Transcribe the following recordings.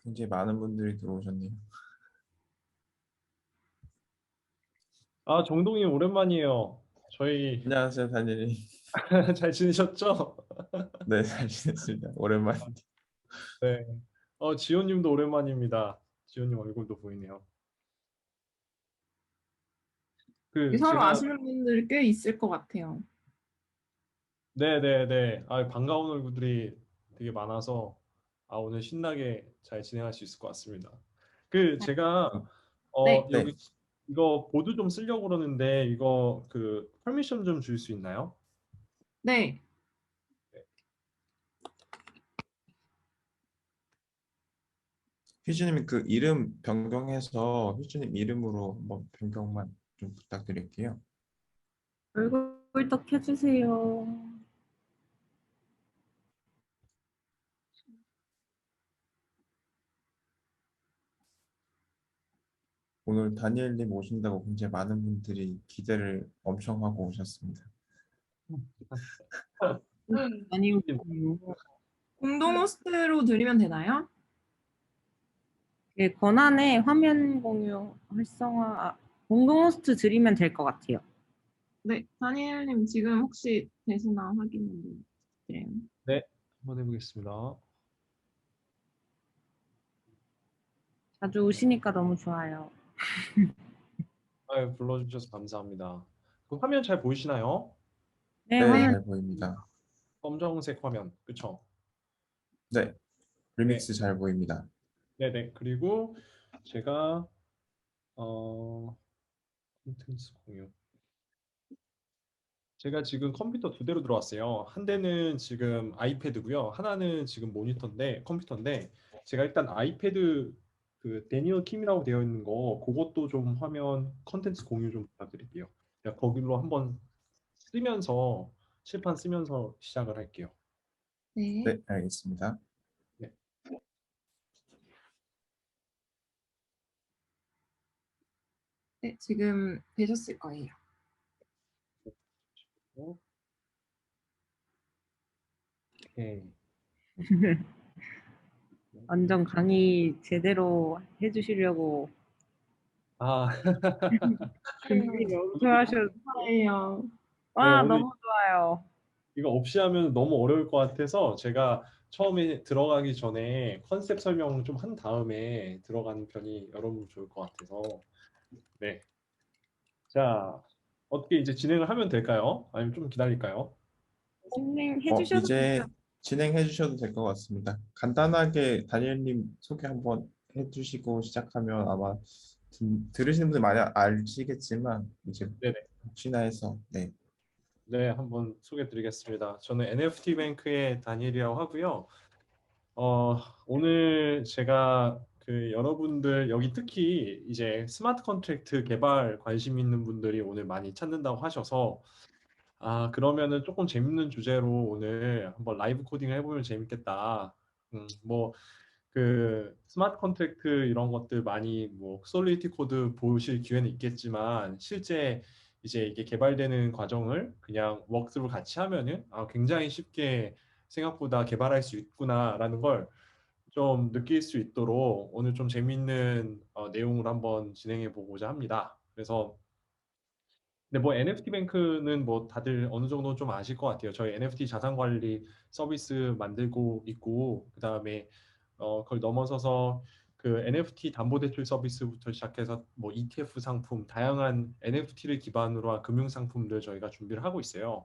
굉장히 많은 분들이 들어오셨네요. 아, 정동님 오랜만이에요. 저희 안녕하세요, 다니엘이. 잘 지내셨죠? 네, 잘 지냈습니다. 오랜만입니다. 네. 지호님도 오랜만입니다. 지호님 얼굴도 보이네요. 서로 제가, 아시는 분들이 꽤 있을 것 같아요. 네네네. 반가운 얼굴들이 되게 많아서, 오늘 신나게 잘 진행할 수 있을 것 같습니다. 제가, 네, 네, 여기, 이거 보드 좀 쓰려고 그러는데, 이거, 퍼미션 좀 줄 수 있나요? 네. 휘주님 그 이름 변경해서 휘주님 이름으로 한번 변경만 좀 부탁드릴게요. 얼굴 더 켜주세요. 오늘 다니엘님 오신다고 굉장히 많은 분들이 기대를 엄청 하고 오셨습니다. 많이 오세요. 공동 호스트로 드리면 되나요? 그 권한에 화면 공유 활성화 공동 호스트 드리면 될 것 같아요. 네, 다니엘님 지금 혹시 되시나 확인해 드려요. 네, 한번 해보겠습니다. 자주 오시니까 너무 좋아요. 불러주셔서 감사합니다. 그 화면 잘 보이시나요? 네, 네, 화면 잘 보입니다. 검정색 화면, 그쵸? 네, 네, 리믹스 잘 보입니다. 네네. 그리고 제가 콘텐츠 공유. 제가 지금 컴퓨터 두 대로 들어왔어요. 한 대는 지금 아이패드고요. 하나는 지금 컴퓨터인데 제가 일단 아이패드 데니얼 킴이라고 되어 있는 거 그것도 좀 화면 컨텐츠 공유 좀 부탁드릴게요. 제가 거기로 한번 쓰면서 칠판 쓰면서 시작을 할게요. 네. 네, 알겠습니다. 네. 네, 지금 되셨을 거예요. 오케이. 완전 강의 제대로 해주시려고 아, 준비를 엄청 하셨. 감사해요. 네, 와, 오늘 너무 좋아요. 이거 없이 하면 너무 어려울 것 같아서 제가 처음에 들어가기 전에 컨셉 설명 좀 한 다음에 들어가는 편이 여러분 좋을 것 같아서 네. 자, 어떻게 이제 진행을 하면 될까요? 아니면 좀 기다릴까요? 진행해 주셔도 이제 돼요. 진행해 주셔도 될 것 같습니다. 간단하게 다니엘님 소개 한번 해주시고 시작하면 아마 들으시는 분들 많이 아시겠지만 이제 네네. 혹시나 해서 네, 네, 한번 소개해 드리겠습니다. 저는 NFT 뱅크의 다니엘이라고 하고요. 오늘 제가 여러분들 여기 특히 이제 스마트 컨트랙트 개발 관심 있는 분들이 오늘 많이 찾는다고 하셔서 그러면은 조금 재밌는 주제로 오늘 한번 라이브 코딩을 해보면 재밌겠다. 스마트 컨트랙트 이런 것들 많이 솔리디티 코드 보실 기회는 있겠지만 실제 이제 이게 개발되는 과정을 그냥 워크스루 같이 하면은 굉장히 쉽게 생각보다 개발할 수 있구나라는 걸 좀 느낄 수 있도록 오늘 좀 재밌는 내용을 한번 진행해 보고자 합니다. 그래서 근데 NFT 뱅크는 다들 어느 정도 좀 아실 것 같아요. 저희 NFT 자산 관리 서비스 만들고 있고 그다음에 그걸 넘어서서 NFT 담보대출 서비스부터 시작해서 ETF 상품, 다양한 NFT를 기반으로 한 금융 상품들 저희가 준비를 하고 있어요.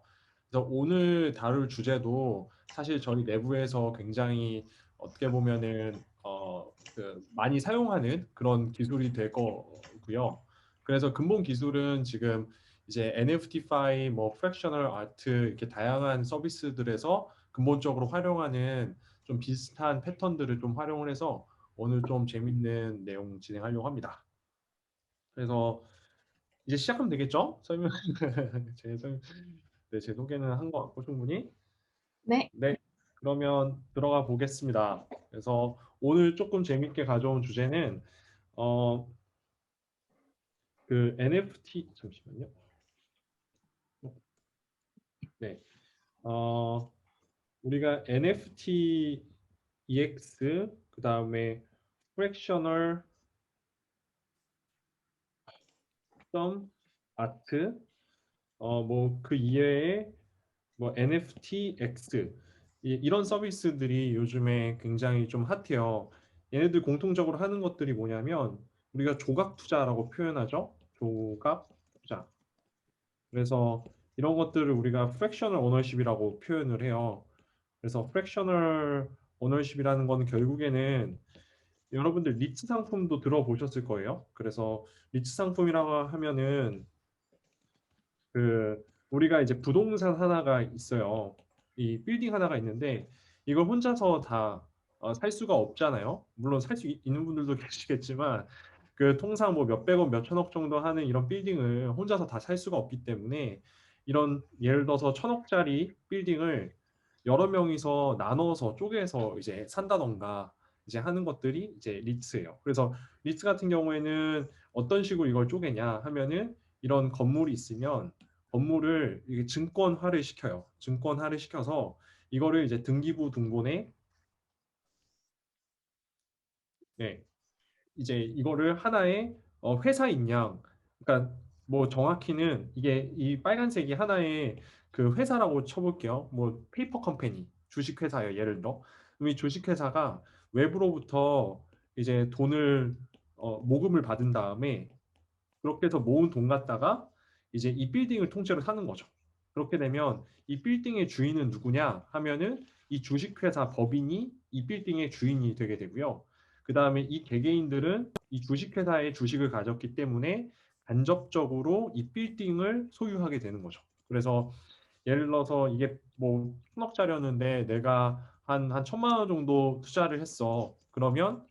그래서 오늘 다룰 주제도 사실 저희 내부에서 굉장히 어떻게 보면은 많이 사용하는 그런 기술이 될 거고요. 그래서 근본 기술은 지금 이제 NFT파이, 프랙셔널 아트 이렇게 다양한 서비스들에서 근본적으로 활용하는 좀 비슷한 패턴들을 좀 활용을 해서 오늘 좀 재밌는 내용 진행하려고 합니다. 그래서 이제 시작하면 되겠죠? 설명 제, 설- 네, 제 소개는 한 것 같고 충분히 네. 네 그러면 들어가 보겠습니다. 그래서 오늘 조금 재밌게 가져온 주제는 어, NFT 잠시만요. 네. 우리가 NFT, EX, 그 다음에 fractional sum art 뭐 그 이외에 뭐 NFTX 이런 서비스들이 요즘에 굉장히 좀 핫해요. 얘네들 공통적으로 하는 것들이 뭐냐면 우리가 조각 투자라고 표현하죠. 조각 투자. 그래서 이런 것들을 우리가 fractional ownership이라고 표현을 해요. 그래서 fractional ownership이라는 건 결국에는 여러분들 리츠 상품도 들어보셨을 거예요. 그래서 리츠 상품이라고 하면은 그 우리가 이제 부동산 하나가 있어요. 이 빌딩 하나가 있는데 이걸 혼자서 다 살 수가 없잖아요. 물론 살 수 있는 분들도 계시겠지만 그 통상 뭐 몇백억, 몇천억 정도 하는 이런 빌딩을 혼자서 다 살 수가 없기 때문에 이런 예를 들어서 천억짜리 빌딩을 여러 명이서 나눠서 쪼개서 이제 산다던가 이제 하는 것들이 이제 리츠예요. 그래서 리츠 같은 경우에는 어떤 식으로 이걸 쪼개냐 하면은 이런 건물이 있으면 건물을 이게 증권화를 시켜요. 증권화를 시켜서 이거를 이제 등기부 등본에 네, 이제 이거를 하나의 회사인 양, 그러니까 뭐 정확히는 이게 이 빨간색이 하나의 그 회사라고 쳐볼게요. 뭐 페이퍼 컴퍼니, 주식회사예요. 예를 들어. 그럼 이 주식회사가 외부로부터 이제 돈을 모금을 받은 다음에 그렇게 해서 모은 돈 갖다가 이제 이 빌딩을 통째로 사는 거죠. 그렇게 되면 이 빌딩의 주인은 누구냐 하면은 이 주식회사 법인이 이 빌딩의 주인이 되게 되고요. 그 다음에 이 개개인들은 이 주식회사의 주식을 가졌기 때문에 간접적으로 이 빌딩을 소유하게 되는 거죠. 그래서 예를 들어서 이게 뭐 천억짜리였는데 내가 한 천만 원 정도 투자를 했어. 그러면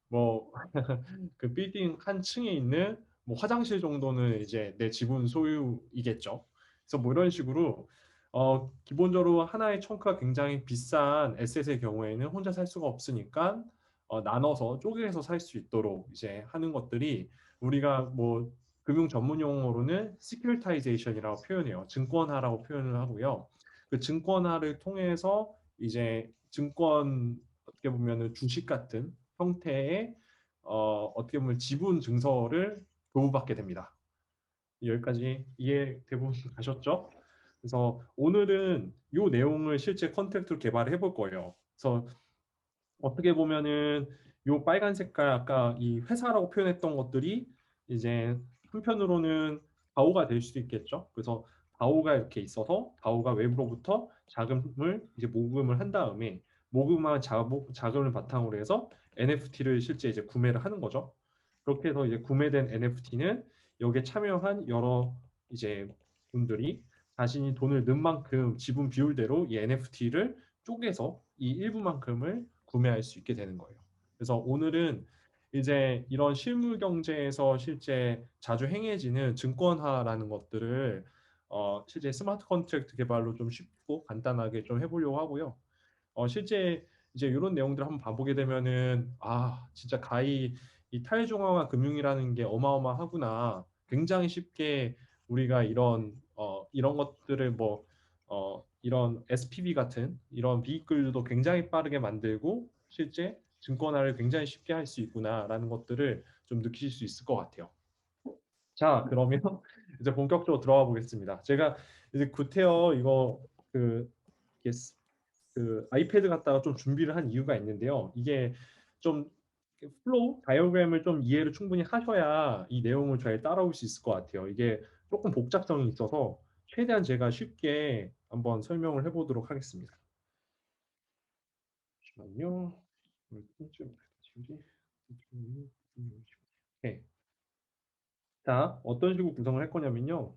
뭐 그 빌딩 한 층에 있는 뭐 화장실 정도는 이제 내 지분 소유이겠죠. 그래서 뭐 이런 식으로 기본적으로 하나의 청크가 굉장히 비싼 에셋의 경우에는 혼자 살 수가 없으니까 나눠서 쪼개서 살 수 있도록 이제 하는 것들이 우리가 뭐 금융 전문 용어로는 시큐리타이제이션이라고 표현해요. 증권화라고 표현을 하고요. 그 증권화를 통해서 이제 증권 어떻게 보면은 주식 같은 형태의 어떻게 보면 지분 증서를 교부받게 됩니다. 여기까지 이해 대부분 가셨죠? 그래서 오늘은 이 내용을 실제 컨택트로 개발해 볼 거예요. 그래서 어떻게 보면은 요 빨간 색깔 아까 이 회사라고 표현했던 것들이 이제 한편으로는 바오가 될 수도 있겠죠. 그래서 바오가 이렇게 있어서 바오가 외부로부터 자금을 이제 모금을 한 다음에 모금한 자금을 바탕으로 해서 NFT를 실제 이제 구매를 하는 거죠. 그렇게 해서 이제 구매된 NFT는 여기에 참여한 여러 이제 분들이 자신이 돈을 넣은 만큼 지분 비율대로 이 NFT를 쪼개서 이 일부만큼을 구매할 수 있게 되는 거예요. 그래서 오늘은 이제 이런 실물 경제에서 실제 자주 행해지는 증권화라는 것들을 실제 스마트 컨트랙트 개발로 좀 쉽고 간단하게 좀 해보려고 하고요. 실제 이제 이런 내용들 한번 봐보게 되면은 진짜 가히 이 탈중앙화 금융이라는 게 어마어마하구나. 굉장히 쉽게 우리가 이런 것들을 뭐 이런 SPV 같은 이런 비이클도 굉장히 빠르게 만들고 실제 증권화를 굉장히 쉽게 할 수 있구나라는 것들을 좀 느끼실 수 있을 것 같아요. 자, 그러면 이제 본격적으로 들어가 보겠습니다. 제가 이제 구테어 이거 그 이게 그 아이패드 갖다가 좀 준비를 한 이유가 있는데요. 이게 좀 플로우 다이어그램을 좀 이해를 충분히 하셔야 이 내용을 잘 따라올 수 있을 것 같아요. 이게 조금 복잡성이 있어서 최대한 제가 쉽게 한번 설명을 해보도록 하겠습니다. 잠시만요. 네. 자, 어떤 식으로 구성을 할 거냐면요.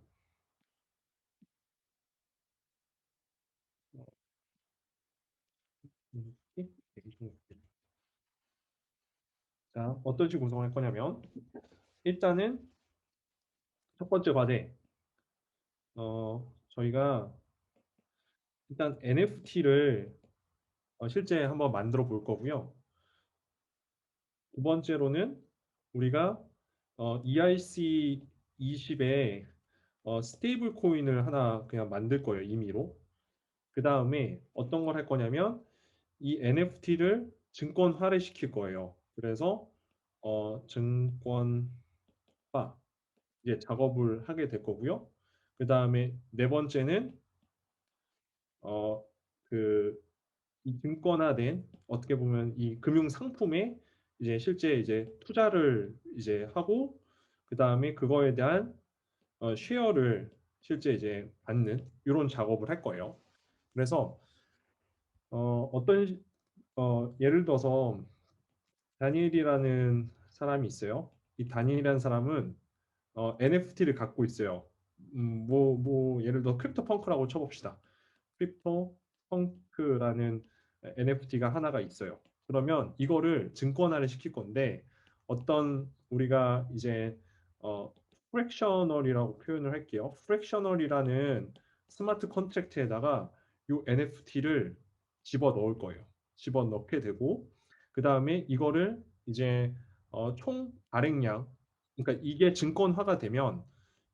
자, 어떤 식으로 구성을 할 거냐면 일단은 첫 번째 과제 저희가 일단 NFT를 실제 한번 만들어 볼 거고요. 두 번째로는 우리가 ERC 20에 스테이블 코인을 하나 그냥 만들 거예요, 임의로. 그 다음에 어떤 걸 할 거냐면 이 NFT를 증권화를 시킬 거예요. 그래서 증권화 이제 작업을 하게 될 거고요. 그 다음에 네 번째는 그 이 증권화된 어떻게 보면 이 금융 상품에 이제 실제 이제 투자를 이제 하고 그 다음에 그거에 대한 쉐어를 실제 이제 받는 이런 작업을 할 거예요. 그래서 어떤 예를 들어서 다니엘이라는 사람이 있어요. 이 다니엘이라는 사람은 NFT를 갖고 있어요. 예를 들어 크립토 펑크라고 쳐봅시다. 크립토 펑크라는 NFT가 하나가 있어요. 그러면 이거를 증권화를 시킬 건데 어떤 우리가 이제 어, 프랙셔널이라고 표현을 할게요. 프랙셔널이라는 스마트 컨트랙트에다가 이 NFT를 집어 넣을 거예요. 집어 넣게 되고 그 다음에 이거를 이제 총 발행량 그러니까 이게 증권화가 되면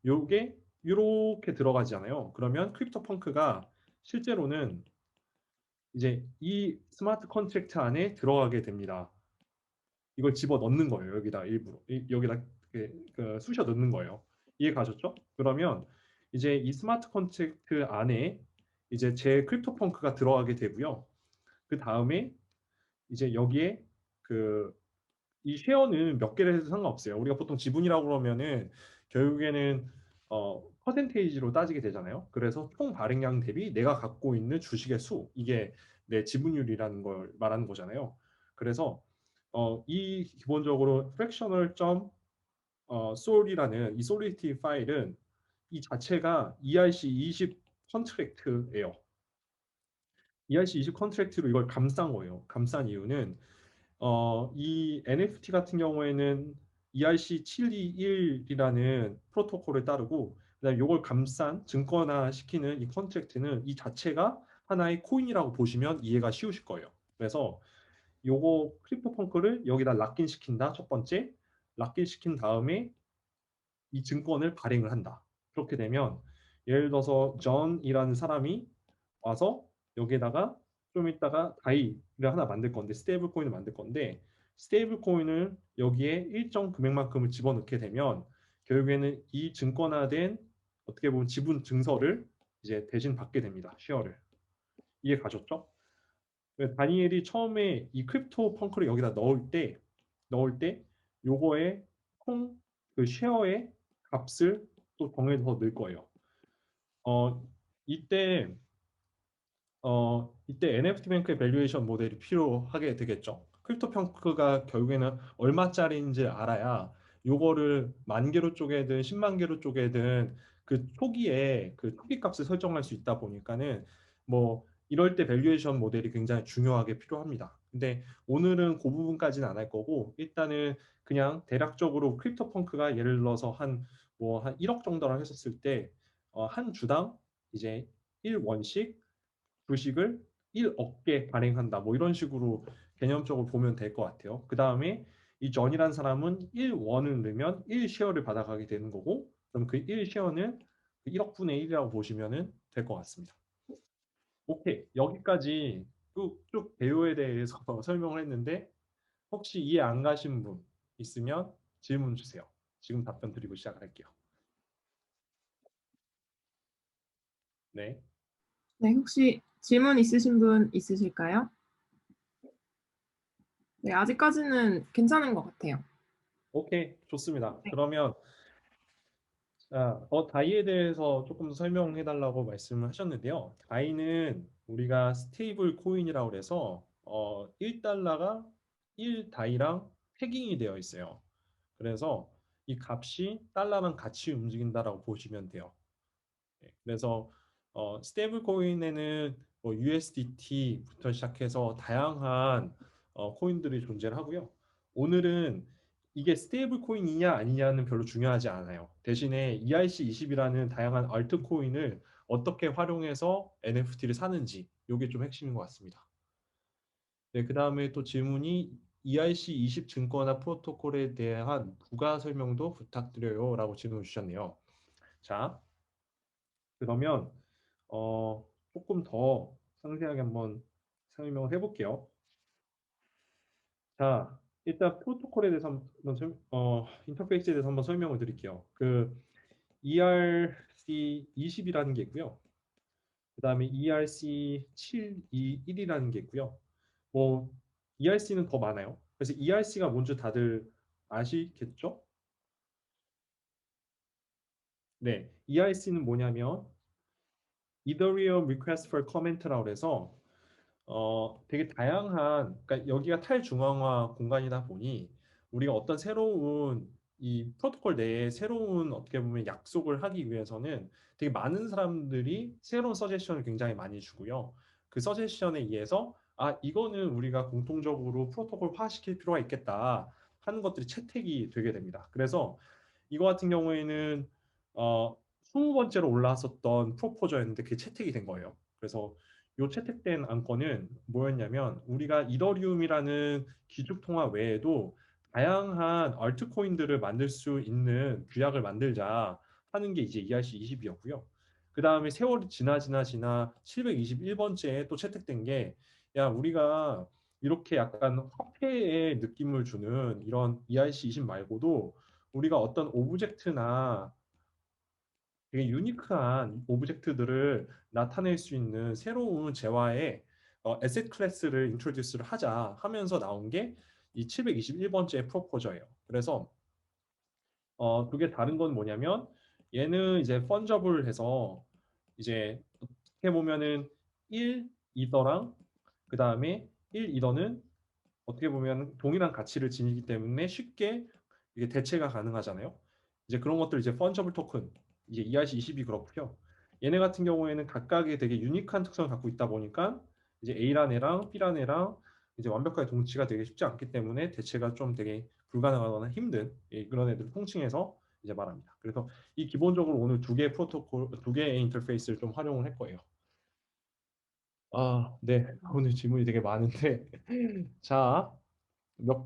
요게 이렇게 들어가잖아요. 그러면 크립토 펑크가 실제로는 이제 이 스마트 컨트랙트 안에 들어가게 됩니다. 이걸 집어 넣는 거예요. 여기다 일부러 여기다 쑤셔 넣는 거예요. 이해 가셨죠? 그러면 이제 이 스마트 컨트랙트 안에 이제 제 크립토 펑크가 들어가게 되고요. 그 다음에 이제 여기에 그 이 쉐어는 몇 개를 해도 상관없어요. 우리가 보통 지분이라고 그러면은 결국에는 퍼센테이지로 따지게 되잖아요. 그래서 총 발행량 대비 내가 갖고 있는 주식의 수 이게 내 지분율이라는 걸 말하는 거잖아요. 그래서 이 기본적으로 fractional sol이라는 이 solidity 파일은 이 자체가 ERC20 컨트랙트예요. ERC20 컨트랙트로 이걸 감싼 거예요. 감싼 이유는 이 NFT 같은 경우에는 ERC721이라는 프로토콜을 따르고 그다음에 이걸 감싼 증권화 시키는 이 컨트랙트는 이 자체가 하나의 코인이라고 보시면 이해가 쉬우실 거예요. 그래서 요거 크립토펑크를 여기다 락인 시킨다. 첫 번째 락인 시킨 다음에 이 증권을 발행을 한다. 그렇게 되면 예를 들어서 존이라는 사람이 와서 여기에다가 좀 이따가 다이를 하나 만들 건데 스테이블 코인을 만들 건데 스테이블 코인을 여기에 일정 금액만큼을 집어넣게 되면 결국에는 이 증권화된 어떻게 보면 지분 증서를 이제 대신 받게 됩니다. 쉐어를. 이해 가셨죠? 다니엘이 처음에 이 크립토 펑크를 여기다 넣을 때 요거에 총 그 쉐어의 값을 또 정해서 넣을 거예요. 어, 이때 이때 NFT 뱅크의 밸류에이션 모델이 필요하게 되겠죠. 크립토 펑크가 결국에는 얼마짜리인지 알아야 요거를 만 개로 쪼개든 10만 개로 쪼개든 그 초기에 그 초기 값을 설정할 수 있다 보니까는 뭐 이럴 때 밸류에이션 모델이 굉장히 중요하게 필요합니다. 근데 오늘은 그 부분까지는 안 할 거고 일단은 그냥 대략적으로 크립토 펑크가 예를 들어서 한 1억 정도를 했었을 때 한 주당 이제 1원씩 주식을 1억 개 발행한다. 뭐 이런 식으로 개념적으로 보면 될 것 같아요. 그 다음에 이 존이라는 사람은 1원을 넣으면 1쉐어를 받아가게 되는 거고 그럼 그 1쉐어는 1억 분의 1이라고 보시면 될 것 같습니다. 오케이. 여기까지 쭉 배우에 대해서 설명을 했는데 혹시 이해 안 가신 분 있으면 질문 주세요. 지금 답변 드리고 시작할게요. 네. 네, 혹시 질문 있으신 분 있으실까요? 네, 아직까지는 괜찮은 것 같아요. 오케이. 좋습니다. 네. 그러면 다이에 대해서 조금 더 설명해 달라고 말씀을 하셨는데요. 다이는 우리가 스테이블 코인이라고 해서 1달러가 1다이랑 패깅이 되어 있어요. 그래서 이 값이 달러랑 같이 움직인다라고 보시면 돼요. 네, 그래서 스테이블 코인에는 뭐 USDT부터 시작해서 다양한 코인들이 존재를 하고요. 오늘은 이게 스테이블 코인이냐 아니냐는 별로 중요하지 않아요. 대신에 ERC20이라는 다양한 알트 코인을 어떻게 활용해서 NFT를 사는지 이게 좀 핵심인 것 같습니다. 네, 그 다음에 또 질문이 ERC20 증권화 프로토콜에 대한 부가 설명도 부탁드려요 라고 질문 주셨네요. 자, 그러면 조금 더 상세하게 한번 설명을 해볼게요. 자, 일단 프로토콜에 대해서 인터페이스에 대해서 한번 설명을 드릴게요. 그 ERC20이라는 게 있고요. 그다음에 ERC721이라는 게 있고요. 뭐 ERC는 더 많아요. 그래서 ERC가 뭔지 다들 아시겠죠? 네, ERC는 뭐냐면 Ethereum Request for Comment라고 해서 되게 다양한, 그러니까 여기가 탈중앙화 공간이다 보니 우리가 어떤 새로운 이 프로토콜 내에 새로운 어떻게 보면 약속을 하기 위해서는 되게 많은 사람들이 새로운 서제션을 굉장히 많이 주고요. 그 서제션에 의해서 이거는 우리가 공통적으로 프로토콜화시킬 필요가 있겠다 하는 것들이 채택이 되게 됩니다. 그래서 이거 같은 경우에는 20번째로 올라왔었던 프로포저였는데 그게 채택이 된 거예요. 그래서 요 채택된 안건은 뭐였냐면 우리가 이더리움이라는 기축 통화 외에도 다양한 알트코인들을 만들 수 있는 규약을 만들자 하는 게 이제 ERC20이었고요. 그 다음에 세월이 지나 721번째에 또 채택된 게 야 우리가 이렇게 약간 화폐의 느낌을 주는 이런 ERC20 말고도 우리가 어떤 오브젝트나 되게 유니크한 오브젝트들을 나타낼 수 있는 새로운 재화의 에셋 클래스를 인트로듀스를 하자 하면서 나온 게 이 721번째 프로포저예요. 그래서 그게 다른 건 뭐냐면 얘는 이제 펀저블 해서 이제 어떻게 보면은 1 이더랑 그 다음에 1 이더는 어떻게 보면 동일한 가치를 지니기 때문에 쉽게 이게 대체가 가능하잖아요. 이제 그런 것들 이제 펀저블 토큰 이제 ERC20이 그렇고요. 얘네 같은 경우에는 각각의 되게 유니크한 특성을 갖고 있다 보니까 이제 A란 애랑 B란 애랑 이제 완벽하게 동치가 되게 쉽지 않기 때문에 대체가 좀 되게 불가능하거나 힘든 그런 애들을 통칭해서 이제 말합니다. 그래서 이 기본적으로 오늘 두 개의 프로토콜, 두 개의 인터페이스를 좀 활용을 할 거예요. 네. 오늘 질문이 되게 많은데 자,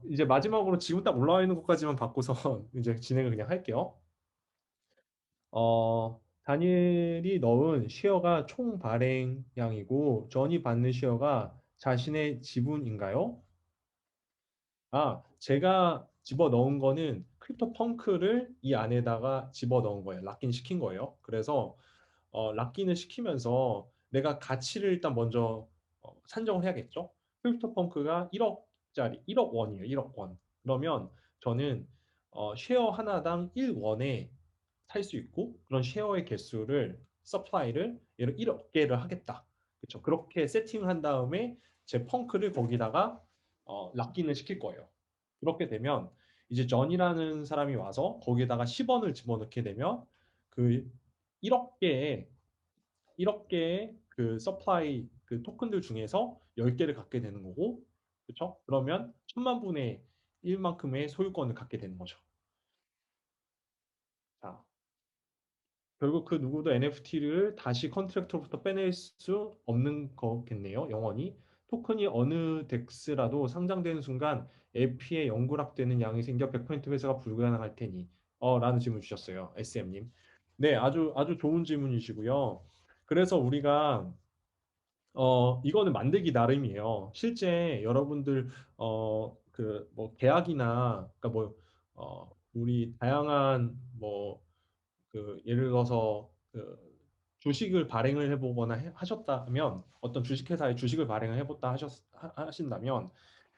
이제 마지막으로 지금 딱 올라와 있는 것까지만 받고서 이제 진행을 그냥 할게요. 다니엘이 넣은 쉐어가 총 발행량이고 전이 받는 쉐어가 자신의 지분인가요? 제가 집어 넣은 거는 크립토 펑크를 이 안에다가 집어 넣은 거예요. 락인 시킨 거예요. 그래서 락인을 시키면서 내가 가치를 일단 먼저 산정을 해야겠죠. 크립토펑크가 1억짜리, 1억 원이에요. 1억 원. 그러면 저는 쉐어 하나당 1원에 살 수 있고 그런 쉐어의 개수를 서플라이를 예를 1억 개를 하겠다. 그렇죠. 그렇게 세팅한 다음에 제 펑크를 거기다가 락인을 시킬 거예요. 그렇게 되면 이제 전이라는 사람이 와서 거기에다가 10원을 집어넣게 되면 그 1억 개의 1억 개의 그 서플라이 그 토큰들 중에서 10개를 갖게 되는 거고, 그렇죠? 그러면 1000만 분의 1만큼의 소유권을 갖게 되는 거죠. 자, 결국 그 누구도 NFT를 다시 컨트랙터로부터 빼낼 수 없는 거겠네요. 영원히. 토큰이 어느 덱스라도 상장되는 순간 LP에 영구락되는 양이 생겨 100% 회수가 불가능할 테니. 라는 질문 주셨어요. SM님. 네, 아주 좋은 질문이시고요. 그래서 우리가 이거는 만들기 나름이에요. 실제 여러분들 그 뭐 계약이나 그러니까 뭐 우리 다양한 뭐 그 예를 들어서 그 주식을 발행을 해보거나 하셨다면 어떤 주식회사에 주식을 발행을 해봤다 하신다면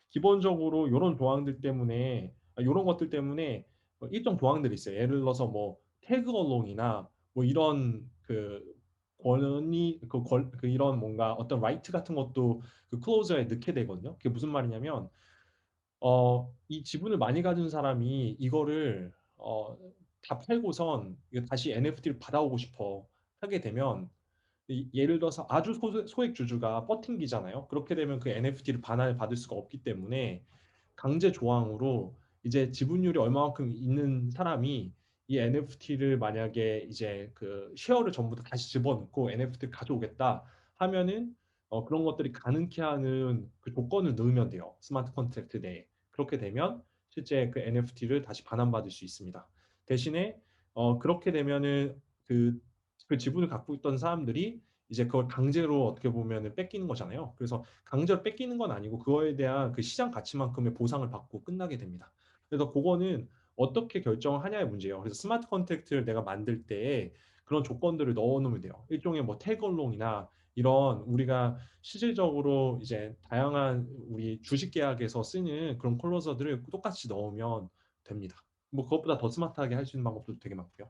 기본적으로 이런 조항들 때문에 이런 것들 때문에 일정 조항들이 있어요. 예를 들어서 뭐 태그 얼롱이나 뭐 이런 그 권이 그 이런 뭔가 어떤 라이트 같은 것도 그 클로저에 넣게 되거든요. 그게 무슨 말이냐면 이 지분을 많이 가진 사람이 이거를 다 팔고선 이거 다시 NFT를 받아오고 싶어 하게 되면 예를 들어서 아주 소액 주주가 버팅기잖아요. 그렇게 되면 그 NFT를 반환을 받을 수가 없기 때문에 강제 조항으로 이제 지분율이 얼마만큼 있는 사람이 이 NFT를 만약에 이제 그 쉐어를 전부 다 다시 집어넣고 NFT를 가져오겠다 하면은 그런 것들이 가능케 하는 그 조건을 넣으면 돼요. 스마트 컨트랙트 내에. 그렇게 되면 실제 그 NFT를 다시 반환받을 수 있습니다. 대신에 그렇게 되면은 그 지분을 갖고 있던 사람들이 이제 그걸 강제로 어떻게 보면은 뺏기는 거잖아요. 그래서 강제로 뺏기는 건 아니고 그거에 대한 그 시장 가치만큼의 보상을 받고 끝나게 됩니다. 그래서 그거는 어떻게 결정을 하냐의 문제예요. 그래서 스마트 컨트랙트를 내가 만들 때 그런 조건들을 넣어 놓으면 돼요. 일종의 뭐 태그얼롱이나 이런 우리가 실질적으로 이제 다양한 우리 주식 계약에서 쓰는 그런 클로저들을 똑같이 넣으면 됩니다. 뭐 그것보다 더 스마트하게 할 수 있는 방법도 되게 많고요.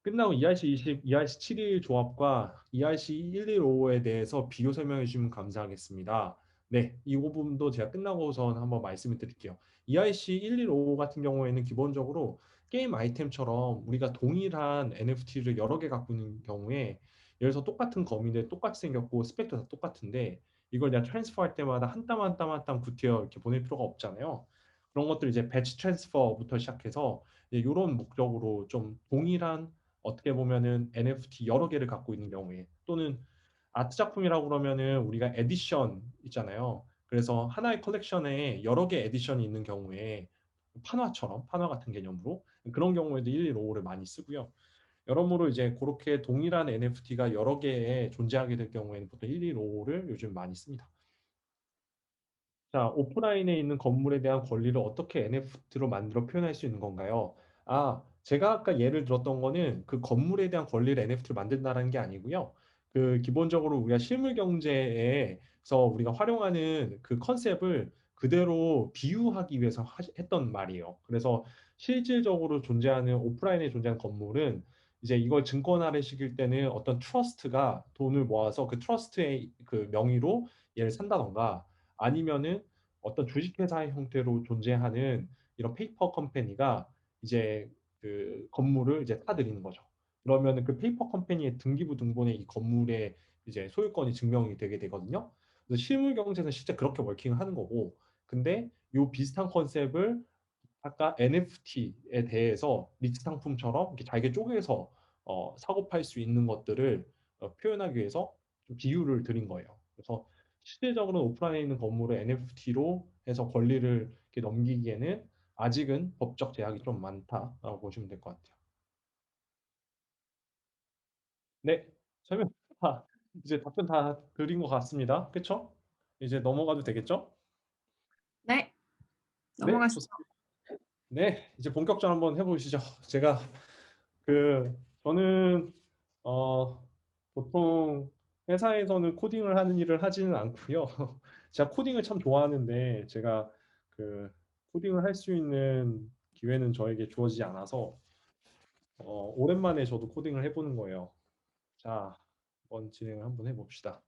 끝나고 ERC20, ERC7일 조합과 ERC115에 대해서 비교 설명해 주시면 감사하겠습니다. 네, 이 부분도 제가 끝나고선 한번 말씀을 드릴게요. ERC115 같은 경우에는 기본적으로 게임 아이템처럼 우리가 동일한 NFT를 여러 개 갖고 있는 경우에 예를 들어서 똑같은 거미인데 똑같이 생겼고 스펙도 다 똑같은데 이걸 내가 트랜스퍼 할 때마다 한 땀 한 땀 한 땀 구태여 이렇게 보낼 필요가 없잖아요. 그런 것들 이제 배치 트랜스퍼부터 시작해서 이런 목적으로 좀 동일한 어떻게 보면은 NFT 여러 개를 갖고 있는 경우에 또는 아트 작품이라고 그러면은 우리가 에디션 있잖아요. 그래서 하나의 컬렉션에 여러 개 에디션이 있는 경우에 판화처럼 판화 같은 개념으로 그런 경우에도 115를 많이 쓰고요. 여러모로 이제 그렇게 동일한 NFT가 여러 개에 존재하게 될 경우에는 보통 115를 요즘 많이 씁니다. 자, 오프라인에 있는 건물에 대한 권리를 어떻게 NFT로 만들어 표현할 수 있는 건가요? 아, 제가 아까 예를 들었던 거는 그 건물에 대한 권리를 NFT로 만든다는 게 아니고요. 그 기본적으로 우리가 실물 경제에서 우리가 활용하는 그 컨셉을 그대로 비유하기 위해서 했던 말이에요. 그래서 실질적으로 존재하는 오프라인에 존재하는 건물은 이제 이걸 증권화를 시킬 때는 어떤 트러스트가 돈을 모아서 그 트러스트의 그 명의로 얘를 산다던가 아니면은 어떤 주식회사의 형태로 존재하는 이런 페이퍼 컴퍼니가 이제 그 건물을 이제 사들이는 거죠. 그러면은 그 페이퍼 컴퍼니의 등기부 등본에 이 건물의 이제 소유권이 증명이 되게 되거든요. 그래서 실물 경제는 실제 그렇게 워킹을 하는 거고, 근데 요 비슷한 컨셉을 아까 NFT에 대해서 리츠 상품처럼 이렇게 잘게 쪼개서 사고 팔 수 있는 것들을 표현하기 위해서 좀 비유를 드린 거예요. 그래서 실질적으로 오프라인에 있는 건물을 NFT로 해서 권리를 이렇게 넘기기에는 아직은 법적 제약이 좀 많다라고 보시면 될 것 같아요. 네, 설명 다 이제 답변 다 드린 것 같습니다. 그렇죠? 이제 넘어가도 되겠죠? 네, 네, 넘어가시죠. 좋습니다. 네, 이제 본격적으로 한번 해보시죠. 제가 저는 어, 보통 회사에서는 코딩을 하는 일을 하지는 않고요. 제가 코딩을 참 좋아하는데 제가 그 코딩을 할 수 있는 기회는 저에게 주어지지 않아서 오랜만에 저도 코딩을 해보는 거예요. 자, 한번 진행을 한번 해봅시다.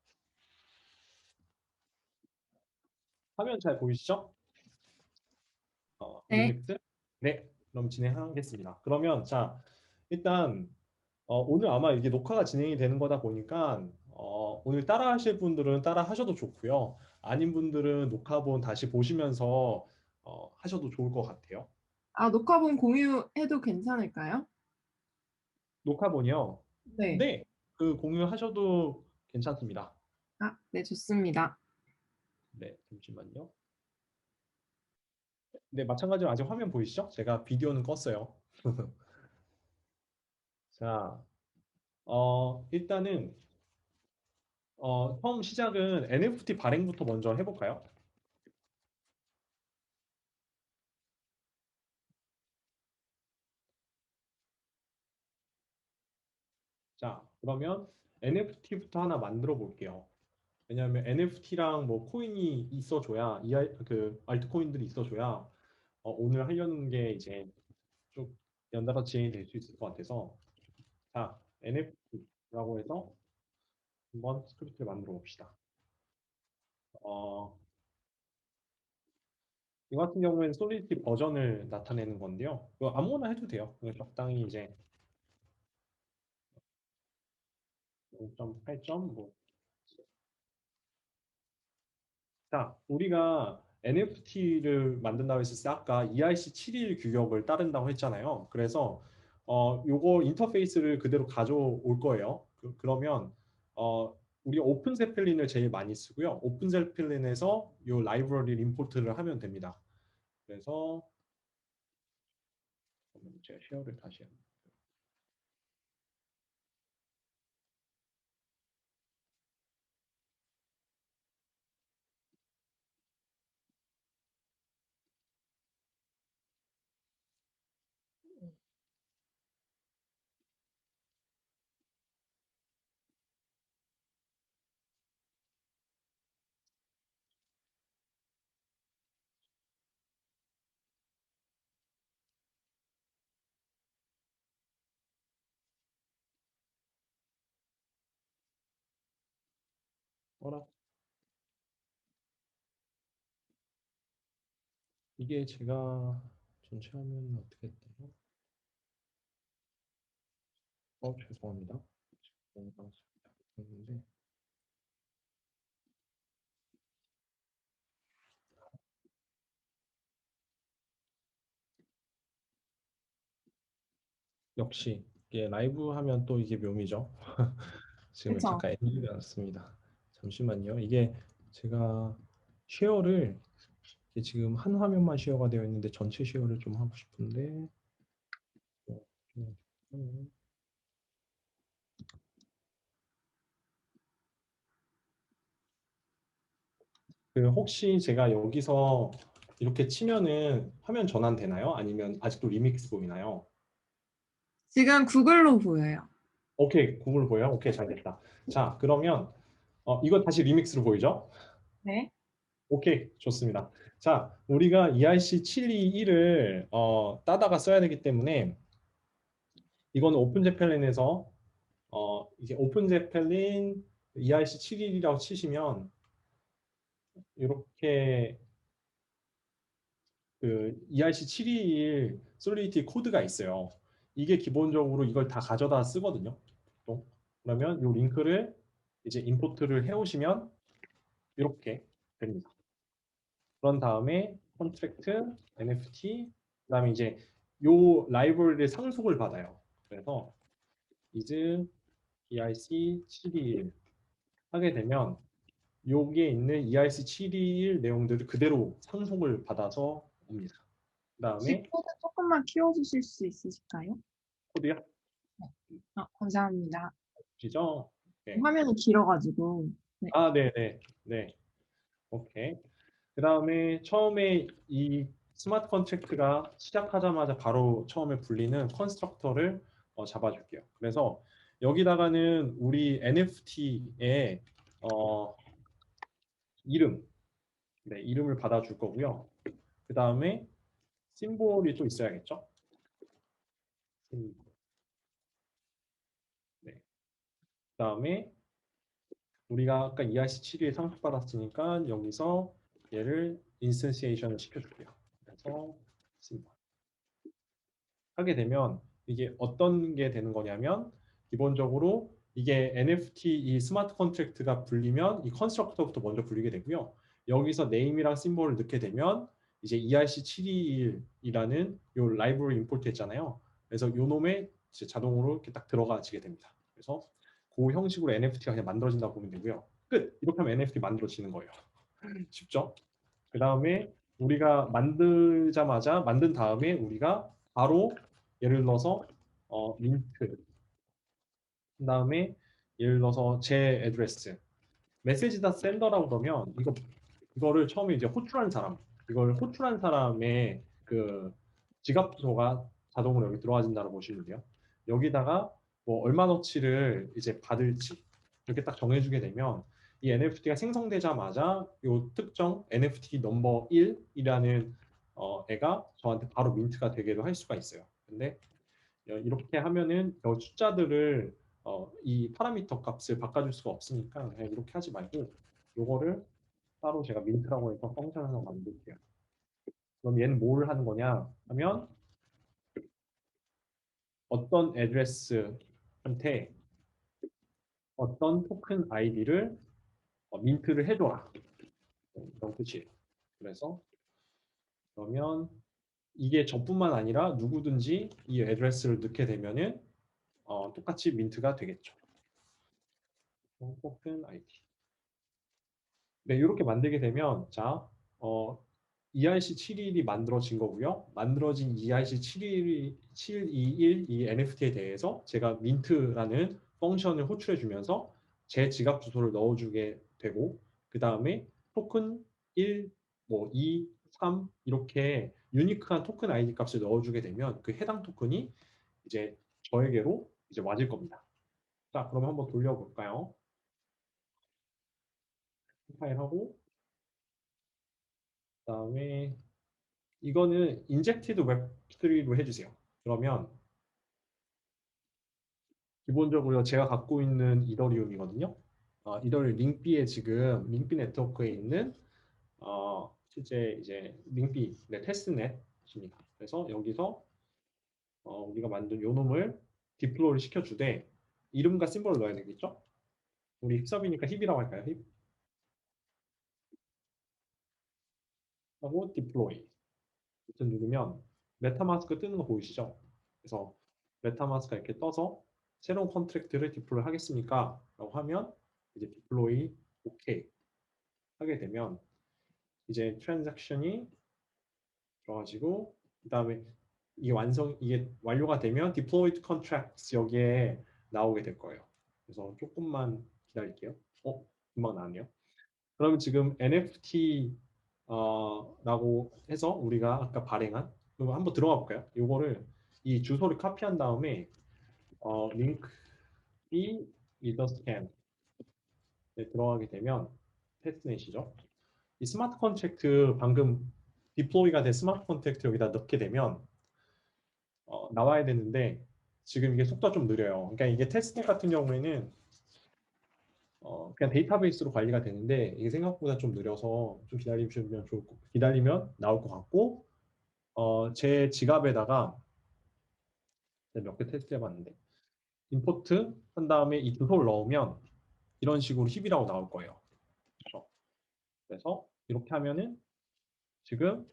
화면 잘 보이시죠? 네. 릴렉스? 네, 그럼 진행하겠습니다. 그러면 자, 일단 오늘 아마 이게 녹화가 진행이 되는 거다 보니까 오늘 따라 하실 분들은 따라 하셔도 좋고요. 아닌 분들은 녹화본 다시 보시면서 하셔도 좋을 것 같아요. 아, 녹화본 공유해도 괜찮을까요? 녹화본이요. 네. 네, 그 공유하셔도 괜찮습니다. 아, 네, 좋습니다. 네, 잠시만요. 네, 마찬가지로 아직 화면 보이시죠? 제가 비디오는 껐어요. 자, 일단은 처음 시작은 NFT 발행부터 먼저 해볼까요? 자, 그러면 NFT부터 하나 만들어 볼게요. 왜냐하면 NFT랑 뭐 코인이 있어줘야 그 알트코인들이 있어줘야 오늘 하려는 게 이제 좀 연달아 진행이 될 수 있을 것 같아서 자, NFT라고 해서 한번 스크립트를 만들어 봅시다. 어, 이거 같은 경우에는 솔리디티 버전을 나타내는 건데요. 이거 아무거나 해도 돼요. 그냥 적당히 이제 5.8점 뭐 자, 우리가 NFT를 만든다고 했을 때 아까 ERC7일 규격을 따른다고 했잖아요. 그래서 요거 인터페이스를 그대로 가져올 거예요. 그러면 우리 오픈 제필린을 제일 많이 쓰고요. 오픈 제필린에서 요 라이브러리 임포트를 하면 됩니다. 그래서 잠깐만요. 제가 쉐어를 다시 허락. 이게 제가 전체 화면 어떻게 했나요? 죄송합니다. 뭔가 잘못했는데. 역시 이게 라이브 하면 또 이게 묘미죠. 지금 그쵸? 잠깐 엔딩이 났습니다. 잠시만요. 이게 제가 쉐어를 이게 지금 한 화면만 쉐어가 되어 있는데 전체 쉐어를 좀 하고 싶은데 그 혹시 제가 여기서 이렇게 치면은 화면 전환 되나요? 아니면 아직도 리믹스 보이나요? 지금 구글로 보여요. 오케이, 구글 보여요? 오케이, 잘 됐다. 자, 그러면 이거 다시 리믹스로 보이죠? 네. 오케이, 좋습니다. 자, 우리가 ERC721을 따다가 써야 되기 때문에 이거는 오픈제펠린에서 이제 오픈제펠린 ERC721이라고 치시면 이렇게 그 ERC721 솔리디티 코드가 있어요. 이게 기본적으로 이걸 다 가져다 쓰거든요. 보통. 그러면 이 링크를 이제 임포트를 해오시면 이렇게 됩니다. 그런 다음에 컨트랙트, NFT, 그다음에 이제 요 라이브러리의 상속을 받아요. 그래서 is ERC721 하게 되면 여기에 있는 ERC721 내용들을 그대로 상속을 받아서 옵니다. 혹시 그다음에 코드 조금만 키워주실 수 있으실까요? 코드요. 감사합니다. 보시죠. 네. 화면이 길어가지고. 네. 아, 네, 네, 네. 오케이. 그다음에 처음에 이 스마트 컨트랙트가 시작하자마자 바로 처음에 불리는 컨스트럭터를 잡아줄게요. 그래서 여기다가는 우리 NFT의 이름, 네, 이름을 받아줄 거고요. 그 다음에 심볼이 또 있어야겠죠? 심볼. 네. 그 다음에 우리가 아까 ERC7에 상속받았으니까 여기서 얘를 인스턴시에이션을 시켜줄게요. 그래서 심볼. 하게 되면 이게 어떤 게 되는 거냐면 기본적으로 이게 NFT 이 스마트 컨트랙트가 불리면 이 컨스트럭터부터 먼저 불리게 되고요. 여기서 네임이랑 심볼을 넣게 되면 이제 ERC721이라는 요 라이브러리 임포트 했잖아요. 그래서 요 놈에 이제 자동으로 이렇게 딱 들어가지게 됩니다. 그래서 그 형식으로 NFT가 그냥 만들어진다고 보면 되고요. 끝! 이렇게 하면 NFT 만들어지는 거예요. 쉽죠? 그 다음에 우리가 만들자마자 만든 다음에 우리가 바로 예를 들어서 민트 그 다음에 예를 들어서 제 애드레스 메시지다 셀러라고 그러면 이거를 처음에 이제 호출한 사람 이걸 호출한 사람의 그 지갑 주소가 자동으로 여기 들어와진다고 보시면 돼요. 여기다가 뭐 얼마너치를 이제 받을지 이렇게 딱 정해주게 되면 이 NFT가 생성되자마자 이 특정 NFT 넘버 1이라는 애가 저한테 바로 민트가 되게도 할 수가 있어요. 근데 이렇게 하면은 숫자들을 이 파라미터 값을 바꿔줄 수가 없으니까 그냥 이렇게 하지 말고 요거를 따로 제가 민트라고 해서 펑션 하나 만들게요. 그럼 얘는 뭘 하는 거냐 하면 어떤 애드레스한테 어떤 토큰 아이디를 민트를 해줘라. 이런 뜻이에요. 그래서 그러면 이게 저뿐만 아니라 누구든지 이 애드레스를 넣게 되면은 똑같이 민트가 되겠죠. 토큰 아이디. 네, 이렇게 만들게 되면 자, ERC721이 만들어진 거고요. 만들어진 ERC721 이 NFT에 대해서 제가 민트라는 펑션을 호출해 주면서 제 지갑 주소를 넣어주게 되고 그 다음에 토큰 1, 뭐 2, 3 이렇게 유니크한 토큰 아이디 값을 넣어주게 되면 그 해당 토큰이 이제 저에게로 이제 와질 겁니다. 자, 그럼 한번 돌려볼까요? 컴파일하고 그다음에 이거는 인젝티드 웹3로 해주세요. 그러면 기본적으로 제가 갖고 있는 이더리움이거든요. 이들 링비에 지금 링비 네트워크에 있는 실제 이제 링비 네, 테스트넷입니다. 그래서 여기서 우리가 만든 요 놈을 디플로이를 시켜주되 이름과 심볼을 넣어야 되겠죠? 우리 힙섭이니까 힙이라고 할까요? 힙 하고 디플로이 버튼 누르면 메타마스크 뜨는 거 보이시죠? 그래서 메타마스크가 이렇게 떠서 새로운 컨트랙트를 디플로이 하겠습니까? 라고 하면 이제 디플로이 오케이 하게 되면 이제 트랜잭션이 들어가지고 그다음에 이게 완료가 되면 deployed contracts 여기에 나오게 될 거예요. 그래서 조금만 기다릴게요. 금방 나왔네요. 그러면 지금 NFT 라고 해서 우리가 아까 발행한 그럼 한번 들어가 볼까요? 이거를 이 주소를 카피한 다음에 링크 이 리더 스캔 들어가게 되면 테스트넷이죠. 이 스마트 컨트랙트 방금 디플로이가 된 스마트 컨트랙트 여기다 넣게 되면 나와야 되는데 지금 이게 속도가 좀 느려요. 그러니까 이게 테스트넷 같은 경우에는 그냥 데이터베이스로 관리가 되는데 이게 생각보다 좀 느려서 좀 기다리시면 기다리면 나올 것 같고 제 지갑에다가 몇 개 테스트 해봤는데 임포트 한 다음에 이 주소를 넣으면 이런 식으로 힙이라고 나올 거예요. 그렇죠? 그래서 이렇게 하면은 지금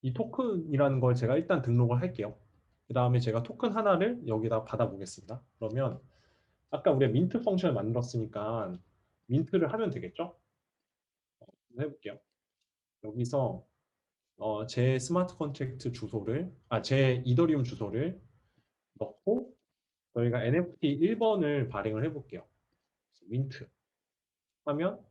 이 토큰이라는 걸 제가 일단 등록을 할게요. 그 다음에 제가 토큰 하나를 여기다 받아보겠습니다. 그러면 아까 우리가 민트 펑션을 만들었으니까 민트를 하면 되겠죠? 해볼게요. 여기서 제 스마트 컨트랙트 주소를 제 이더리움 주소를 넣고 저희가 NFT 1번을 발행을 해볼게요. 민트 하면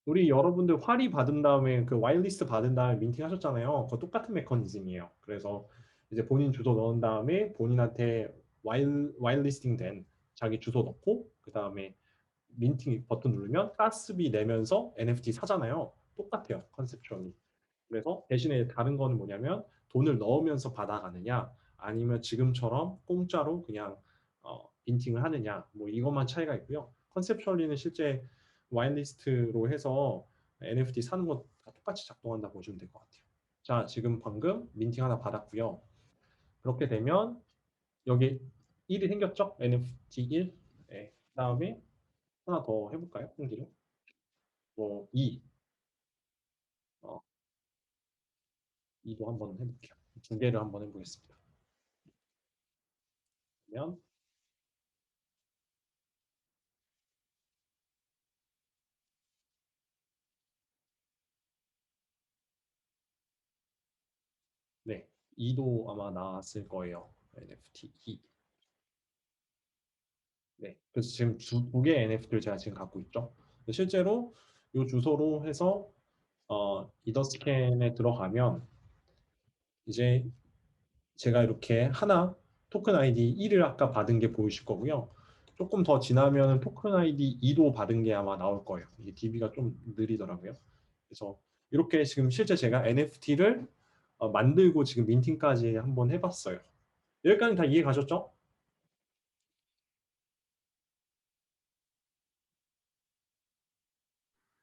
우리 여러분들 활이 받은 다음에 그 와일리스트 받은 다음에 민팅 하셨잖아요. 그거 똑같은 메커니즘이에요. 그래서 이제 본인 주소 넣은 다음에 본인한테 와일리스팅 된 자기 주소 넣고 그 다음에 민팅 버튼 누르면 가스비 내면서 NFT 사잖아요. 똑같아요. 컨셉처럼. 그래서 대신에 다른 거는 뭐냐면 돈을 넣으면서 받아가느냐 아니면 지금처럼 공짜로 그냥 빈팅을 하느냐 뭐 이것만 차이가 있고요. 컨셉츄얼리는 실제 와인리스트로 해서 NFT 사는 거 다 똑같이 작동한다 보시면 될 것 같아요. 자, 지금 방금 민팅 하나 받았고요. 그렇게 되면 여기 1이 생겼죠? NFT 1. 네. 그다음에 하나 더 해볼까요? 홍기로. 뭐 2. 2도 한번 해볼게요. 두 개를 한번 해보겠습니다. 그러면 네, 2도 아마 나왔을 거예요. NFT 2. 네, 그래서 지금 두 개의 NFT를 제가 지금 갖고 있죠. 실제로 이 주소로 해서 이더스캔에 들어가면 이제 제가 이렇게 하나 토큰 아이디 1을 아까 받은 게 보이실 거고요. 조금 더 지나면 토큰 아이디 2도 받은 게 아마 나올 거예요. 이게 DB가 좀 느리더라고요. 그래서 이렇게 지금 실제 제가 NFT를 만들고 지금 민팅까지 한번 해봤어요. 여기까지 다 이해 가셨죠?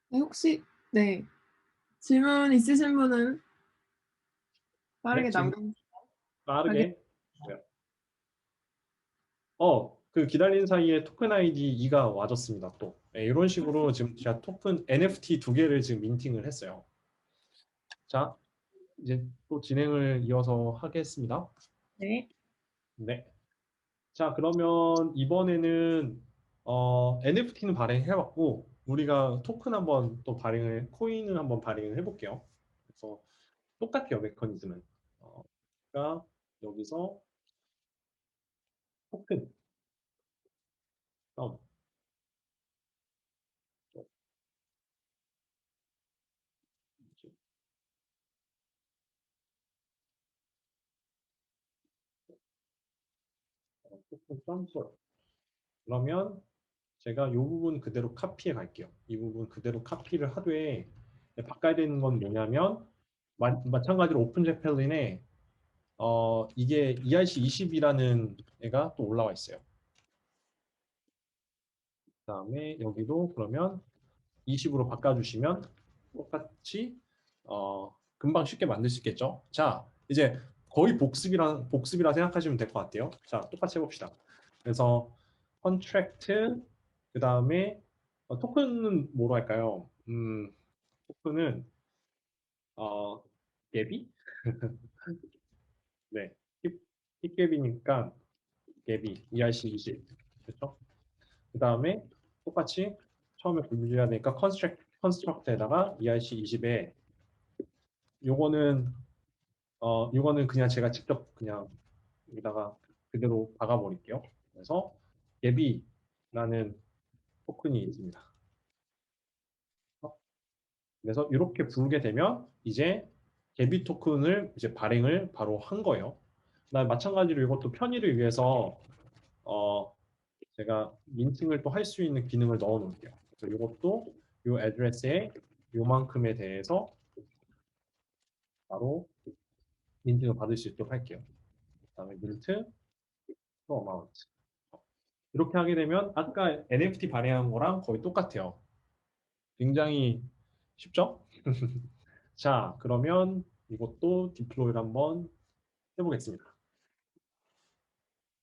네, 혹시 네 질문 있으신 분은 네, 빠르게 지금 남겨주시면 빠르게. 네. 그 기다리는 사이에 토큰 아이디 2가 와줬습니다. 또 네, 이런 식으로 지금 제가 토큰 NFT 두 개를 지금 민팅을 했어요. 자, 이제 또 진행을 이어서 하겠습니다. 네. 네. 자, 그러면 이번에는 NFT는 발행해봤고 우리가 토큰 한번 또 코인을 한번 발행을 해볼게요. 그래서 똑같아요, 메커니즘은. 그러니까 여기서 토큰 다음 토큰 점프. 그러면 제가 이 부분 그대로 카피해 갈게요. 이 부분 그대로 카피를 하되 바꿔야 되는 건 뭐냐면 마찬가지로 오픈제펠린에 이게 ERC20이라는 애가 또 올라와 있어요. 그다음에 여기도 그러면 20으로 바꿔주시면 똑같이 금방 쉽게 만들 수 있겠죠. 자, 이제 거의 복습이라 생각하시면 될 것 같아요. 자, 똑같이 해봅시다. 그래서 contract 그 다음에 토큰은 뭐로 할까요? 토큰은 갭이 네, 힙갭이니까 갭이 ERC20 그렇죠? 그 다음에 똑같이 처음에 분류해야 되니까 construct에다가 ERC20에 요거는 그냥 제가 직접 그냥 여기다가 그대로 박아버릴게요. 그래서 갭이라는 토큰이 있습니다. 그래서 이렇게 부르게 되면 이제 갭이 토큰을 이제 발행을 바로 한 거예요. 그다음에 마찬가지로 이것도 편의를 위해서 제가 민팅을 또 할 수 있는 기능을 넣어 놓을게요. 그래서 이것도 이 애드레스에 요만큼에 대해서 바로 민팅을 받을 수 있도록 할게요. 그다음에 민트 또 어마운트 이렇게 하게 되면 아까 NFT 발행한 거랑 거의 똑같아요. 굉장히 쉽죠? 자, 그러면 이것도 디플로이를 한번 해보겠습니다.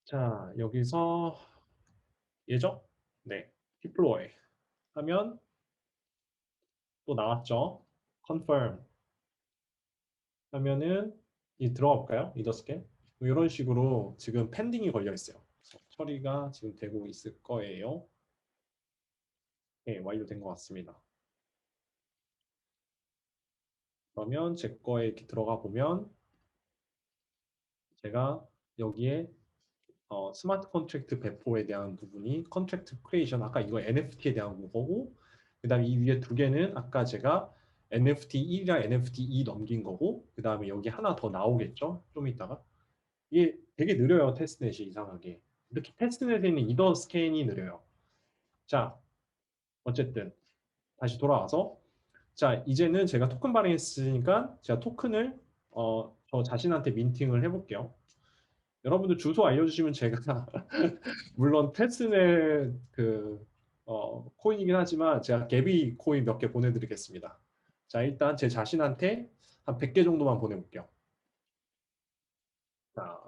자, 여기서 예죠? 네, 디플로이 하면 또 나왔죠? confirm 하면은 들어가 볼까요? 리더스캔 이런 식으로 지금 펜딩이 걸려 있어요. 처리가 지금 되고 있을 거예요. 네, 완료된 것 같습니다. 그러면 제 거에 이렇게 들어가 보면 제가 여기에 스마트 컨트랙트 배포에 대한 부분이 컨트랙트 크리에이션 아까 이거 NFT에 대한 거고 그 다음에 이 위에 두 개는 아까 제가 NFT 1이랑 NFT 2 넘긴 거고 그 다음에 여기 하나 더 나오겠죠? 좀 이따가 이게 되게 느려요. 테스트넷이 이상하게 이렇게 테스트넷에는 이더 스캔이 느려요. 자 어쨌든 다시 돌아와서 자 이제는 제가 토큰 발행했으니까 제가 토큰을 저 자신한테 민팅을 해볼게요. 여러분들 주소 알려주시면 제가 물론 테스넷 코인이긴 하지만 제가 개비 코인 몇 개 보내드리겠습니다. 자 일단 제 자신한테 한 100개 정도만 보내볼게요. 자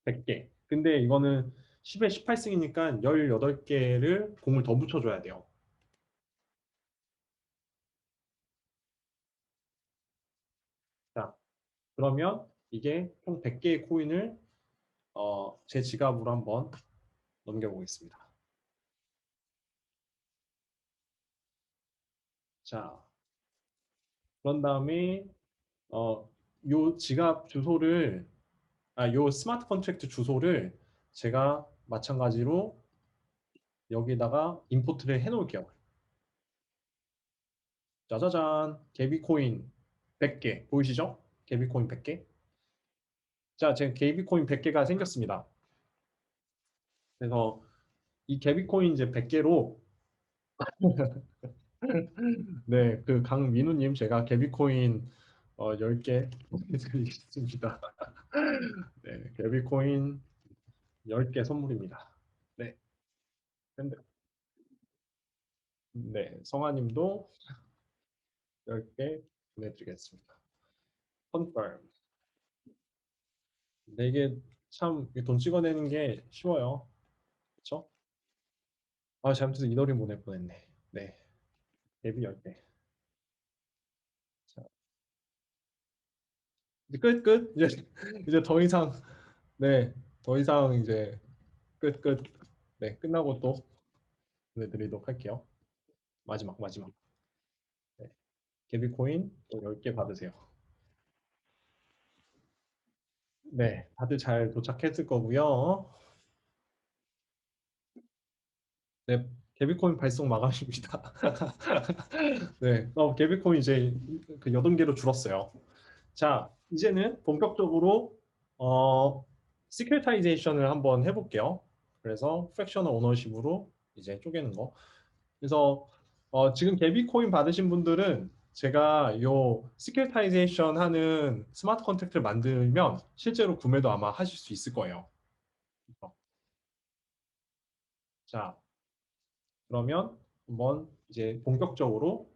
100개. 근데 이거는 10에 18승이니까 18개를 공을 더 붙여줘야 돼요. 자 그러면 이게 총 100개의 코인을 제 지갑으로 한번 넘겨보겠습니다. 자 그런 다음에 요 지갑 주소를 요 스마트 컨트랙트 주소를 제가 마찬가지로 여기다가 임포트를 해 놓을게요. 짜자잔 개비코인 100개 보이시죠? 개비코인 100개 자 지금 개비코인 100개가 생겼습니다. 그래서 이 개비코인 이제 100개로 네, 그 강민우님 제가 개비코인 10개 드리겠습니다. 네, 개비코인 10개 선물입니다. 네, 근데 네, 성아님도 10개 보내드리겠습니다. confirm. 근데 이게 참 돈 찍어내는 게 쉬워요. 그렇죠? 아, 잘못해서 이더리움 보낼 뻔했네. 네, 데뷔 10개. 자, 이제 끝. 이제 더 이상 네, 더 이상 이제 끝. 네, 끝나고 또 보내드리도록 할게요. 마지막. 네, 개비코인 또 10개 받으세요. 네, 다들 잘 도착했을 거고요. 네, 개비코인 발송 마감입니다. 네, 개비코인 이제 그 8개로 줄었어요. 자, 이제는 본격적으로 시큐리타이제이션을 한번 해볼게요. 그래서 프랙셔널 오너십으로 이제 쪼개는 거. 그래서 지금 개비코인 받으신 분들은 제가 요 시큐리타이제이션 하는 스마트 컨트랙트를 만들면 실제로 구매도 아마 하실 수 있을 거예요. 자, 그러면 한번 이제 본격적으로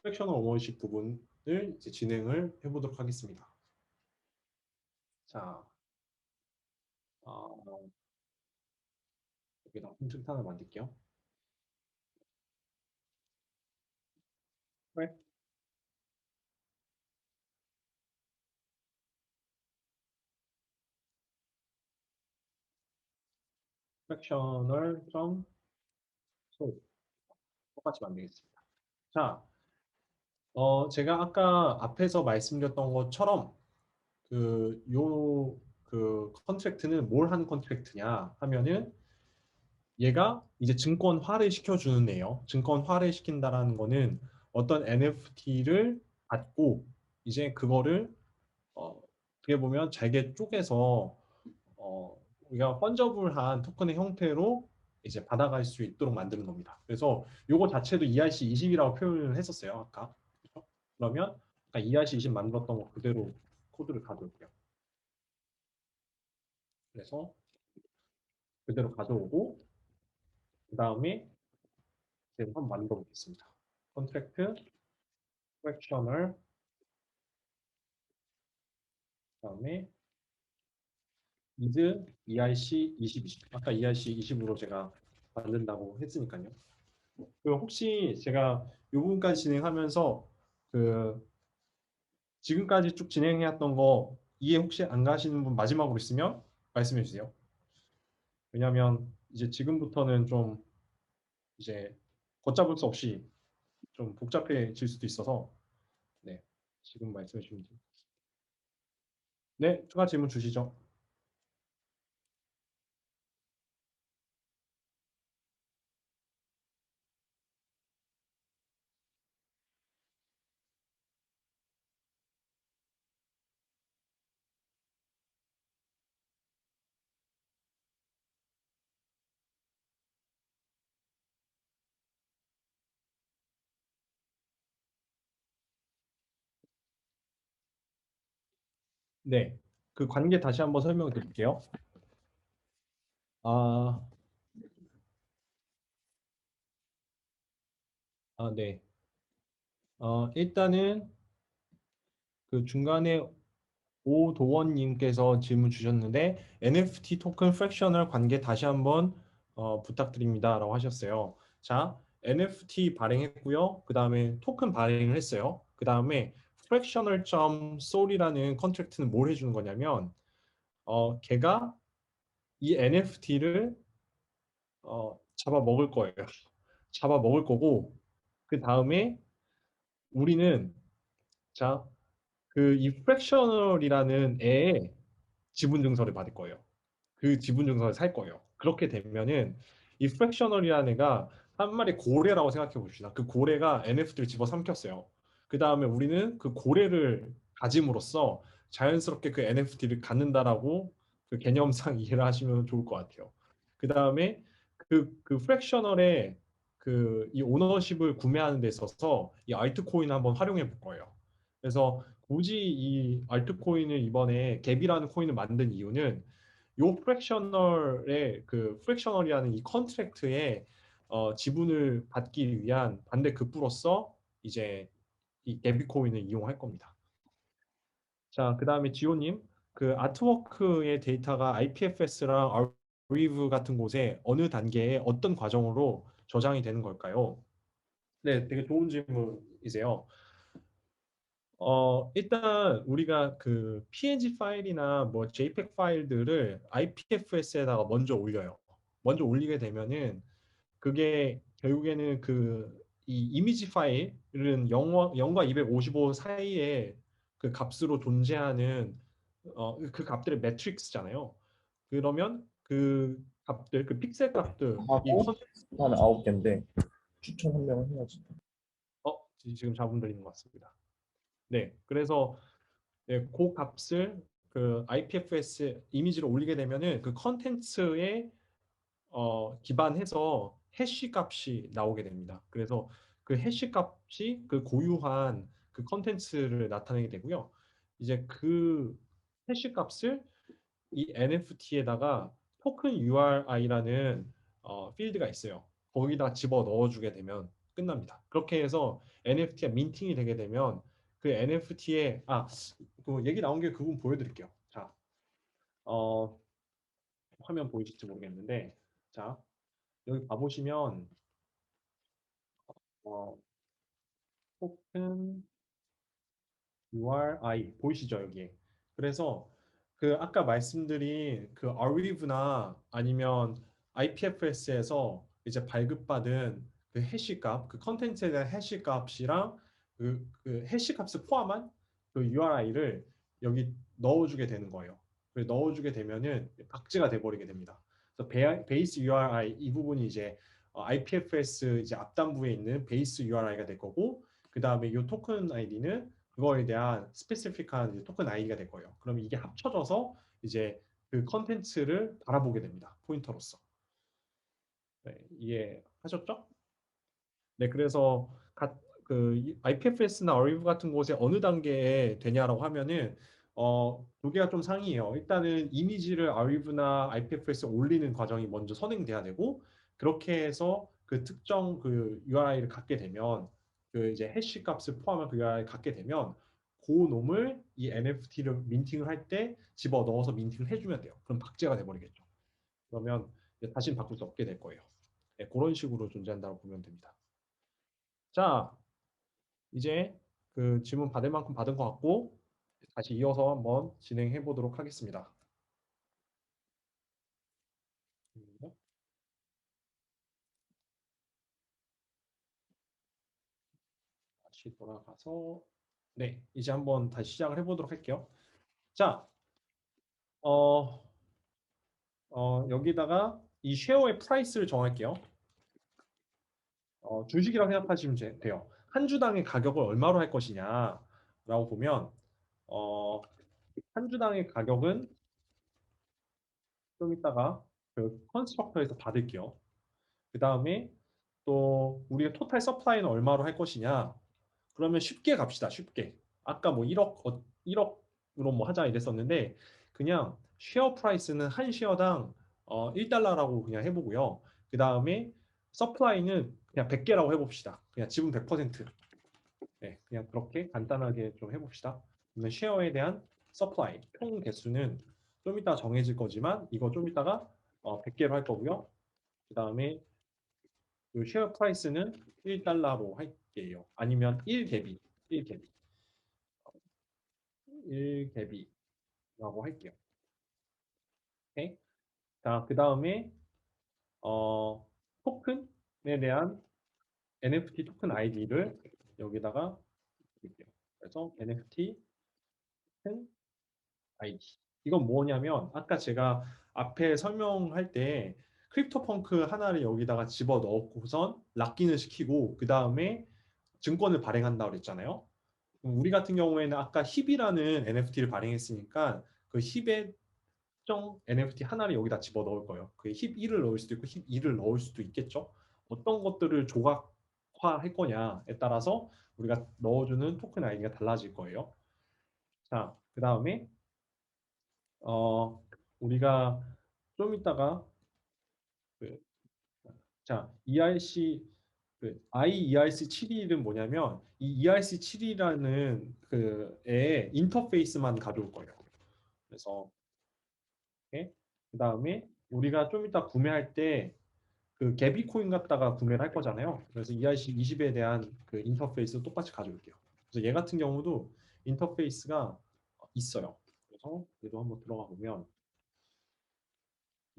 프랙셔널 오너십 부분을 이제 진행을 해보도록 하겠습니다. 자, 어, 여기다 홈트탄을 만들게요. 프랙셔널 점 소리 똑같이 만들겠습니다. 자, 제가 아까 앞에서 말씀드렸던 것처럼 그 컨트랙트는 뭘 하는 컨트랙트냐 하면은 얘가 이제 증권화를 시켜주는 애요. 증권화를 시킨다라는 거는 어떤 NFT를 받고 이제 그거를 어떻게 보면 잘게 쪼개서 우리가 펀저블한 토큰의 형태로 이제 받아갈 수 있도록 만드는 겁니다. 그래서 요거 자체도 ERC20이라고 표현을 했었어요. 아까. 그렇죠? 그러면 아까 ERC20 만들었던 거 그대로 코드를 가져올게요. 그래서 그대로 가져오고 그 다음에 이제 한번 만들어 보겠습니다. 컨트랙트 프랙셔널 그다음에 is ERC20 아까 ERC20으로 제가 만든다고 했으니까요. 그 혹시 제가 이 부분까지 진행하면서 그 지금까지 쭉 진행해왔던 거 이해 혹시 안 가시는 분 마지막으로 있으면 말씀해 주세요. 왜냐하면 이제 지금부터는 좀 이제 걷잡을 수 없이 좀 복잡해질 수도 있어서 네 지금 말씀해 주시면 돼요. 네 추가 질문 주시죠. 네, 그 관계 다시 한번 설명을 드릴게요. 아, 네. 일단은 그 중간에 오도원님께서 질문 주셨는데 NFT 토큰 프랙셔널 관계 다시 한번 부탁드립니다라고 하셨어요. 자, NFT 발행했고요. 그 다음에 토큰 발행을 했어요. 그 다음에 fractional.soul이라는 컨트랙트는 뭘 해주는 거냐면 걔가 이 NFT를 잡아먹을 거예요. 잡아먹을 거고 그 다음에 우리는 자, 그 이 프랙셔널이라는 애의 지분 증서를 받을 거예요. 그 지분 증서를 살 거예요. 그렇게 되면은 이 프랙셔널이라는 애가 한 마리 고래라고 생각해 봅시다. 그 고래가 NFT를 집어삼켰어요. 그 다음에 우리는 그 고래를 가짐으로써 자연스럽게 그 NFT를 갖는다라고 그 개념상 이해를 하시면 좋을 것 같아요. 그 다음에 그 프랙셔널의 그 이 오너십을 구매하는 데 있어서 이 알트코인을 한번 활용해 볼 거예요. 그래서 굳이 이 알트코인을 이번에 갭이라는 코인을 만든 이유는 요 프랙셔널의 그 프랙셔널이라는 이 컨트랙트에 지분을 받기 위한 반대 급부로서 이제 이 갭비코인을 이용할 겁니다. 자, 그 다음에 지호님, 그 아트워크의 데이터가 IPFS랑 Arweave 같은 곳에 어느 단계에 어떤 과정으로 저장이 되는 걸까요? 네, 되게 좋은 질문이세요. 일단 우리가 그 PNG 파일이나 뭐 JPEG 파일들을 IPFS에다가 먼저 올려요. 먼저 올리게 되면은 그게 결국에는 그 이 이미지 파일은 0과 255 사이에 그 값으로 존재하는 그 값들의 매트릭스잖아요. 그러면 그 값들, 그 픽셀 값들 이 하고 한 9개인데 추천 한 명을 해야지. 지금 잘못 들리는 것 같습니다. 네, 그래서 네, 그 값을 그 IPFS 이미지로 올리게 되면은 그 컨텐츠에 기반해서 해시 값이 나오게 됩니다. 그래서 그 해시 값이 그 고유한 그 컨텐츠를 나타내게 되고요. 이제 그 해시 값을 이 NFT에다가 토큰 URI라는 필드가 있어요. 거기다 집어 넣어주게 되면 끝납니다. 그렇게 해서 NFT가 민팅이 되게 되면 그 NFT에 그 얘기 나온 게 그분 보여드릴게요. 자, 어, 화면 보이실지 모르겠는데, 자 여기 봐보시면 어, 토큰 URI 보이시죠 여기에. 그래서 그 아까 말씀드린 그 Arweave나 아니면 IPFS에서 이제 발급받은 그 해시값, 그 컨텐츠에 대한 해시값이랑 그 해시값을 포함한 그 URI를 여기 넣어주게 되는 거예요. 넣어주게 되면은 박제가 돼버리게 됩니다. 그래서 베이스 URI 이 부분이 이제 IPFS 이제 앞단부에 있는 베이스 URI가 될 거고, 그 다음에 이 토큰 아이디는 그거에 대한 스페시픽한 토큰 아이디가 될 거예요. 그럼 이게 합쳐져서 이제 그 컨텐츠를 바라보게 됩니다. 포인터로서. 네, 이해하셨죠? 네, 그래서 그 IPFS나 어리브 같은 곳에 어느 단계에 되냐라고 하면은 두 개가 좀 상이에요. 일단은 이미지를 어리브나 IPFS에 올리는 과정이 먼저 선행돼야 되고, 그렇게 해서 그 특정 그 URI를 갖게 되면 그 이제 해시 값을 포함한 그 URI를 갖게 되면 그 놈을 이 NFT를 민팅을 할 때 집어 넣어서 민팅을 해주면 돼요. 그럼 박제가 돼버리겠죠. 그러면 다시는 바꿀 수 없게 될 거예요. 네, 그런 식으로 존재한다고 보면 됩니다. 자, 이제 그 질문 받을 만큼 받은 것 같고 다시 이어서 한번 진행해 보도록 하겠습니다. 다시 돌아가서 네, 이제 한번 다시 시작을 해보도록 할게요. 자, 어, 여기다가 이 쉐어의 프라이스를 정할게요. 주식이라고 생각하시면 돼요. 한 주당의 가격을 얼마로 할 것이냐라고 보면 한 주당의 가격은 좀 이따가 그 컨스트럭터에서 받을게요. 그 다음에 또 우리가 토탈 서플라이는 얼마로 할 것이냐. 그러면 쉽게 갑시다. 쉽게. 아까 뭐 1억으로 뭐 하자 이랬었는데 그냥 쉐어 프라이스는 한 쉐어당 1달러라고 그냥 해보고요. 그 다음에 서플라이는 그냥 100개라고 해봅시다. 그냥 지분 100%. 네, 그냥 그렇게 간단하게 좀 해봅시다. 그러면 쉐어에 대한 서플라이 총 개수는 좀 이따 정해질 거지만 이거 좀 이따가 100개로 할 거고요. 그 다음에 그 쉐어 프라이스는 1달러로 할게요. 아니면 1개비, 1개비, 1개비라고 할게요. 오케이? 자, 그 다음에 토큰에 대한 NFT 토큰 아이디를 여기다가 드릴게요. 그래서 NFT 토큰 아이디. 이건 뭐냐면 아까 제가 앞에 설명할 때 크립토펑크 하나를 여기다가 집어 넣고선 락인을 시키고 그 다음에 증권을 발행한다고 그랬잖아요. 우리 같은 경우에는 아까 힙이라는 NFT를 발행했으니까 그 힙의 특정 NFT 하나를 여기다 집어 넣을 거예요. 그힙 1을 넣을 수도 있고 힙 2를 넣을 수도 있겠죠. 어떤 것들을 조각화할 거냐에 따라서 우리가 넣어주는 토큰 아이디가 달라질 거예요. 자, 그 다음에 우리가 좀 이따가 그, 자, ERC IERC7은 뭐냐면 이 ERC7이라는 그의 인터페이스만 가져올 거예요. 그래서 그 다음에 우리가 좀 이따 구매할 때 그 개비코인 갖다가 구매를 할 거잖아요. 그래서 ERC20에 대한 그 인터페이스 똑같이 가져올게요. 그래서 얘 같은 경우도 인터페이스가 있어요. 그래서 얘도 한번 들어가 보면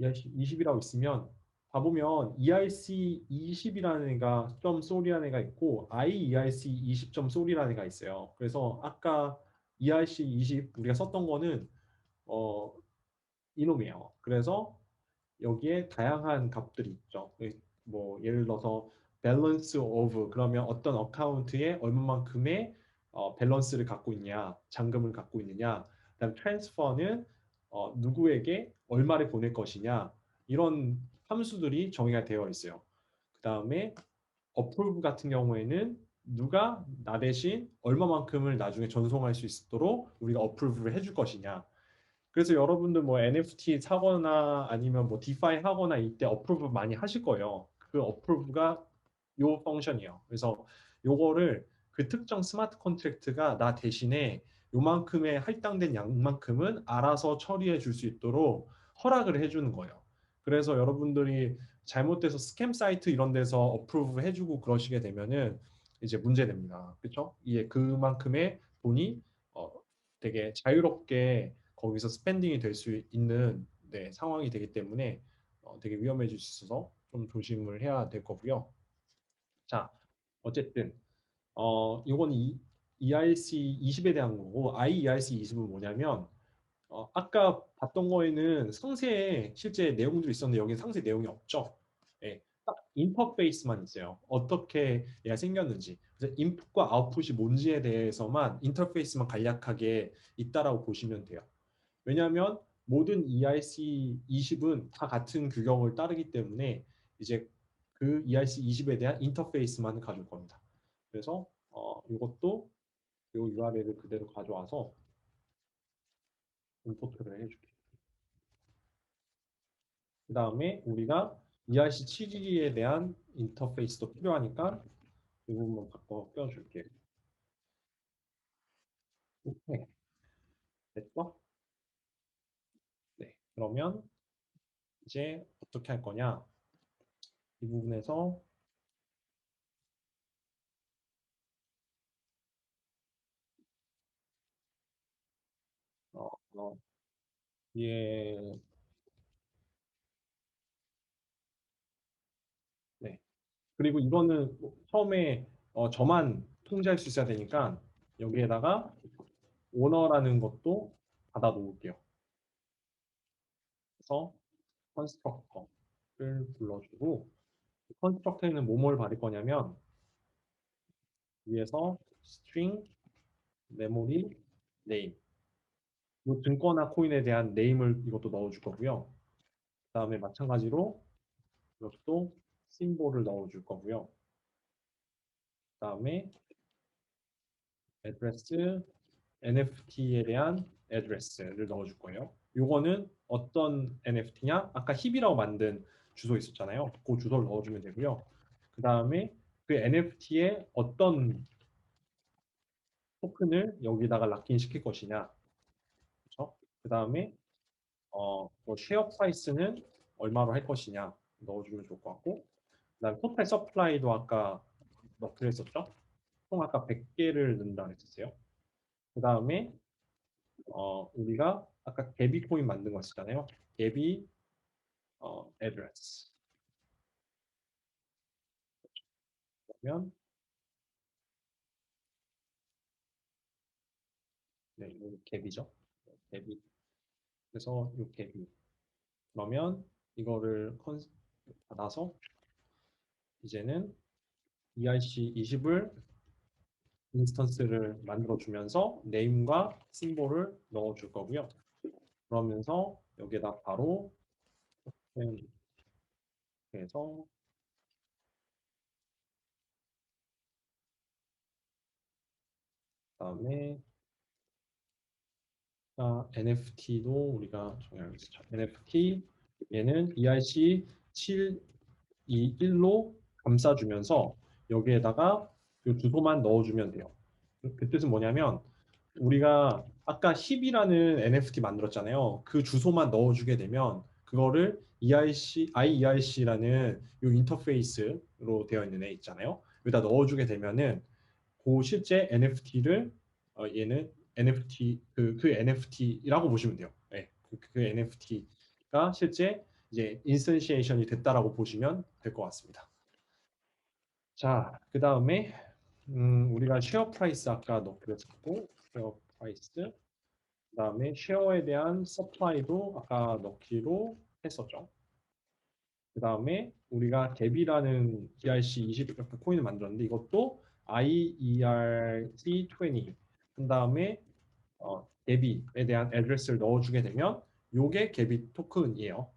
ERC20이라고 있으면 봐보면 ERC20이라는 애가 점 쏘리라는 애가 있고 IERC20 점 쏘리라는 애가 있어요. 그래서 아까 ERC20 우리가 썼던 거는 이놈이에요. 그래서 여기에 다양한 값들이 있죠. 뭐 예를 들어서 밸런스 오브 그러면 어떤 어카운트에 얼마만큼의 밸런스를 갖고 있냐, 잔금을 갖고 있느냐. 그다음 트랜스퍼는 누구에게 얼마를 보낼 것이냐. 이런 함수들이 정의가 되어 있어요. 그다음에 어프로브 같은 경우에는 누가 나 대신 얼마만큼을 나중에 전송할 수 있도록 우리가 어프로브를 해줄 것이냐. 그래서 여러분들 뭐 NFT 사거나 아니면 뭐 디파이 하거나 이때 어프로브 많이 하실 거예요. 그 approve가 요 펑션이에요. 그래서 요거를 그 특정 스마트 컨트랙트가 나 대신에 요만큼의 할당된 양만큼은 알아서 처리해 줄 수 있도록 허락을 해주는 거예요. 그래서 여러분들이 잘못돼서 스캠 사이트 이런 데서 어프로브 해주고 그러시게 되면은 이제 문제됩니다. 그렇죠? 이게 그만큼의 돈이 되게 자유롭게 거기서 스pen딩이 될 수 있는 네, 상황이 되기 때문에 되게 위험해질 수 있어서 좀 조심을 해야 될 거고요. 자, 어쨌든 이건 ERC 20에 대한 거고 IERC 20은 뭐냐면 아까 봤던 거에는 상세에 실제 내용들이 있었는데 여기는 상세 내용이 없죠. 예, 딱 인터페이스만 있어요. 어떻게 얘가 생겼는지. 그래서 인풋과 아웃풋이 뭔지에 대해서만 인터페이스만 간략하게 있다라고 보시면 돼요. 왜냐하면 모든 ERC 20은 다 같은 규격을 따르기 때문에 이제 그 ERC 20에 대한 인터페이스만 가져올 겁니다. 그래서 이것도 이 URL을 그대로 가져와서 임포트를 해줄게요. 그 다음에 우리가 ERC 7에 대한 인터페이스도 필요하니까 이 부분만 바꿔 껴줄게요. 오케이. 됐죠? 네. 그러면 이제 어떻게 할 거냐? 이 부분에서 어, 어, 예, 네. 그리고 이거는 처음에 저만 통제할 수 있어야 되니까 여기에다가 오너라는 것도 받아 놓을게요. 그래서 컨스트럭터를 불러주고 컨스트럭터에는 뭐뭘 받을 거냐면 위에서 string memory name 이 증거나 코인에 대한 네임을 이것도 넣어줄 거고요. 그 다음에 마찬가지로 이것도 심볼을 넣어줄 거고요. 그 다음에 address NFT에 대한 address를 넣어줄 거예요. 요거는 어떤 NFT냐? 아까 힙이라고 만든 주소 있었잖아요. 그 주소를 넣어주면 되고요. 그 다음에 그 NFT에 어떤 토큰을 여기다가 락인 시킬 것이냐. 그렇죠? 그 다음에 뭐 쉐어 프라이스는 얼마로 할 것이냐 넣어주면 좋을 것 같고 그다음 토탈 서플라이도 아까 넣기로 했었죠. 총 아까 100개를 넣는다 그랬었어요. 그 다음에 우리가 아까 개비 코인 만든 거 있었잖아요. 개비 address 그러면 네, 이거 개비죠. 개비. 그래서 이 개비. 그러면 이거를 받아서 이제는 ERC20을 인스턴스를 만들어 주면서 네임과 심볼을 넣어 줄 거고요. 그러면서 여기에다 바로 해서 그다음에 NFT도 우리가 정해야겠죠. NFT 얘는 ERC 721로 감싸주면서 여기에다가 이 주소만 넣어주면 돼요. 그 뜻은 뭐냐면 우리가 아까 힙이라는 NFT 만들었잖아요. 그 주소만 넣어주게 되면 그거를 IERC라는 이 인터페이스로 되어 있는 애 있잖아요. 여기다 넣어주게 되면은 그 실제 NFT를 얘는 NFT 그 NFT라고 보시면 돼요. 네, 그 NFT가 실제 이제 인스턴시에이션이 됐다라고 보시면 될 것 같습니다. 자, 그 다음에 우리가 쉐어 프라이스 아까 넣기로 했고 쉐어 프라이스 그 다음에 쉐어에 대한 서플라이도 아까 넣기로 했었죠. 그 다음에 우리가 갭이라는 ERC20 코인을 만들었는데 이것도 IERC20 한 다음에 갭에 대한 애드레스를 넣어주게 되면 요게 갭이 토큰이에요.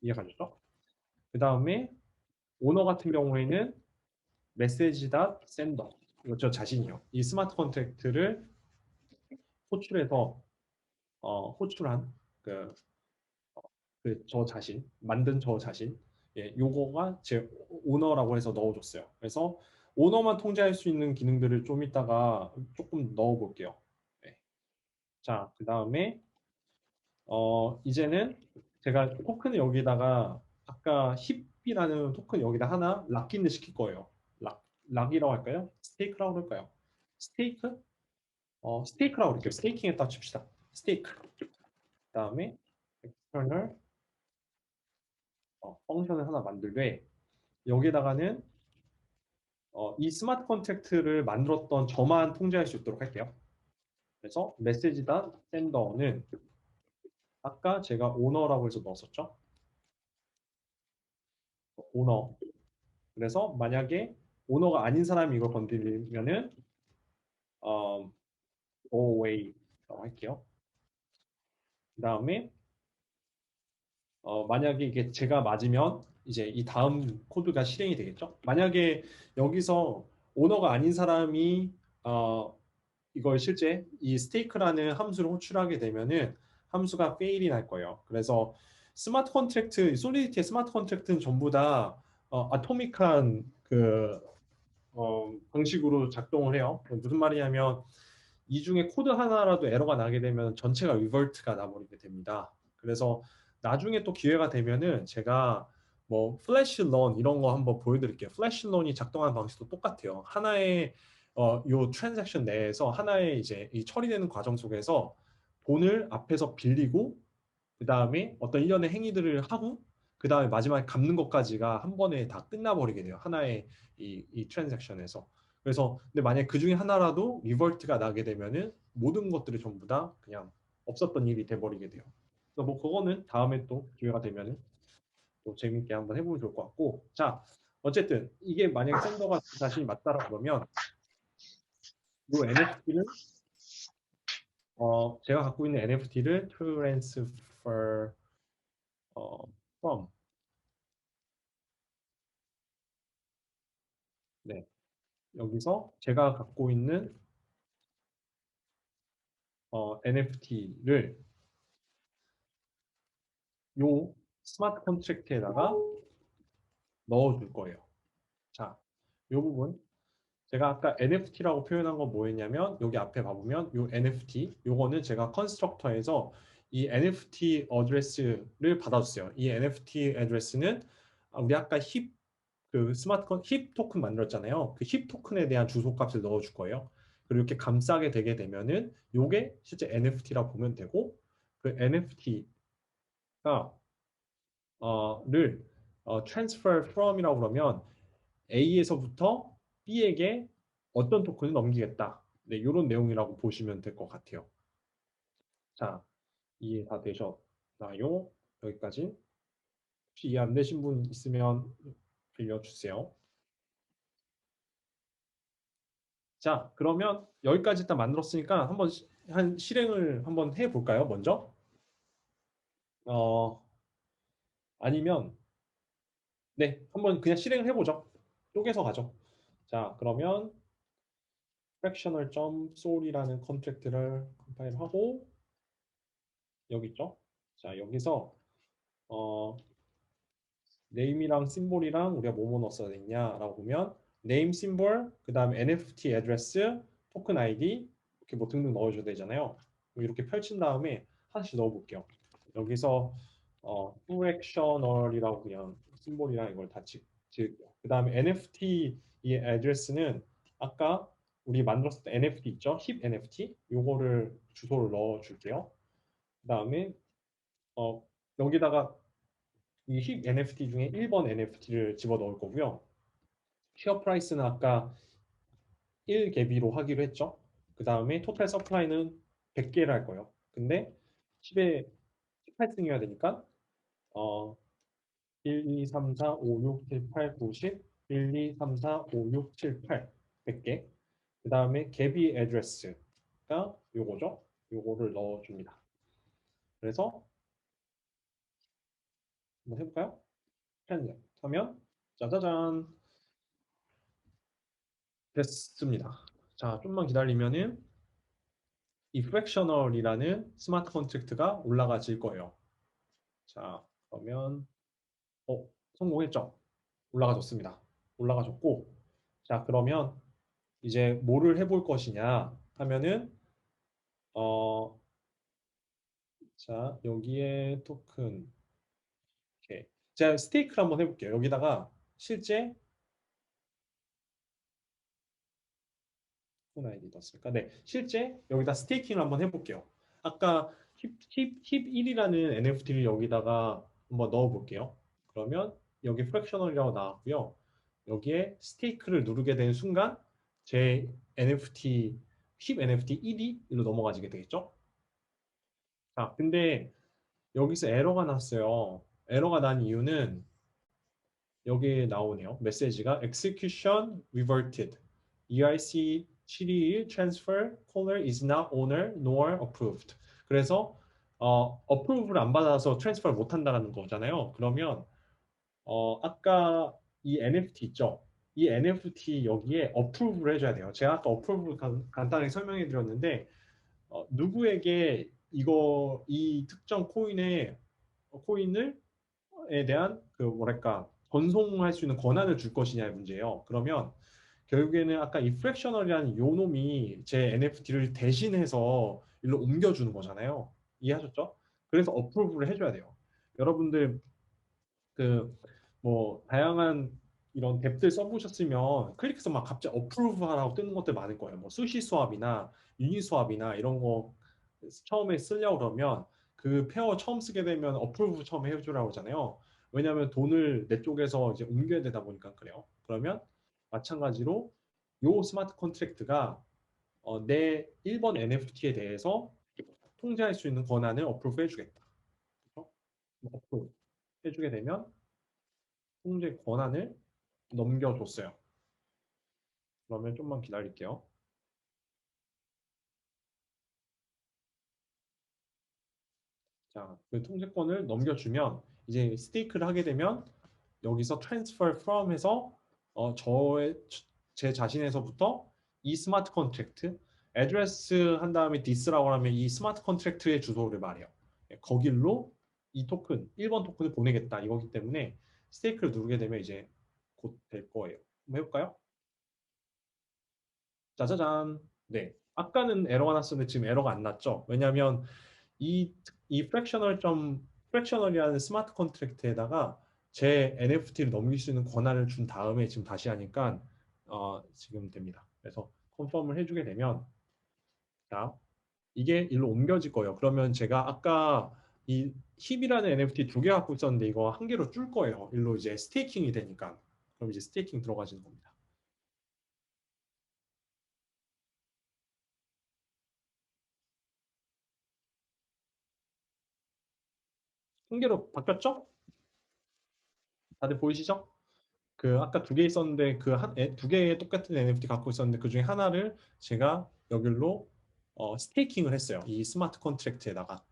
이해가셨죠? 그 다음에 오너 같은 경우에는 메시지다 샌더 이거 저 자신이요. 이 스마트 컨트랙트를 호출해서 호출한 그 저 자신 만든 저 자신 예, 요거가 제 오너라고 해서 넣어줬어요. 그래서 오너만 통제할 수 있는 기능들을 좀 이따가 조금 넣어볼게요. 네. 자, 그 다음에 이제는 제가 토큰을 여기다가 아까 힙이라는 토큰 여기다 하나 락인을 시킬 거예요. 락이라고 할까요? 스테이크라고 할까요? 스테이크? 스테이크라고 할게요. 스테이킹에다 칩시다. 스테이크. 그 다음에 external 펑션을 하나 만들되 여기다가는 이 스마트 컨트랙트를 만들었던 저만 통제할 수 있도록 할게요. 그래서 메시지단 센더는 아까 제가 오너라고 해서 넣었었죠. 오너. 그래서 만약에 오너가 아닌 사람이 이걸 건드리면은 go away라고 할게요. 그 다음에 만약에 이게 제가 맞으면 이제 이 다음 코드가 실행이 되겠죠. 만약에 여기서 오너가 아닌 사람이 이걸 실제 이 스테이크라는 함수를 호출하게 되면은 함수가 fail이 날 거예요. 그래서 스마트 컨트랙트, 솔리디티의 스마트 컨트랙트는 전부 다 아토믹한 그 방식으로 작동을 해요. 무슨 말이냐면 이 중에 코드 하나라도 에러가 나게 되면 전체가 리버트가 나버리게 됩니다. 그래서 나중에 또 기회가 되면은 제가 뭐 플래시 런 이런 거 한번 보여드릴게요. 플래시 런이 작동하는 방식도 똑같아요. 하나의 요 트랜잭션 내에서 하나의 이제 이 처리되는 과정 속에서 돈을 앞에서 빌리고 그 다음에 어떤 일련의 행위들을 하고 그 다음에 마지막에 갚는 것까지가 한 번에 다 끝나버리게 돼요. 하나의 이 트랜잭션에서. 그래서 근데 만약 그 중에 하나라도 리버트가 나게 되면은 모든 것들이 전부 다 그냥 없었던 일이 돼버리게 돼요. 그래서 뭐 그거는 다음에 또 기회가 되면은 또 재밌게 한번 해보면 좋을 것 같고. 자, 어쨌든 이게 만약에 샌더가 자신이 맞다라고 그러면 이 NFT를 제가 갖고 있는 NFT를 transfer from 네. 여기서 제가 갖고 있는 NFT를 요 스마트 컨트랙트에다가 넣어줄 거예요. 자, 요 부분 제가 아까 NFT라고 표현한 건 뭐였냐면 여기 앞에 봐보면 요 NFT 요거는 제가 컨스트럭터에서 이 NFT 어드레스를 받아줬어요. 이 NFT 어드레스는 우리 아까 힙 토큰 만들었잖아요. 그 힙 토큰에 대한 주소값을 넣어줄 거예요. 그리고 이렇게 감싸게 되게 되면은 요게 실제 NFT라 보면 되고 그 NFT가 를 transfer from이라고 그러면 A에서부터 B에게 어떤 토큰을 넘기겠다. 네, 이런 내용이라고 보시면 될 것 같아요. 자, 이해 다 되셨나요? 여기까지. 혹시 이해 안 되신 분 있으면 들려주세요. 자, 그러면 여기까지 일단 만들었으니까 한번 실행을 한번 해볼까요? 먼저. 어, 아니면 네, 한번 그냥 실행을 해보죠. 쪼개서 가죠. 자, 그러면 fractional.soul이라는 컨트랙트를 컴파일하고 여기 있죠. 자, 여기서 어, 네임이랑 심볼이랑 우리가 뭐뭐 넣었어야 됐냐라고 보면 네임 심볼 그다음에 NFT 애드레스 토큰 아이디 이렇게 뭐 등등 넣어줘야 되잖아요. 이렇게 펼친 다음에 하나씩 넣어볼게요. 여기서 fractional이라고 그냥 심볼이랑 이걸 다 지을게요. 그다음에 NFT 이 애드레스는 아까 우리 만들었을 때 NFT 있죠? 힙 NFT 요거를 주소를 넣어줄게요. 그다음에 여기다가 이 힙 NFT 중에 1번 NFT를 집어넣을 거고요. 퀴어 프라이스는 아까 1개비로 하기로 했죠. 그 다음에 토탈 서플라이는 100개를 할 거예요. 근데 10에 18승이어야 되니까 1, 2, 3, 4, 5, 6, 7, 8, 9, 10 1, 2, 3, 4, 5, 6, 7, 8 100개 그 다음에 개비 애드레스가 요거죠. 요거를 넣어줍니다. 그래서 한번 해볼까요? 하면 짜자잔 됐습니다. 자, 좀만 기다리면은 이 fractional이라는 스마트 컨트랙트가 올라가질 거예요. 자, 그러면 성공했죠. 올라가줬습니다. 올라가줬고, 자, 그러면 이제 뭐를 해볼 것이냐 하면은, 어, 자, 여기에 토큰, 이렇게. 제가 스테이크를 한번 해볼게요. 여기다가 실제 토큰 아이디 넣었으니까, 네, 실제 여기다 스테이킹을 한번 해볼게요. 아까 힙 1이라는 NFT를 여기다가 한번 넣어볼게요. 그러면 여기 프랙셔널이라고 나왔고요. 여기에 스테이크를 누르게 되는 순간 제 NFT 힙 NFT 1이 로 넘어가지게 되겠죠? 자, 근데 여기서 에러가 났어요. 에러가 난 이유는 여기에 나오네요. 메시지가 execution reverted. ERC 721 transfer caller is not owner nor approved. 그래서 approve를 안 받아서 트랜스퍼를 못 한다는 거잖아요. 그러면 아까 이 NFT 있죠? 이 NFT 여기에 approve를 해줘야 돼요. 제가 아까 approve를 간단하게 설명해 드렸는데 누구에게 이 특정 코인을 에 대한 그 뭐랄까 전송할 수 있는 권한을 줄 것이냐의 문제예요. 그러면 결국에는 아까 이 프랙셔널이라는 요 놈이 제 NFT를 대신해서 일로 옮겨주는 거잖아요. 이해하셨죠? 그래서 어프로브를 해줘야 돼요. 여러분들 그 뭐 다양한 이런 앱들 써보셨으면 클릭해서 막 갑자기 어프로브 하라고 뜨는 것들 많을 거예요. 뭐 수시 수합이나 유니 수합이나 이런 거 처음에 쓰려고 그러면 그 페어 처음 쓰게 되면 어프로브 처음에 해주라고 하잖아요. 왜냐하면 돈을 내 쪽에서 이제 옮겨야 되다 보니까 그래요. 그러면 마찬가지로 요 스마트 컨트랙트가 내 1번 NFT에 대해서 통제할 수 있는 권한을 어프로브 해주겠다. 그렇죠? 어프로브 해주게 되면 통제 권한을 넘겨줬어요. 그러면 좀만 기다릴게요. 자, 그 통제권을 넘겨주면 이제 스테이크를 하게 되면 여기서 transfer from 해서 제 자신에서부터 이 스마트 컨트랙트 address 한 다음에 this라고 하면 이 스마트 컨트랙트의 주소를 말해요. 거길로 이 토큰 1번 토큰을 보내겠다 이거기 때문에 스테이크를 누르게 되면 이제 곧 될 거예요. 한번 해볼까요? 짜자잔. 네. 아까는 에러가 났었는데 지금 에러가 안 났죠. 왜냐하면 이 프랙셔널이라는 스마트 컨트랙트에다가 제 NFT를 넘길 수 있는 권한을 준 다음에 지금 다시 하니까 지금 됩니다. 그래서 컨펌을 해주게 되면 자 이게 일로 옮겨질 거예요. 그러면 제가 아까 이 힙이라는 NFT 두 개 갖고 있었는데 이거 한 개로 줄 거예요. 일로 이제 스테이킹이 되니까 그럼 이제 스테이킹 들어가지는 겁니다. 한 개로 바뀌었죠? 다들 보이시죠? 그 아까 두 개 있었는데 두 개의 똑같은 NFT 갖고 있었는데 그 중에 하나를 제가 여기로 스테이킹을 했어요. 이 스마트 컨트랙트에다가.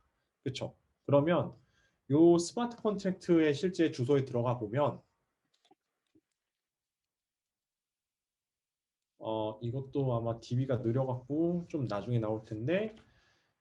그렇죠? 그러면 요 스마트 컨트랙트의 실제 주소에 들어가 보면 이것도 아마 DB가 느려갖고 좀 나중에 나올 텐데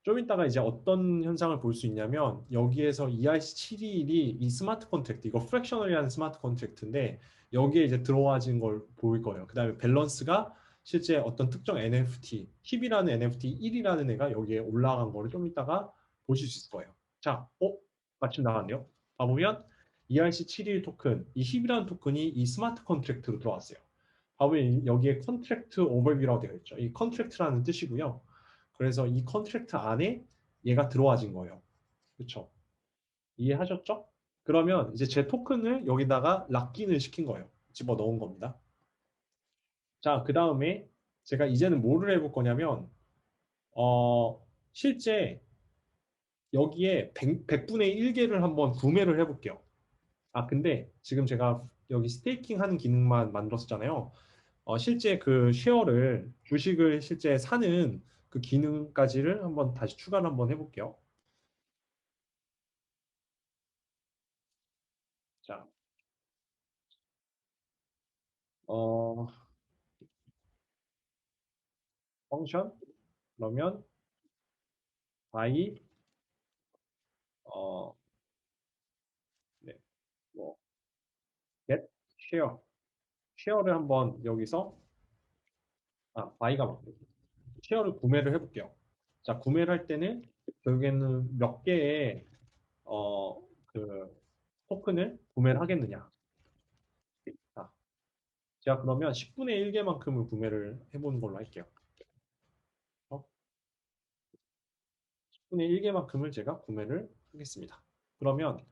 좀 이따가 이제 어떤 현상을 볼 수 있냐면 여기에서 ERC721이 이 스마트 컨트랙트 이거 프랙셔널이라는 스마트 컨트랙트인데 여기에 이제 들어와진 걸 보일 거예요. 그 다음에 밸런스가 실제 어떤 특정 NFT 힙이라는 NFT 1이라는 애가 여기에 올라간 거를 좀 이따가 보실 수 있을 거예요. 자, 마침 나왔네요. 봐보면 ERC721 토큰 이 힙이라는 토큰이 이 스마트 컨트랙트로 들어왔어요. 봐보면 여기에 컨트랙트 오버뷰라고 되어 있죠. 이 컨트랙트라는 뜻이고요. 그래서 이 컨트랙트 안에 얘가 들어와진 거예요. 그렇죠? 이해하셨죠? 그러면 이제 제 토큰을 여기다가 락인을 시킨 거예요. 집어 넣은 겁니다. 자, 그 다음에 제가 이제는 뭐를 해볼 거냐면 실제 여기에 100분의 1개를 한번 구매를 해볼게요. 아, 근데 지금 제가 여기 스테이킹 하는 기능만 만들었잖아요. 실제 그 주식을 실제 사는 그 기능까지를 한번 다시 추가를 한번 해볼게요. 자, 어, 펑션 그러면 by 어, 네, 뭐 쉐어를 한번 여기서 바이가 맞고 쉐어를 구매를 해볼게요. 자, 구매를 할 때는 결국에는 몇 개의 그 토큰을 구매를 하겠느냐. 자, 제가 그러면 10분의 1개만큼을 구매를 해보는 걸로 할게요. 10분의 1개만큼을 제가 구매를 하겠습니다. 그러면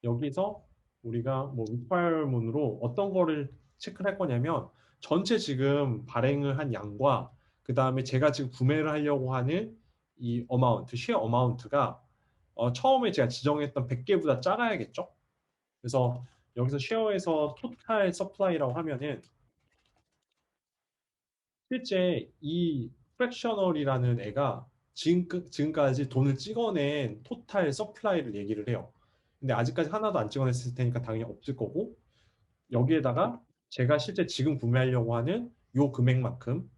여기서 우리가 뭐 requirement으로 어떤 거를 체크를 할 거냐면 전체 지금 발행을 한 양과 그 다음에 제가 지금 구매를 하려고 하는 이 어마운트, 쉐어 어마운트가 처음에 제가 지정했던 100개보다 작아야겠죠? 그래서 여기서 쉐어에서 토탈 서플라이라고 하면은 실제 이 프랙셔널이라는 애가 지금까지 돈을 찍어낸 토탈 서플라이를 얘기를 해요. 근데 아직까지 하나도 안 찍어냈을 테니까 당연히 없을 거고 여기에다가 제가 실제 지금 구매하려고 하는 요 금액만큼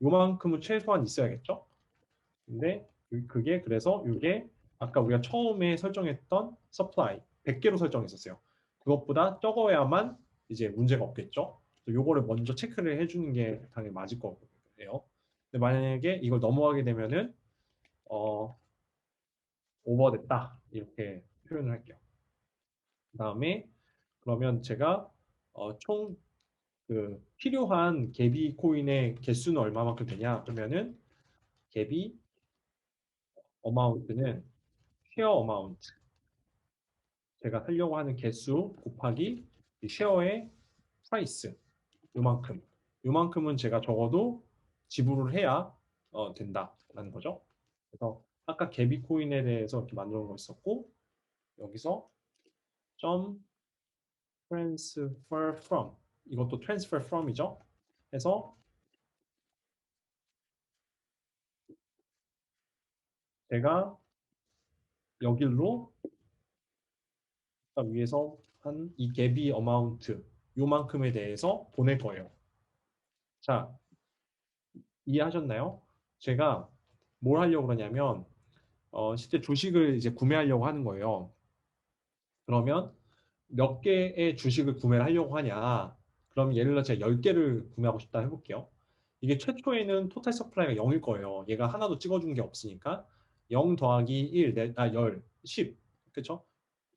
요만큼은 최소한 있어야겠죠. 근데 그게 그래서 이게 아까 우리가 처음에 설정했던 서플라이 100개로 설정했었어요. 그것보다 적어야만 이제 문제가 없겠죠. 요거를 먼저 체크를 해주는 게 당연히 맞을 거예요. 근데 만약에 이걸 넘어가게 되면은 오버됐다 이렇게 표현을 할게요. 그 다음에 그러면 제가 총 그 필요한 개비 코인의 개수는 얼마만큼 되냐 그러면은 개비 어마운트는 쉐어 어마운트 제가 살려고 하는 개수 곱하기 이 쉐어의 프라이스 요만큼 요만큼은 제가 적어도 지불을 해야 된다라는 거죠. 그래서 아까 개비 코인에 대해서 이렇게 만들어 놓은 거 있었고 여기서 점 transfer from 이것도 transfer from이죠. 해서 제가 여기로 위에서 한 이 갭이 어마운트 요만큼에 대해서 보낼 거예요. 자, 이해하셨나요? 제가 뭘 하려고 그러냐면 실제 주식을 이제 구매하려고 하는 거예요. 그러면 몇 개의 주식을 구매를 하려고 하냐? 그럼 예를 들어 제가 10개를 구매하고 싶다 해볼게요. 이게 최초에는 토탈 서플라이가 0일 거예요. 얘가 하나도 찍어준 게 없으니까 0 더하기 1, 10, 10. 그쵸?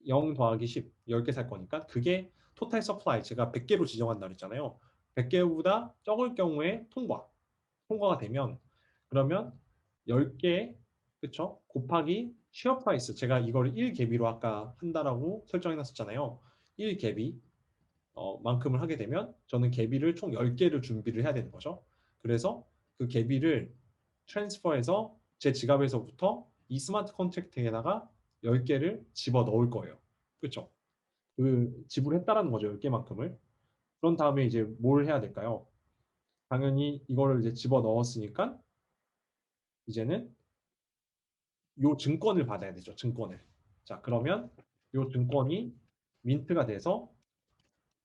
0 더하기 10, 10개 살 거니까 그게 토탈 서플라이 제가 100개로 지정한다 그랬잖아요. 100개보다 적을 경우에 통과가 되면 그러면 10개 그쵸? 곱하기 쉐어 프라이스 제가 이거를 1개비로 아까 한다라고 설정해 놨었잖아요. 1개비 만큼을 하게 되면 저는 개비를 총 10개를 준비를 해야 되는 거죠. 그래서 그 개비를 트랜스퍼해서 제 지갑에서부터 이 스마트 컨트랙트에다가 10개를 집어 넣을 거예요. 그렇죠? 그 지불했다라는 거죠. 10개만큼을. 그런 다음에 이제 뭘 해야 될까요? 당연히 이거를 이제 집어 넣었으니까 이제는 요 증권을 받아야 되죠. 증권을. 자, 그러면 요 증권이 민트가 돼서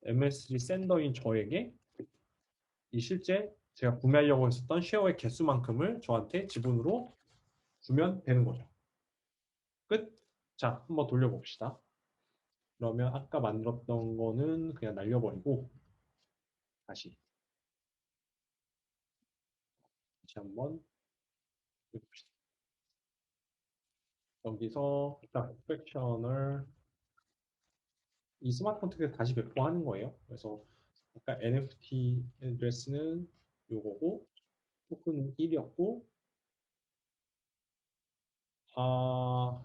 MSG 샌더인 저에게 이 실제 제가 구매하려고 했었던 쉐어의 개수만큼을 저한테 지분으로 주면 되는 거죠. 끝. 자, 한번 돌려봅시다. 그러면 아까 만들었던 거는 그냥 날려버리고 다시 한번 해봅시다. 여기서 딱 프랙셔널 이 스마트 컨트랙트 다시 배포하는 거예요. 그래서 아까 NFT 애드레스는 요거고 토큰은 1이었고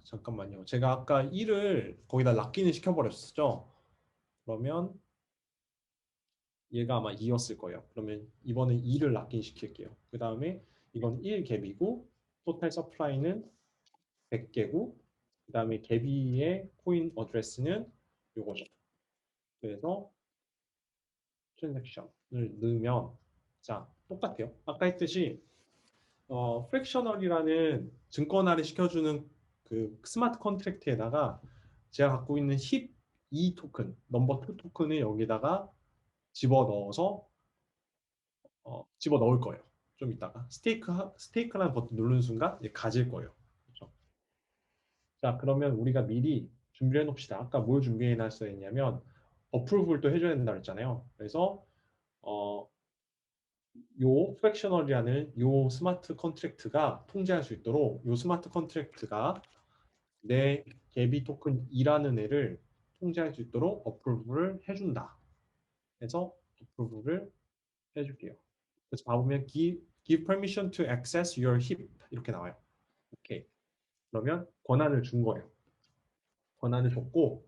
잠깐만요. 제가 아까 1을 거기다 락인을 시켜버렸었죠. 그러면 얘가 아마 2였을 거예요. 그러면 이번엔 2를 락인 시킬게요. 그 다음에 이건 1갭이고 토탈 서플라이는 100개고 그 다음에 갭이의 코인 어드레스는 요거죠. 그래서 트랜잭션을 넣으면 자 똑같아요. 아까 했듯이 프랙셔널이라는 증권화를 시켜주는 그 스마트 컨트랙트에다가 제가 갖고 있는 12 토큰, 넘버 2 토큰을 여기다가 집어넣어서 집어넣을 거예요. 좀 이따가 스테이크라는 버튼 누르는 순간 이제 가질 거예요. 그렇죠? 자, 그러면 우리가 미리 준비해 놓읍시다. 아까 뭘 준비해 놨어야 했냐면 어프로브를 해줘야 된다 그랬잖아요. 그래서 요 프랙셔널이라는 요 스마트 컨트랙트가 통제할 수 있도록 요 스마트 컨트랙트가 내 개비 토큰 2라는 애를 통제할 수 있도록 어프로브를 해준다. 그래서 어프로브를 해줄게요. 그래서 봐보면 give permission to access your heap 이렇게 나와요. 오케이. 그러면 권한을 준 거예요. 권한을 줬고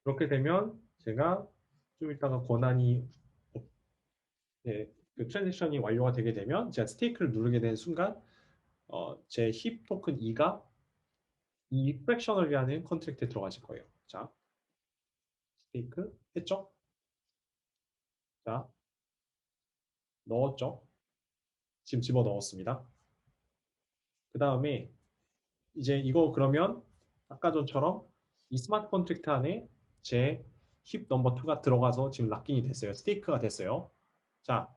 그렇게 되면 제가 좀 이따가 권한이 네, 그 트랜지션이 완료가 되게 되면 제가 스테이크를 누르게 되는 순간 제 힙 토큰 2가 이 프랙셔널이라는 컨트랙트에 들어가실 거예요. 자, 스테이크 했죠? 자, 넣었죠? 지금 집어 넣었습니다. 그 다음에 이제 이거 그러면 아까 전처럼 이 스마트 컨트랙트 안에 제 힙 넘버 2가 들어가서 지금 락인이 됐어요. 스테이크가 됐어요. 자,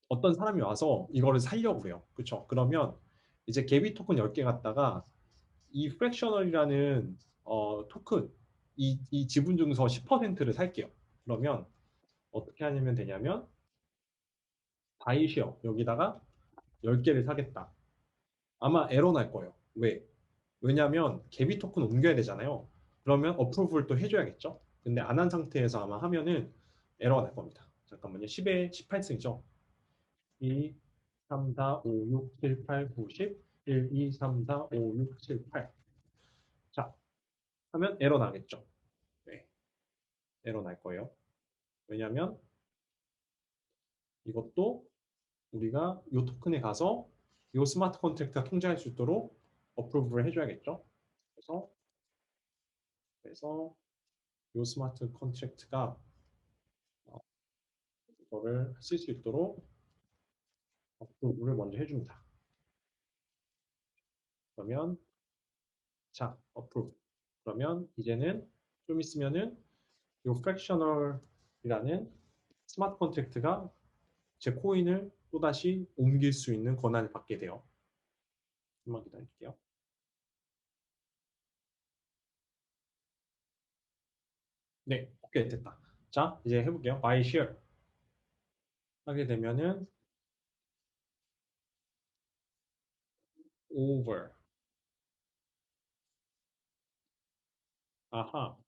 어떤 사람이 와서 이거를 살려고 해요. 그렇죠? 그러면 이제 개비 토큰 10개 갖다가 이 프랙셔널이라는 토큰 이 지분 중에서 10%를 살게요. 그러면 어떻게 하면 되냐면 바이 쉐어 여기다가 10개를 사겠다. 아마 에러 날 거예요. 왜? 왜냐하면 개비 토큰 옮겨야 되잖아요. 그러면 어프로브를 또 해줘야겠죠. 근데 안 한 상태에서 아마 하면은 에러가 날 겁니다. 잠깐만요. 10에 18승이죠. 2, 3, 4, 5, 6, 7, 8, 9, 10, 1, 2, 3, 4, 5, 6, 7, 8. 자, 하면 에러 나겠죠. 네, 에러 날 거예요. 왜냐하면 이것도 우리가 이 토큰에 가서 이 스마트 컨트랙트가 통제할 수 있도록 어프로브를 해줘야겠죠. 그래서 이 스마트 컨트랙트가 이거를 쓸 수 있도록 어프로브를 먼저 해줍니다. 그러면 자, 어프로브. 그러면 이제는 좀 있으면은 이 프랙셔널이라는 스마트 컨트랙트가 제 코인을 또다시 옮길 수 있는 권한을 받게 돼요. 좀만 기다릴게요. 네, 오케이 됐다. 자, 이제 해볼게요. buy share 하게 되면은 over 아하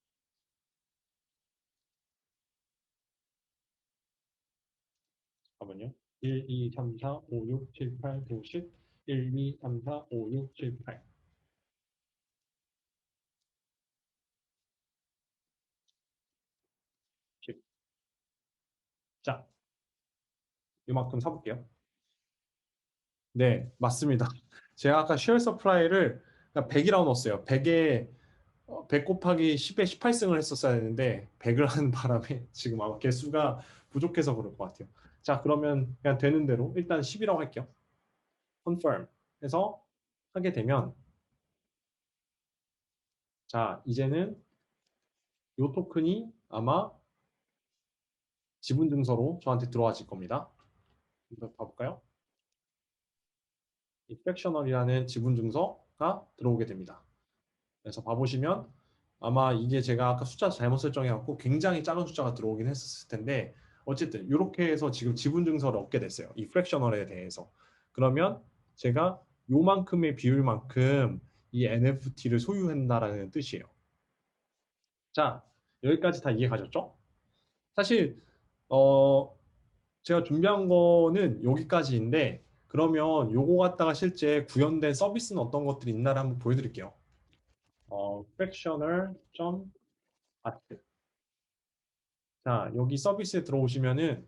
잠깐만요. 1, 2, 3, 4, 5, 6, 7, 8, 9, 10 1, 2, 3, 4, 5, 6, 7, 8 10. 자, 이만큼 사볼게요. 네, 맞습니다. 제가 아까 쉐어 서프라이를 100이라고 넣었어요. 100에 100 곱하기 10에 18승을 했었어야 되는데 100을 하는 바람에 지금 아마 개수가 부족해서 그럴 것 같아요. 자, 그러면 그냥 되는 대로 일단 10이라고 할게요. confirm 해서 하게 되면 자, 이제는 이 토큰이 아마 지분 증서로 저한테 들어와질 겁니다. 한번 봐볼까요? 이 프랙셔널이라는 지분 증서가 들어오게 됩니다. 그래서 봐보시면 아마 이게 제가 아까 숫자 잘못 설정해갖고 굉장히 작은 숫자가 들어오긴 했었을 텐데 어쨌든 이렇게 해서 지금 지분 증서를 얻게 됐어요. 이 프랙셔널에 대해서. 그러면 제가 요만큼의 비율만큼 이 NFT를 소유한다라는 뜻이에요. 자, 여기까지 다 이해 가셨죠? 사실 제가 준비한 거는 여기까지인데 그러면 요거 갖다가 실제 구현된 서비스는 어떤 것들이 있나를 한번 보여드릴게요. fractional.art 자, 여기 서비스에 들어오시면은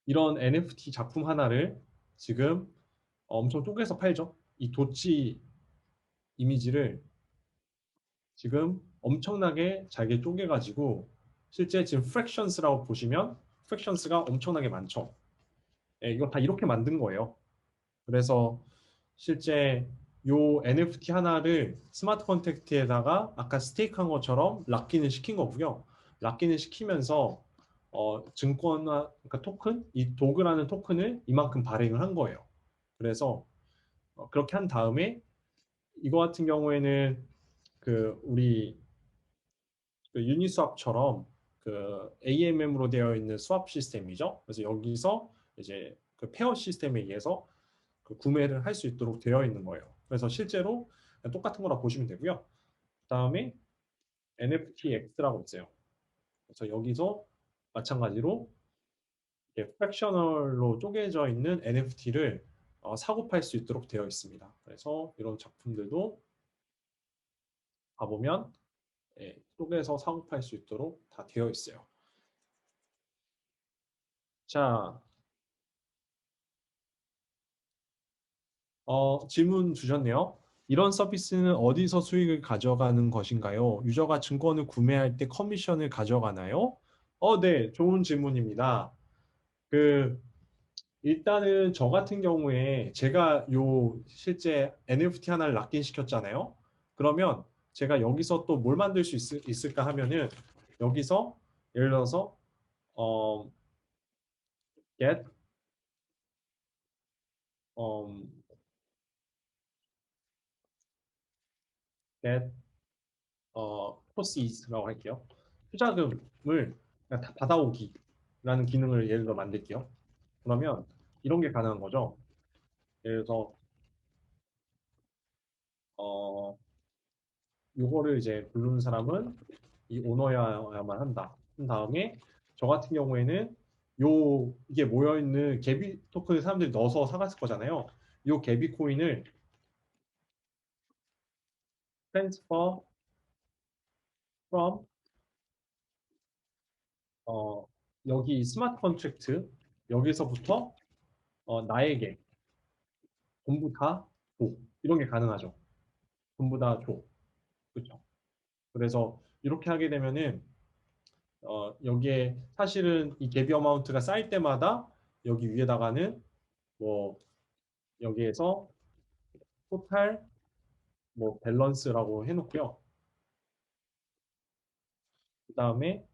이런 NFT 작품 하나를 지금 엄청 쪼개서 팔죠. 이 도치 이미지를 지금 엄청나게 잘게 쪼개가지고 실제 지금 fractions라고 보시면 fractions가 엄청나게 많죠. 예, 이거 다 이렇게 만든 거예요. 그래서 실제 요 NFT 하나를 스마트 컨택트에다가 아까 스테이크한 것처럼 락인을 시킨 거고요. 락인을 시키면서 증권화 그러니까 토큰 이 도그라는 토큰을 이만큼 발행을 한 거예요. 그래서 그렇게 한 다음에 이거 같은 경우에는 그 우리 그 유니스왑처럼 그 AMM으로 되어 있는 스왑 시스템이죠. 그래서 여기서 이제 그 페어 시스템에 의해서 그 구매를 할 수 있도록 되어 있는 거예요. 그래서 실제로 그냥 똑같은 거라 보시면 되고요. 그다음에 NFTX라고 있어요. 그래서 여기서 마찬가지로 프랙셔널로 쪼개져 있는 NFT를 사고 팔 수 있도록 되어 있습니다. 그래서 이런 작품들도 가보면 쪼개서 사고 팔 수 있도록 다 되어 있어요. 자, 질문 주셨네요. 이런 서비스는 어디서 수익을 가져가는 것인가요? 유저가 증권을 구매할 때 커미션을 가져가나요? 네, 좋은 질문입니다. 그 일단은 저 같은 경우에 제가 요 실제 NFT 하나를 락인 시켰잖아요. 그러면 제가 여기서 또 뭘 만들 수 있을까 하면은 여기서 예를 들어서 어, get 음, get proceeds라고 할게요. 투자금을 그냥 다 받아오기라는 기능을 예를 들어 만들게요. 그러면 이런 게 가능한 거죠. 예를 들어서 어, 요거를 이제 부르는 사람은 이 오너여야만 한다. 한 다음에 저 같은 경우에는 이게 모여 있는 개비 토큰을 사람들이 넣어서 사갔을 거잖아요. 요 개비 코인을 transfer from 어, 여기 스마트 컨트랙트 여기서부터 나에게 전부 다 줘. 이런 게 가능하죠. 전부 다 줘. 그렇죠. 그래서 이렇게 하게 되면은 여기에 사실은 이 개비 어마운트가 쌓일 때마다 여기 위에다가는 뭐 여기에서 토탈 뭐 밸런스라고 해놓고요. 그 다음에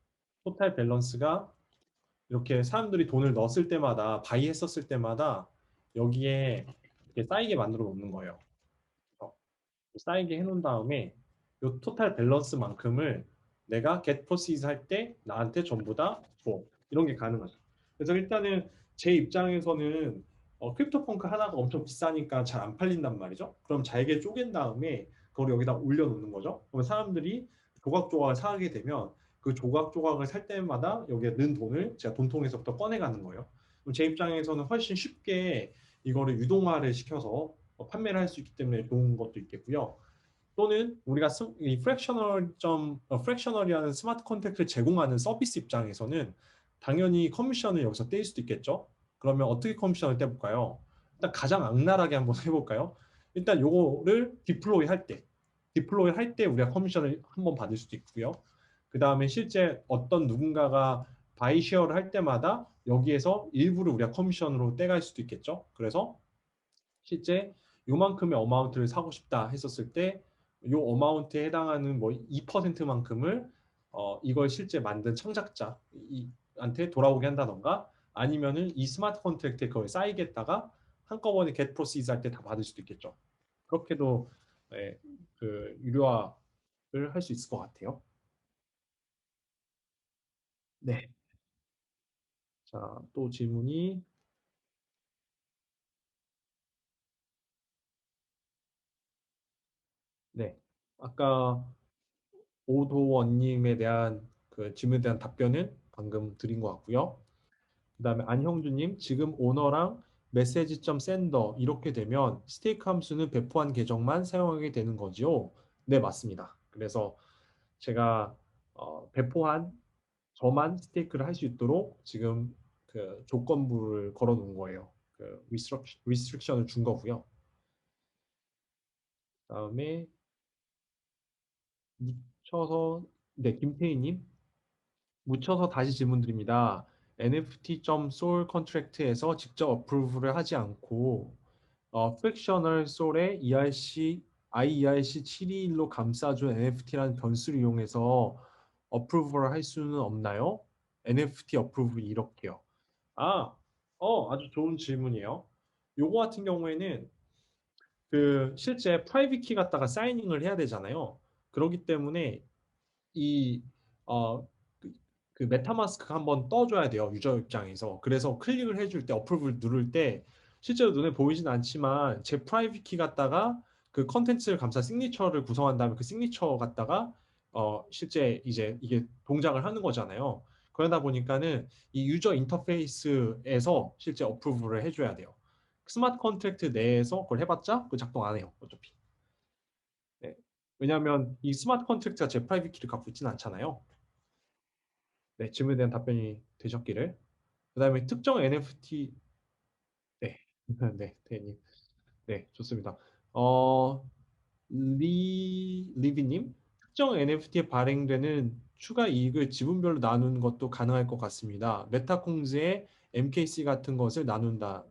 토탈 밸런스가 이렇게 사람들이 돈을 넣었을 때마다 바이 했었을 때마다 여기에 이렇게 쌓이게 만들어 놓는 거예요. 그래서 쌓이게 해놓은 다음에 이 토탈 밸런스만큼을 내가 get proceeds 할 때 나한테 전부 다 줘. 이런 게 가능하죠. 그래서 일단은 제 입장에서는 크립토펑크 하나가 엄청 비싸니까 잘 안 팔린단 말이죠. 그럼 잘게 쪼갠 다음에 그걸 여기다 올려놓는 거죠. 그러면 사람들이 조각조각을 사게 되면 그 조각조각을 살 때마다 여기에 넣은 돈을 제가 돈통에서부터 꺼내가는 거예요. 그럼 제 입장에서는 훨씬 쉽게 이거를 유동화를 시켜서 판매를 할 수 있기 때문에 좋은 것도 있겠고요. 또는 우리가 이 프랙셔널이라는 스마트 컨트랙트를 제공하는 서비스 입장에서는 당연히 커미션을 여기서 떼일 수도 있겠죠. 그러면 어떻게 커미션을 떼볼까요? 일단 가장 악랄하게 한번 해볼까요? 일단 요거를 디플로이 할 때 우리가 커미션을 한번 받을 수도 있고요. 그 다음에 실제 어떤 누군가가 바이 쉐어를 할 때마다 여기에서 일부를 우리가 커미션으로 떼갈 수도 있겠죠. 그래서 실제 요만큼의 어마운트를 사고 싶다 했었을 때 요 어마운트에 해당하는 뭐 2%만큼을 이걸 실제 만든 창작자한테 돌아오게 한다던가 아니면은 이 스마트 컨트랙트에 그걸 쌓이겠다가 한꺼번에 get proceeds 할 때 다 받을 수도 있겠죠. 그렇게도 그 유료화를 할 수 있을 것 같아요. 네. 자, 또 질문이 네. 아까 오도원님에 대한 그 질문에 대한 답변은 방금 드린 것 같고요. 그다음에 안형주님, 지금 오너랑 메시지.점 샌더 이렇게 되면 스테이크 함수는 배포한 계정만 사용하게 되는 거지요? 네, 맞습니다. 그래서 제가 배포한 저만 스테이크를 할 수 있도록 지금 그 조건부를 걸어 놓은 거예요. 그 리스트릭션을 준 거고요. 그다음에 묻혀서 네, 김태희님 묻혀서 다시 질문드립니다. NFT.sol 컨트랙트에서 직접 어프로브를 하지 않고 프랙셔널 솔의 IERC 721로 감싸준 NFT라는 변수를 이용해서 어프로브를 할 수는 없나요? NFT 어프로브 이렇게요. 아, 아주 좋은 질문이에요. 요거 같은 경우에는 그 실제 프라이빗 키 갖다가 사이닝을 해야 되잖아요. 그렇기 때문에 이 어, 그, 그 메타마스크가 한번 떠줘야 돼요. 유저 입장에서. 그래서 클릭을 해줄 때 어프로브를 누를 때 실제로 눈에 보이진 않지만 제 프라이빗 키 갖다가 그 컨텐츠를 감싼 시그니처를 구성한 다음에 그 시그니처 갖다가 실제 이제 이게 동작을 하는 거잖아요. 그러다 보니까는 이 유저 인터페이스에서 실제 어프로브를 해줘야 돼요. 스마트 컨트랙트 내에서 그걸 해봤자 그 작동 안 해요. 어차피. 네. 왜냐하면 이 스마트 컨트랙트가 제 프라이빗 키를 갖고 있지는 않잖아요. 네, 질문에 대한 답변이 되셨기를. 그다음에 특정 NFT. 네, 네, 대님. 네, 좋습니다. 어, 리비님, 특정 NFT에 발행되는 추가 이익을 지분별로 나누는 것도 가능할 것 같습니다. 메타콩즈의 MKC 같은 것을 나눈다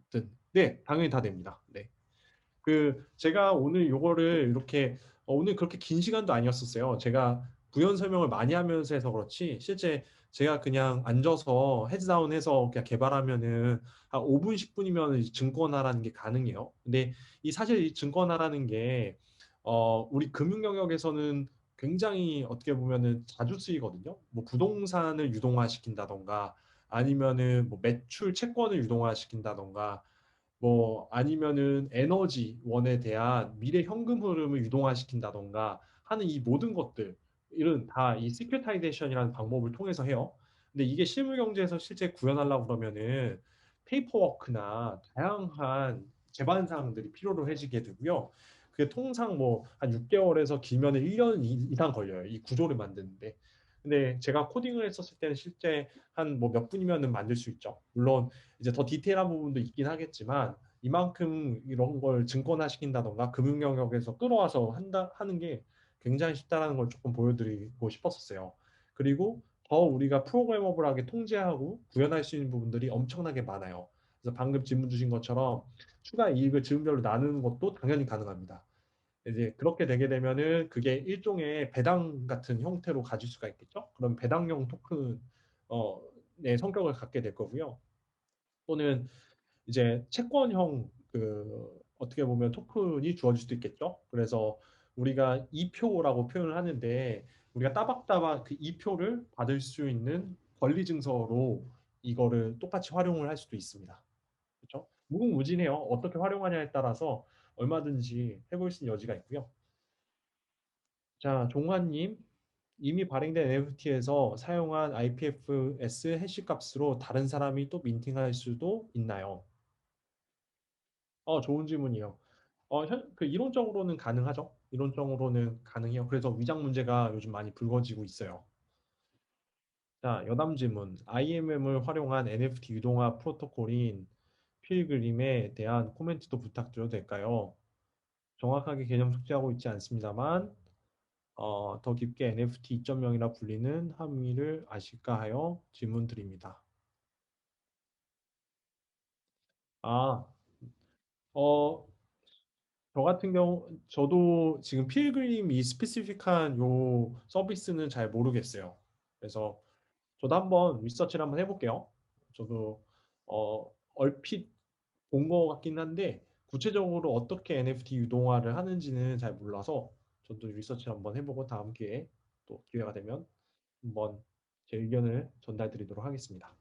든. 네, 당연히 다 됩니다. 네. 그 제가 오늘 요거를 이렇게 오늘 그렇게 긴 시간도 아니었었어요. 제가 부연 설명을 많이 하면서 해서 그렇지 실제 제가 그냥 앉아서 헤드다운해서 그냥 개발하면은 한 5분 10분이면 증권화라는 게 가능해요. 근데 이 사실 이 증권화라는 게 우리 금융 영역에서는 굉장히 어떻게 보면은 자주 쓰이거든요. 뭐 부동산을 유동화시킨다던가 아니면은 뭐 매출 채권을 유동화시킨다던가 뭐 아니면은 에너지원에 대한 미래 현금 흐름을 유동화시킨다던가 하는 이 모든 것들은 다 이 시큐타이제이션이라는 방법을 통해서 해요. 근데 이게 실물 경제에서 실제 구현하려고 그러면은 페이퍼워크나 다양한 제반 사항들이 필요로 해지게 되고요. 그게 통상 뭐 한 6개월에서 길면은 1년 이상 걸려요. 이 구조를 만드는데. 근데 제가 코딩을 했었을 때는 실제 한 뭐 몇 분이면은 만들 수 있죠. 물론 이제 더 디테일한 부분도 있긴 하겠지만 이만큼 이런 걸 증권화 시킨다던가 금융 영역에서 끌어와서 하는 게 굉장히 쉽다라는 걸 조금 보여드리고 싶었었어요. 그리고 더 우리가 프로그래머블하게 통제하고 구현할 수 있는 부분들이 엄청나게 많아요. 그래서 방금 질문 주신 것처럼 추가 이익을 지분별로 나누는 것도 당연히 가능합니다. 이제 그렇게 되게 되면은 그게 일종의 배당 같은 형태로 가질 수가 있겠죠. 그럼 배당형 토큰 의 성격을 갖게 될 거고요. 또는 이제 채권형 어떻게 보면 토큰이 주어질 수도 있겠죠. 그래서 우리가 이표라고 표현을 하는데 우리가 따박따박 그 이표를 받을 수 있는 권리 증서로 이거를 똑같이 활용을 할 수도 있습니다. 그렇죠? 무궁무진해요. 어떻게 활용하냐에 따라서 얼마든지 해볼 수 있는 여지가 있고요. 자, 종환님, 이미 발행된 NFT에서 사용한 IPFS 해시 값으로 다른 사람이 또 민팅할 수도 있나요? 좋은 질문이에요. 이론적으로는 가능하죠. 이론적으로는 가능해요. 그래서 위장 문제가 요즘 많이 불거지고 있어요. 자, 여담 질문. IMM을 활용한 NFT 유동화 프로토콜인 필그림에 대한 코멘트도 부탁드려도 될까요? 정확하게 개념 숙지하고 있지 않습니다만, 더 깊게 NFT 2.0이라 불리는 함의를 아실까 하여 질문 드립니다. 아, 어, 저 같은 경우 저도 지금 필그림 이 스페시픽한 요 서비스는 잘 모르겠어요. 그래서 저도 한번 리서치를 한번 해볼게요. 저도 얼핏 본 것 같긴 한데 구체적으로 어떻게 NFT 유동화를 하는지는 잘 몰라서 저도 리서치를 한번 해보고 다음 기회에 또 기회가 되면 한번 제 의견을 전달드리도록 하겠습니다.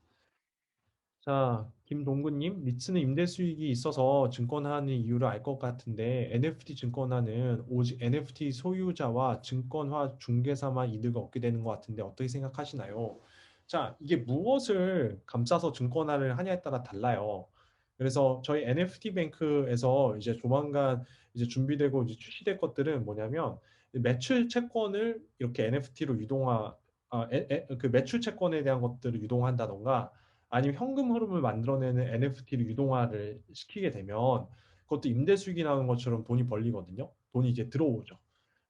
자, 김동근님, 리츠는 임대 수익이 있어서 증권화하는 이유를 알 것 같은데 NFT 증권화는 오직 NFT 소유자와 증권화 중개사만 이득을 얻게 되는 것 같은데 어떻게 생각하시나요? 자, 이게 무엇을 감싸서 증권화를 하냐에 따라 달라요. 그래서 저희 NFT 뱅크에서 이제 조만간 이제 준비되고 이제 출시될 것들은 뭐냐면 매출 채권을 이렇게 NFT로 그 매출 채권에 대한 것들을 유동한다던가 아니면 현금 흐름을 만들어내는 NFT를 유동화를 시키게 되면 그것도 임대 수익이 나는 것처럼 돈이 벌리거든요. 돈이 이제 들어오죠.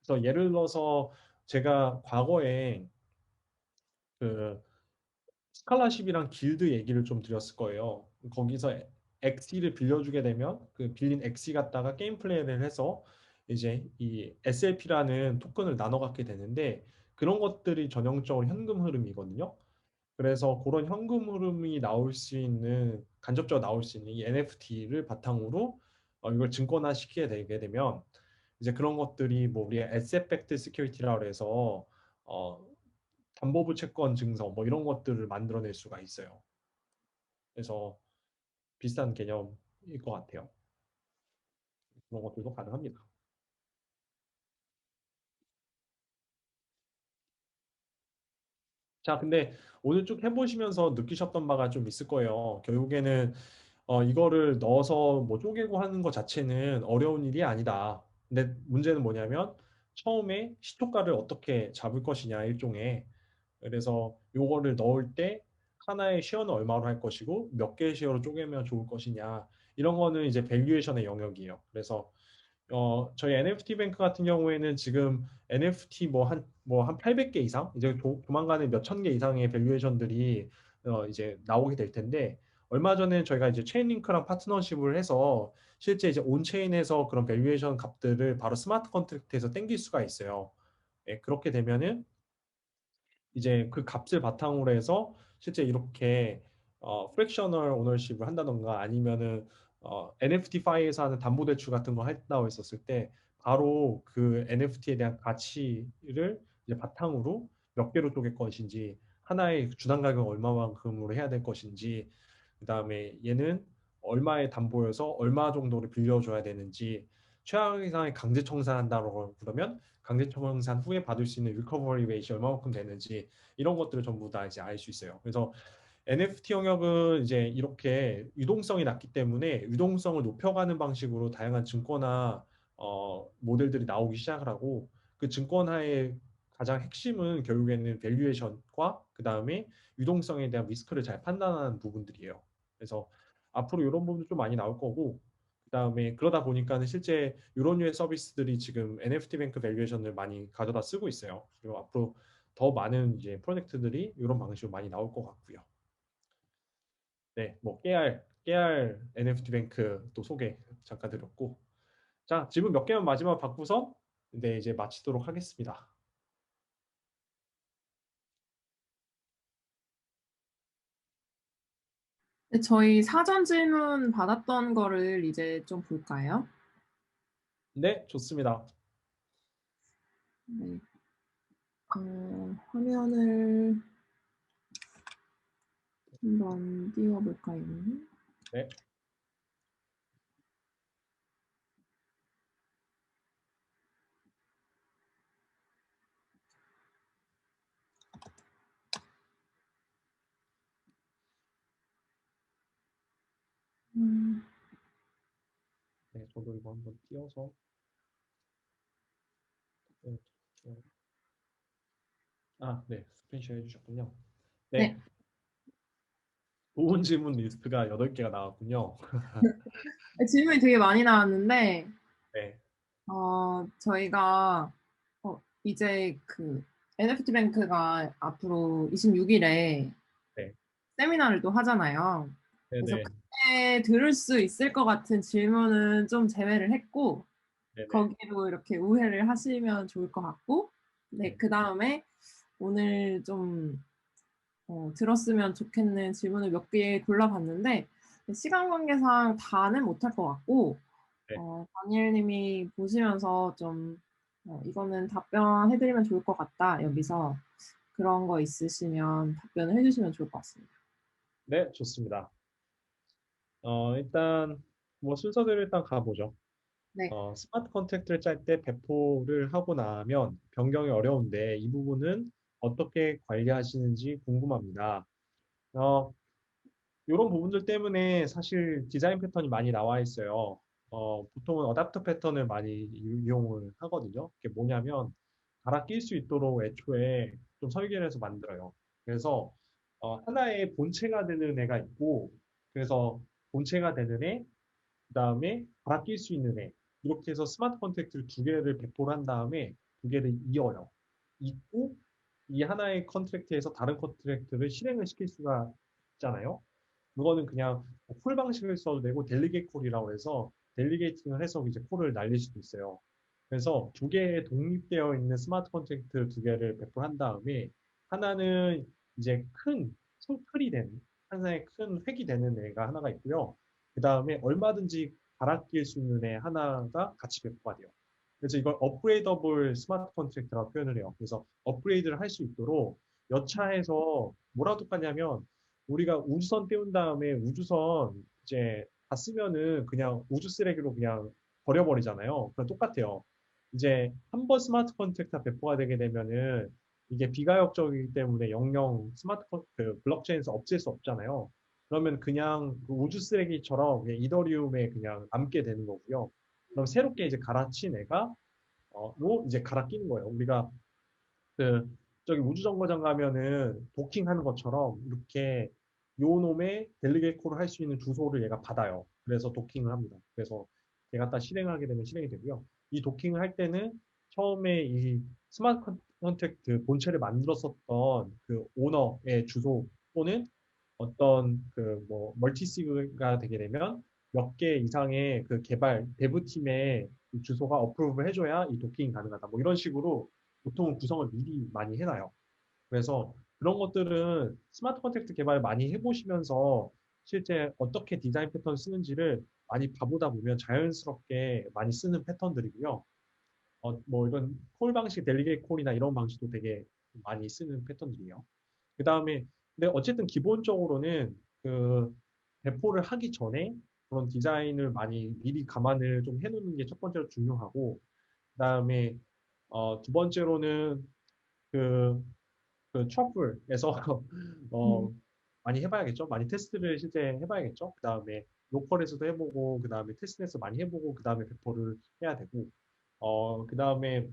그래서 예를 들어서 제가 과거에 그 스칼라십이랑 길드 얘기를 좀 드렸을 거예요. 거기서 엑시를 빌려주게 되면 그 빌린 엑시 갖다가 게임 플레이를 해서 이제 이 SLP라는 토큰을 나눠 갖게 되는데 그런 것들이 전형적으로 현금 흐름이거든요. 그래서 그런 현금 흐름이 나올 수 있는 간접적으로 나올 수 있는 이 NFT를 바탕으로 이걸 증권화 시키게 되게 되면 이제 그런 것들이 뭐 우리가 asset backed security라고 해서 어, 담보부 채권 증서 뭐 이런 것들을 만들어낼 수가 있어요. 그래서 비슷한 개념일 것 같아요. 그런 것들도 가능합니다. 자, 근데 오늘 쭉 해보시면서 느끼셨던 바가 좀 있을 거예요. 결국에는 이거를 넣어서 뭐 쪼개고 하는 것 자체는 어려운 일이 아니다. 근데 문제는 뭐냐면 처음에 시초가를 어떻게 잡을 것이냐 일종의. 그래서 요거를 넣을 때 하나의 쉐어는 얼마로 할 것이고 몇 개의 쉐어로 쪼개면 좋을 것이냐 이런 거는 이제 밸류에이션의 영역이에요. 그래서 저희 NFT 뱅크 같은 경우에는 지금 NFT 뭐 한 800개 이상 이제 조만간에 몇 천 개 이상의 밸류에이션들이 이제 나오게 될 텐데 얼마 전에 저희가 이제 체인링크랑 파트너십을 해서 실제 이제 온체인에서 그런 밸류에이션 값들을 바로 스마트 컨트랙트에서 땡길 수가 있어요. 예, 그렇게 되면은 이제 그 값을 바탕으로 해서 실제 이렇게 프랙셔널 오너십을 한다던가 아니면은 NFT 파이에서 하는 담보대출 같은 거 한다고 했었을 때 바로 그 NFT에 대한 가치를 이제 바탕으로 몇 개로 쪼갤 것인지 하나의 주당 가격 얼마만큼으로 해야 될 것인지 그다음에 얘는 얼마의 담보여서 얼마 정도를 빌려줘야 되는지 최악의 강제 청산한다고 그러면 강제 청산 후에 받을 수 있는 리커버리 레이시 얼마만큼 되는지 이런 것들을 전부 다 이제 알 수 있어요. 그래서 NFT 영역은 이제 이렇게 유동성이 낮기 때문에 유동성을 높여가는 방식으로 다양한 증권화 모델들이 나오기 시작을 하고 그 증권화의 가장 핵심은 결국에는 밸류에이션과 그 다음에 유동성에 대한 리스크를 잘 판단하는 부분들이에요. 그래서 앞으로 이런 부분도 좀 많이 나올 거고 그다음에 그러다 보니까는 실제 이런 류의 서비스들이 지금 NFT 뱅크 밸류에이션을 많이 가져다 쓰고 있어요. 그리고 앞으로 더 많은 이제 프로젝트들이 이런 방식으로 많이 나올 것 같고요. 네, 뭐 깨알 NFT 뱅크 또 소개 잠깐 드렸고, 자 질문 몇 개만 마지막 받고서 네 이제 마치도록 하겠습니다. 네, 저희 사전 질문 받았던 거를 이제 좀 볼까요? 네, 좋습니다. 네. 화면을 한번 띄워볼까요? 네, 음, 네, 저도 이거 한번 띄워서 네, 네, 스크린샷 해주셨군요. 네. 네, 좋은 질문 리스트가 8개가 나왔군요. 질문이 되게 많이 나왔는데, 네, 저희가 이제 그 NFT 뱅크가 앞으로 26일에 네, 세미나를 또 하잖아요. 네, 그래서 네, 그때 들을 수 있을 것 같은 질문은 좀 제외를 했고, 네, 네, 거기로 이렇게 우회를 하시면 좋을 것 같고, 네, 그 다음에 오늘 좀 들었으면 좋겠는 질문을 몇 개 골라봤는데, 시간 관계상 다는 못할 것 같고, 네. 다니엘 님이 보시면서 좀, 이거는 답변해드리면 좋을 것 같다. 여기서 그런 거 있으시면 답변을 해주시면 좋을 것 같습니다. 네, 좋습니다. 일단 뭐 순서대로 일단 가보죠. 네. 스마트 컨트랙트를 짤 때 배포를 하고 나면 변경이 어려운데 이 부분은 어떻게 관리하시는지 궁금합니다. 어, 이런 부분들 때문에 사실 디자인 패턴이 많이 나와 있어요. 보통은 어댑터 패턴을 많이 이용을 하거든요. 그게 뭐냐면 갈아 낄 수 있도록 애초에 좀 설계를 해서 만들어요. 그래서 하나의 본체가 되는 애가 있고, 그래서 본체가 되는 애, 그 다음에 갈아 낄 수 있는 애, 이렇게 해서 스마트 컨트랙트를 두 개를 배포를 한 다음에 두 개를 이어요. 잊고 이 하나의 컨트랙트에서 다른 컨트랙트를 실행을 시킬 수가 있잖아요. 그거는 그냥 콜 방식을 써도 되고 델리게이트 콜이라고 해서 델리게이팅을 해서 이제 콜을 날릴 수도 있어요. 그래서 두 개의 독립되어 있는 스마트 컨트랙트 두 개를 배포한 다음에 하나는 이제 큰 틀이 되는 하나의 큰 획이 되는 애가 하나가 있고요. 그 다음에 얼마든지 갈아 낄 수 있는 애 하나가 같이 배포가 돼요. 그래서 이걸 업그레이더블 스마트 컨트랙트라고 표현을 해요. 그래서 업그레이드를 할 수 있도록 여차해서 뭐랑 똑같냐면 우리가 우주선 띄운 다음에 우주선 이제 다 쓰면은 그냥 우주 쓰레기로 그냥 버려버리잖아요. 그럼 똑같아요. 이제 한 번 스마트 컨트랙트가 배포가 되게 되면은 이게 비가역적이기 때문에 영영 그 블록체인에서 없앨 수 없잖아요. 그러면 그냥 그 우주 쓰레기처럼 그냥 이더리움에 그냥 남게 되는 거고요. 그럼 새롭게 이제 갈아친 애가 로 이제 갈아 끼는 거예요. 우리가 그 저기 우주정거장 가면은 도킹하는 것처럼 이렇게 요 놈의 델리게이트 콜을 할 수 있는 주소를 얘가 받아요. 그래서 도킹을 합니다. 그래서 얘가 딱 실행하게 되면 실행이 되고요. 이 도킹을 할 때는 처음에 이 스마트 컨택트 본체를 만들었었던 그 오너의 주소 또는 어떤 그 뭐 멀티시그가 되게 되면 몇 개 이상의 그 개발 데브팀의 주소가 어프로브 해줘야 이 도킹이 가능하다. 뭐 이런 식으로 보통 구성을 미리 많이 해놔요. 그래서 그런 것들은 스마트 컨택트 개발 많이 해보시면서 실제 어떻게 디자인 패턴 쓰는지를 많이 봐보다 보면 자연스럽게 많이 쓰는 패턴들이고요. 뭐 이런 콜 방식, 델리게이트 콜이나 이런 방식도 되게 많이 쓰는 패턴들이에요. 그 다음에 근데 어쨌든 기본적으로는 그 배포를 하기 전에 그런 디자인을 많이 미리 감안을 좀 해놓는 게 첫 번째로 중요하고 그다음에 두 번째로는 그, 그 트러플에서 음. 어, 많이 해봐야겠죠. 많이 테스트를 실제 해봐야겠죠. 그다음에 로컬에서도 해보고 그다음에 테스트에서 많이 해보고 그다음에 배포를 해야 되고 그다음에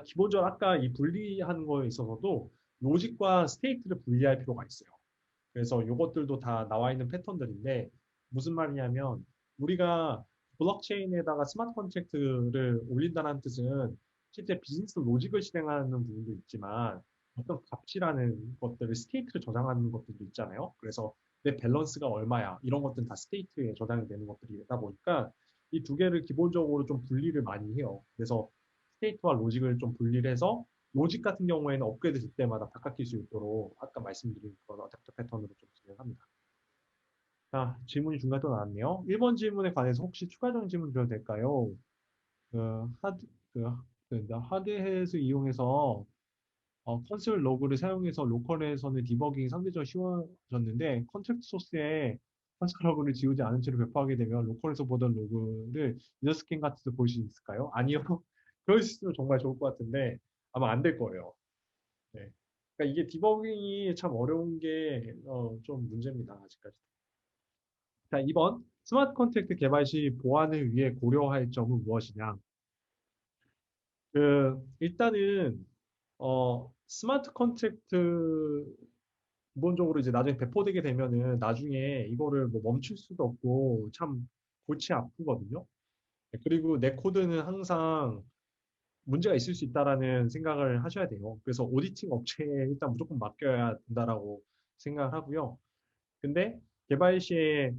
기본적으로 아까 이 분리하는 거에 있어서도 로직과 스테이트를 분리할 필요가 있어요. 그래서 이것들도 다 나와 있는 패턴들인데 무슨 말이냐면 우리가 블록체인에다가 스마트 컨트랙트를 올린다는 뜻은 실제 비즈니스 로직을 실행하는 부분도 있지만 어떤 값이라는 것들을 스테이트를 저장하는 것들도 있잖아요. 그래서 내 밸런스가 얼마야 이런 것들은 다 스테이트에 저장이 되는 것들이다 보니까 이 두 개를 기본적으로 좀 분리를 많이 해요. 그래서 스테이트와 로직을 좀 분리를 해서 로직 같은 경우에는 업그레이드 될 때마다 바꿔낄 수 있도록 아까 말씀드린 그런 어댑터 패턴으로 좀 진행합니다. 자, 질문이 중간에 또 나왔네요. 1번 질문에 관해서 혹시 추가적인 질문 드려도 될까요? 그 하드, 그, 하드햇을 이용해서 컨솔 로그를 사용해서 로컬에서는 디버깅이 상대적으로 쉬워졌는데 컨트랙트 소스에 컨솔 로그를 지우지 않은 채로 배포하게 되면 로컬에서 보던 로그를 유저 스캔 같은 데 볼 수 있을까요? 아니요. 그럴 수 있으면 정말 좋을 것 같은데 아마 안 될 거예요. 네. 그러니까 이게 디버깅이 참 어려운 게 좀 문제입니다. 아직까지. 자, 2번. 스마트 컨트랙트 개발 시 보안을 위해 고려할 점은 무엇이냐? 일단은 스마트 컨트랙트 기본적으로 이제 나중에 배포되게 되면은 나중에 이거를 뭐 멈출 수도 없고 참 골치 아프거든요. 네, 그리고 내 코드는 항상 문제가 있을 수 있다라는 생각을 하셔야 돼요. 그래서 오디팅 업체에 일단 무조건 맡겨야 된다라고 생각을 하고요. 근데 개발 시에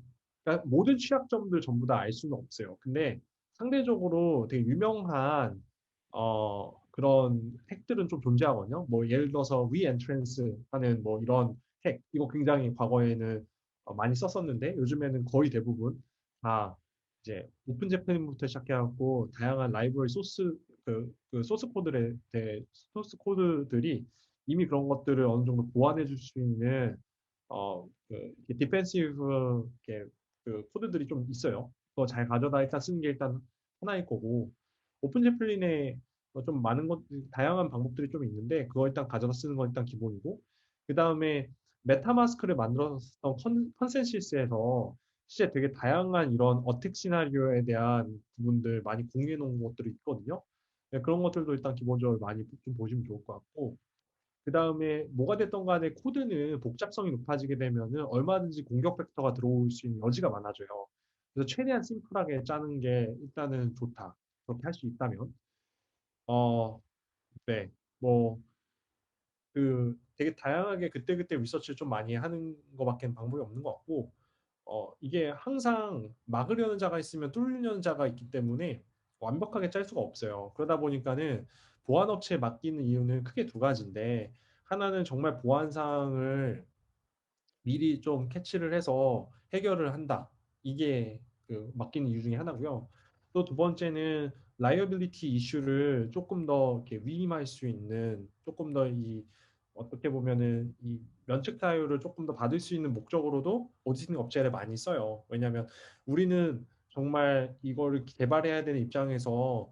그러니까 모든 취약점들 전부 다 알 수는 없어요. 근데 상대적으로 되게 유명한 그런 핵들은 좀 존재하거든요. 뭐 예를 들어서 리엔트랜스 하는 뭐 이런 핵 이거 굉장히 과거에는 많이 썼었는데 요즘에는 거의 대부분 다 이제 오픈 제프님부터 시작해갖고 다양한 라이브러리 그 소스 코드에 소스 코드들이 이미 그런 것들을 어느 정도 보완해 줄 수 있는 디펜시브 그 코드들이 좀 있어요. 그거 잘 가져다 일단 쓰는 게 일단 하나일 거고 오픈 제플린에 좀 많은 것 다양한 방법들이 좀 있는데 그거 일단 가져다 쓰는 건 일단 기본이고 그 다음에 메타마스크를 만들었던 컨센시스에서 실제 되게 다양한 이런 어택 시나리오에 대한 부분들 많이 공유해 놓은 것들이 있거든요. 네, 그런 것들도 일단 기본적으로 많이 좀 보시면 좋을 것 같고 그 다음에 뭐가 됐던 간에 코드는 복잡성이 높아지게 되면은 얼마든지 공격 벡터가 들어올 수 있는 여지가 많아져요. 그래서 최대한 심플하게 짜는 게 일단은 좋다. 그렇게 할 수 있다면. 어, 네. 뭐, 되게 다양하게 그때그때 리서치를 좀 많이 하는 것밖에 방법이 없는 것 같고, 이게 항상 막으려는 자가 있으면 뚫으려는 자가 있기 때문에 완벽하게 짤 수가 없어요. 그러다 보니까는 보안업체에 맡기는 이유는 크게 두 가지인데, 하나는 정말 보안사항을 미리 좀 캐치를 해서 해결을 한다. 이게 그 맡기는 이유 중에 하나고요. 또 두 번째는 라이어빌리티 이슈를 조금 더 이렇게 위임할 수 있는 조금 더 이 어떻게 보면은 이 면책 사유를 조금 더 받을 수 있는 목적으로도 오디팅 업체를 많이 써요. 왜냐하면 우리는 정말 이거를 개발해야 되는 입장에서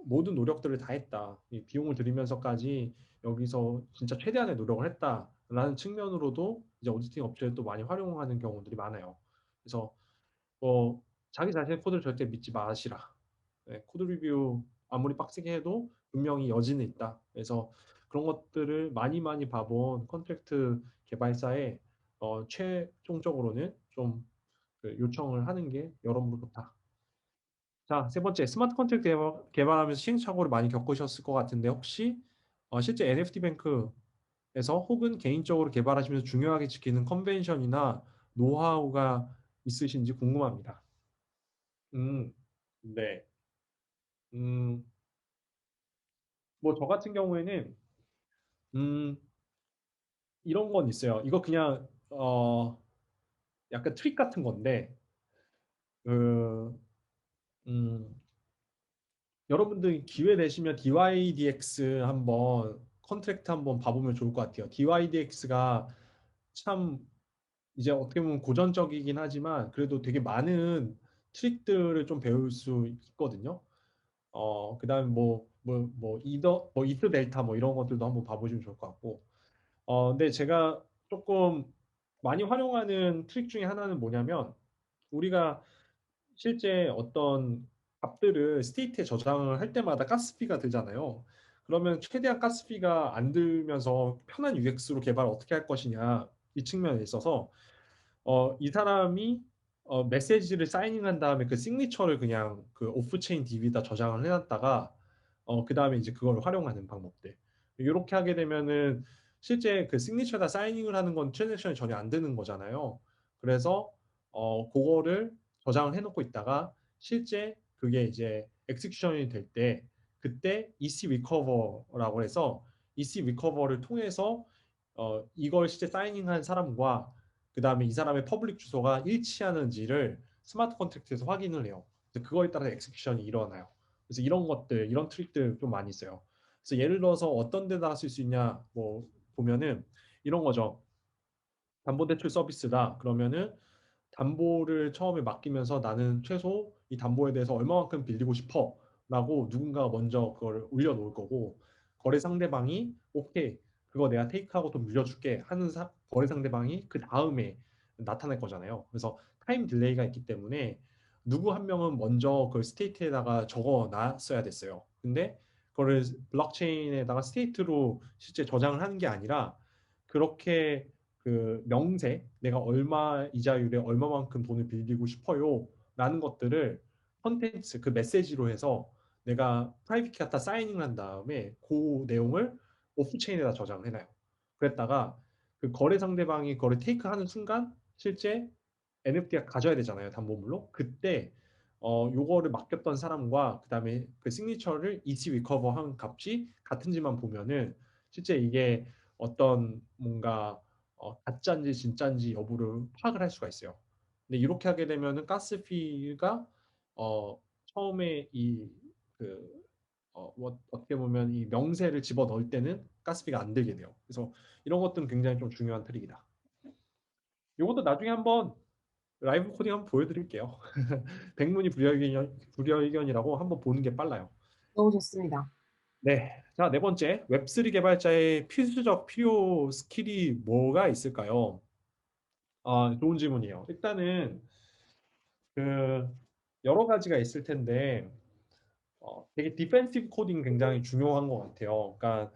모든 노력들을 다 했다. 이 비용을 들이면서까지 여기서 진짜 최대한의 노력을 했다라는 측면으로도 이제 오디팅 업체를 또 많이 활용하는 경우들이 많아요. 그래서 자기 자신의 코드를 절대 믿지 마시라. 네, 코드 리뷰 아무리 빡세게 해도 분명히 여지는 있다. 그래서 그런 것들을 많이 많이 봐본 컨트랙트 개발사에 최종적으로는 좀 요청을 하는 게 여러모로 좋다. 자, 세 번째, 스마트 컨트랙트 개발하면서 시행착오를 많이 겪으셨을 것 같은데 혹시 실제 NFT 뱅크에서 혹은 개인적으로 개발하시면서 중요하게 지키는 컨벤션이나 노하우가 있으신지 궁금합니다. 네. 음, 뭐 저 같은 경우에는 음, 이런 건 있어요. 이거 그냥 약간 트릭 같은 건데 그, 음, 여러분들 기회 되시면 DYDX 한번 컨트랙트 한번 봐보면 좋을 것 같아요. DYDX가 참 이제 어떻게 보면 고전적이긴 하지만 그래도 되게 많은 트릭들을 좀 배울 수 있거든요. 그다음에 이트 델타 뭐 이런 것들도 한번 봐보시면 좋을 것 같고. 근데 제가 조금 많이 활용하는 트릭 중에 하나는 뭐냐면 우리가 실제 어떤 값들을 스테이트에 저장을 할 때마다 가스피가 들잖아요. 그러면 최대한 가스피가 안 들면서 편한 UX로 개발을 어떻게 할 것이냐 이 측면에 있어서 이 사람이 메시지를 사이닝한 다음에 그 시그니처를 그냥 그 오프체인 DB에다 저장을 해놨다가 그 다음에 이제 그걸 활용하는 방법들. 이렇게 하게 되면은 실제 그 시그니처에다 사이닝을 하는 건 트랜잭션이 전혀 안 되는 거잖아요. 그래서 그거를 저장을 해놓고 있다가 실제 그게 이제 엑스큐션이 될 때 그때 EC 리커버라고 해서 EC 리커버를 통해서 이걸 실제 사이닝한 사람과 그 다음에 이 사람의 퍼블릭 주소가 일치하는지를 스마트 컨트랙트에서 확인을 해요. 그래서 그거에 따라 엑스큐션이 일어나요. 그래서 이런 것들, 이런 트릭들 좀 많이 써요. 그래서 예를 들어서 어떤 데다가 쓸 수 있냐, 뭐 보면은 이런 거죠. 담보대출 서비스다. 그러면은 담보를 처음에 맡기면서 나는 최소 이 담보에 대해서 얼마만큼 빌리고 싶어 라고 누군가가 먼저 그걸 올려놓을 거고 거래 상대방이 오케이 그거 내가 테이크하고 돈 물려줄게 하는 거래 상대방이 그 다음에 나타날 거잖아요. 그래서 타임 딜레이가 있기 때문에 누구 한 명은 먼저 그걸 스테이트에다가 적어 놨어야 됐어요. 근데 그거를 블록체인에다가 스테이트로 실제 저장을 하는 게 아니라 그렇게 그 명세, 내가 얼마 이자율에 얼마만큼 돈을 빌리고 싶어요 라는 것들을 컨텐츠, 그 메시지로 해서 내가 프라이빗 키 갖다 사이닝을 한 다음에 그 내용을 오프체인에다 저장을 해놔요. 그랬다가 그 거래 상대방이 그거를 테이크하는 순간 실제 NFT가 가져야 되잖아요, 담보물로. 그때 요거를 맡겼던 사람과 그다음에 그 시그니처를 이치 리커버 한 값이 같은지만 보면은 실제 이게 어떤 뭔가 가짜인지 진짜인지 여부를 파악을 할 수가 있어요. 근데 이렇게 하게 되면은 가스피가 처음에 어떻게 보면 이 명세를 집어 넣을 때는 가스피가 안 들게 돼요. 그래서 이런 것들은 굉장히 좀 중요한 트릭이다. 이것도 나중에 한번 라이브 코딩 한번 보여드릴게요. 백문이 불여일견이라고 한번 보는 게 빨라요. 너무 좋습니다. 네. 자, 네 번째. 웹3 개발자의 필수적 필요 스킬이 뭐가 있을까요? 좋은 질문이에요. 일단은 그 여러 가지가 있을 텐데 되게 디펜시브 코딩 굉장히 중요한 것 같아요. 그러니까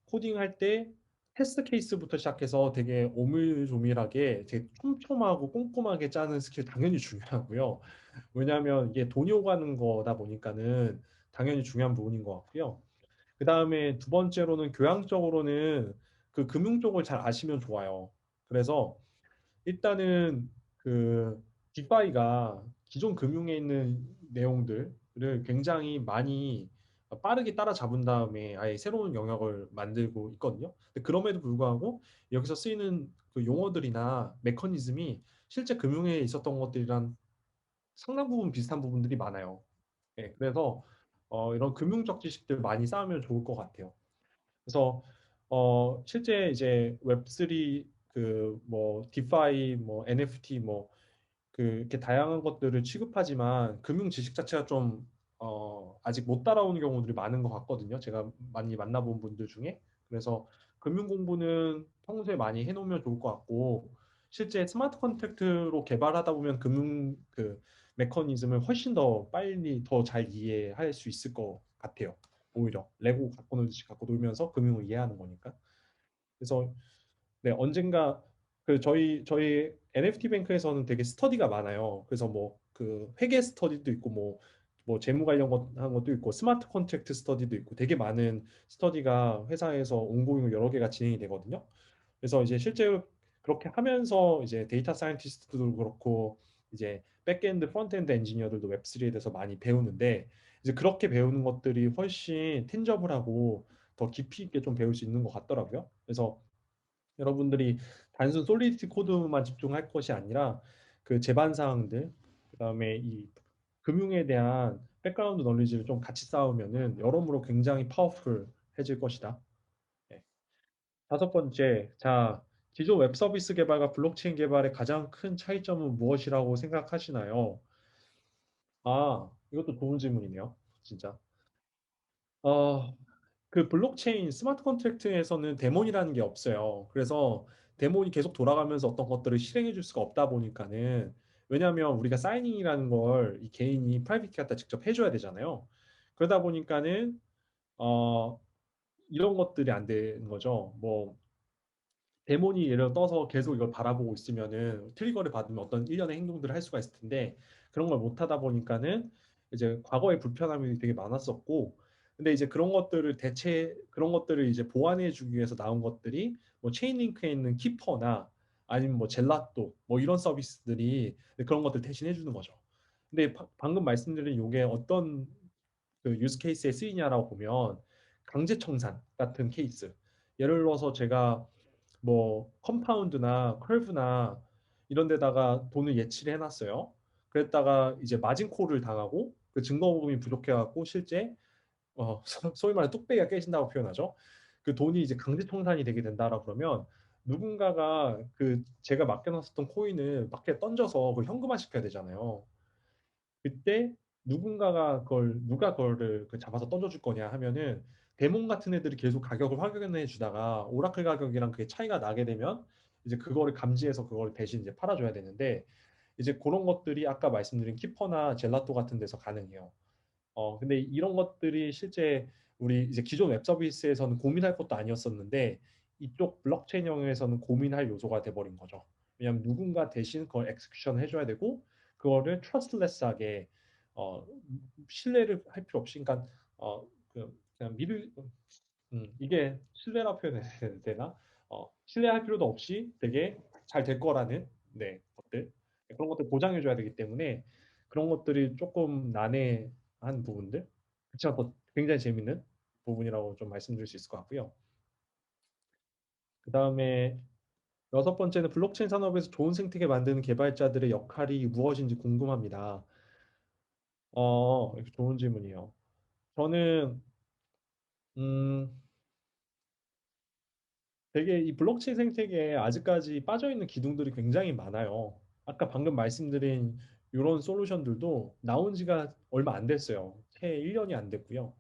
코딩할 때 테스트 케이스부터 시작해서 되게 오밀조밀하게 되게 촘촘하고 꼼꼼하게 짜는 스킬 당연히 중요하고요. 왜냐하면 이게 돈이 오가는 거다 보니까는 당연히 중요한 부분인 것 같고요. 그 다음에 두 번째로는 교양적으로는 그 금융 쪽을 잘 아시면 좋아요. 그래서 일단은 그 디파이가 기존 금융에 있는 내용들을 굉장히 많이 빠르게 따라잡은 다음에 아예 새로운 영역을 만들고 있거든요. 근데 그럼에도 불구하고 여기서 쓰이는 그 용어들이나 메커니즘이 실제 금융에 있었던 것들이랑 상당 부분 비슷한 부분들이 많아요. 그래서 이런 금융적 지식들 많이 쌓으면 좋을 것 같아요. 그래서 실제 이제 웹3 그 뭐 디파이 뭐 NFT 뭐 그 이렇게 다양한 것들을 취급하지만 금융 지식 자체가 좀 아직 못 따라오는 경우들이 많은 것 같거든요. 제가 많이 만나본 분들 중에. 그래서 금융 공부는 평소에 많이 해놓으면 좋을 것 같고 실제 스마트 컨트랙트로 개발하다 보면 금융 그 메커니즘을 훨씬 더 빨리 더 잘 이해할 수 있을 것 같아요. 오히려 레고 갖고 놀듯이 갖고 놀면서 금융을 이해하는 거니까. 그래서 네, 언젠가 그 저희 NFT 뱅크에서는 되게 스터디가 많아요. 그래서 뭐 그 회계 스터디도 있고 뭐 재무 관련 한 것도 있고 스마트 컨트랙트 스터디도 있고 되게 많은 스터디가 회사에서 온고잉 여러 개가 진행이 되거든요. 그래서 이제 실제로 그렇게 하면서 이제 데이터 사이언티스트도 그렇고 이제 백엔드 프론트엔드 엔지니어들도 웹3에 대해서 많이 배우는데 이제 그렇게 배우는 것들이 훨씬 텐저블하고 더 깊이 있게 좀 배울 수 있는 것 같더라고요. 그래서 여러분들이 단순 솔리디티 코드만 집중할 것이 아니라 그 제반 사항들 그다음에 이 금융에 대한 백그라운드 널리지를 좀 같이 쌓으면은 여러모로 굉장히 파워풀해질 것이다. 네. 다섯 번째, 자, 기존 웹 서비스 개발과 블록체인 개발의 가장 큰 차이점은 무엇이라고 생각하시나요? 아, 이것도 좋은 질문이네요. 진짜. 어, 그 블록체인 스마트 컨트랙트에서는 데몬이라는 게 없어요. 그래서 데몬이 계속 돌아가면서 어떤 것들을 실행해 줄 수가 없다 보니까는 왜냐하면 우리가 사이닝이라는 걸 이 개인이 프라이빗 갖다 직접 해줘야 되잖아요. 그러다 보니까는 어, 이런 것들이 안 되는 거죠. 뭐 데몬이 예를 들어 떠서 계속 이걸 바라보고 있으면은 트리거를 받으면 어떤 일련의 행동들을 할 수가 있을 텐데 그런 걸 못 하다 보니까는 이제 과거에 불편함이 되게 많았었고 근데 이제 그런 것들을 이제 보완해 주기 위해서 나온 것들이 뭐 체인링크에 있는 키퍼나 아니면 뭐 젤라또 뭐 이런 서비스들이 그런 것들 대신해 주는 거죠. 근데 방금 말씀드린 요게 어떤 그 유스 케이스에 쓰이냐라고 보면 강제 청산 같은 케이스. 예를 들어서 제가 뭐 컴파운드나 컬브나 이런 데다가 돈을 예치를 해놨어요. 그랬다가 이제 마진콜을 당하고 그 증거 부분이 부족해갖고 실제 소위 말해 뚝배기가 깨진다고 표현하죠. 그 돈이 이제 강제 청산이 되게 된다라고 그러면 누군가가 그 제가 맡겨놨었던 코인을 밖에 던져서 그걸 현금화 시켜야 되잖아요. 그때 누가 그거를 그 잡아서 던져줄 거냐 하면은 데몬 같은 애들이 계속 가격을 확인해 주다가 오라클 가격이랑 그게 차이가 나게 되면 이제 그거를 감지해서 그걸 대신 이제 팔아줘야 되는데 이제 그런 것들이 아까 말씀드린 키퍼나 젤라또 같은 데서 가능해요. 근데 이런 것들이 실제 우리 이제 기존 웹 서비스에서는 고민할 것도 아니었었는데 이쪽 블록체인 영역에서는 고민할 요소가 돼버린 거죠. 왜냐하면 누군가 대신 그걸 엑스큐션 해줘야 되고 그거를 트러스트레스하게 어, 신뢰를 할 필요 없이 그러니까 그냥 믿을 이게 신뢰라 표현해야 되나? 신뢰할 필요도 없이 되게 잘 될 거라는 네, 것들 그런 것들 보장해줘야 되기 때문에 그런 것들이 조금 난해한 부분들 그렇지만 더 굉장히 재밌는 부분이라고 좀 말씀드릴 수 있을 것 같고요. 그 다음에 여섯 번째는 블록체인 산업에서 좋은 생태계 만드는 개발자들의 역할이 무엇인지 궁금합니다. 이거 좋은 질문이에요. 저는 음, 되게 이 블록체인 생태계에 아직까지 빠져있는 기둥들이 굉장히 많아요. 아까 방금 말씀드린 이런 솔루션들도 나온 지가 얼마 안 됐어요. 채 1년이 안 됐고요.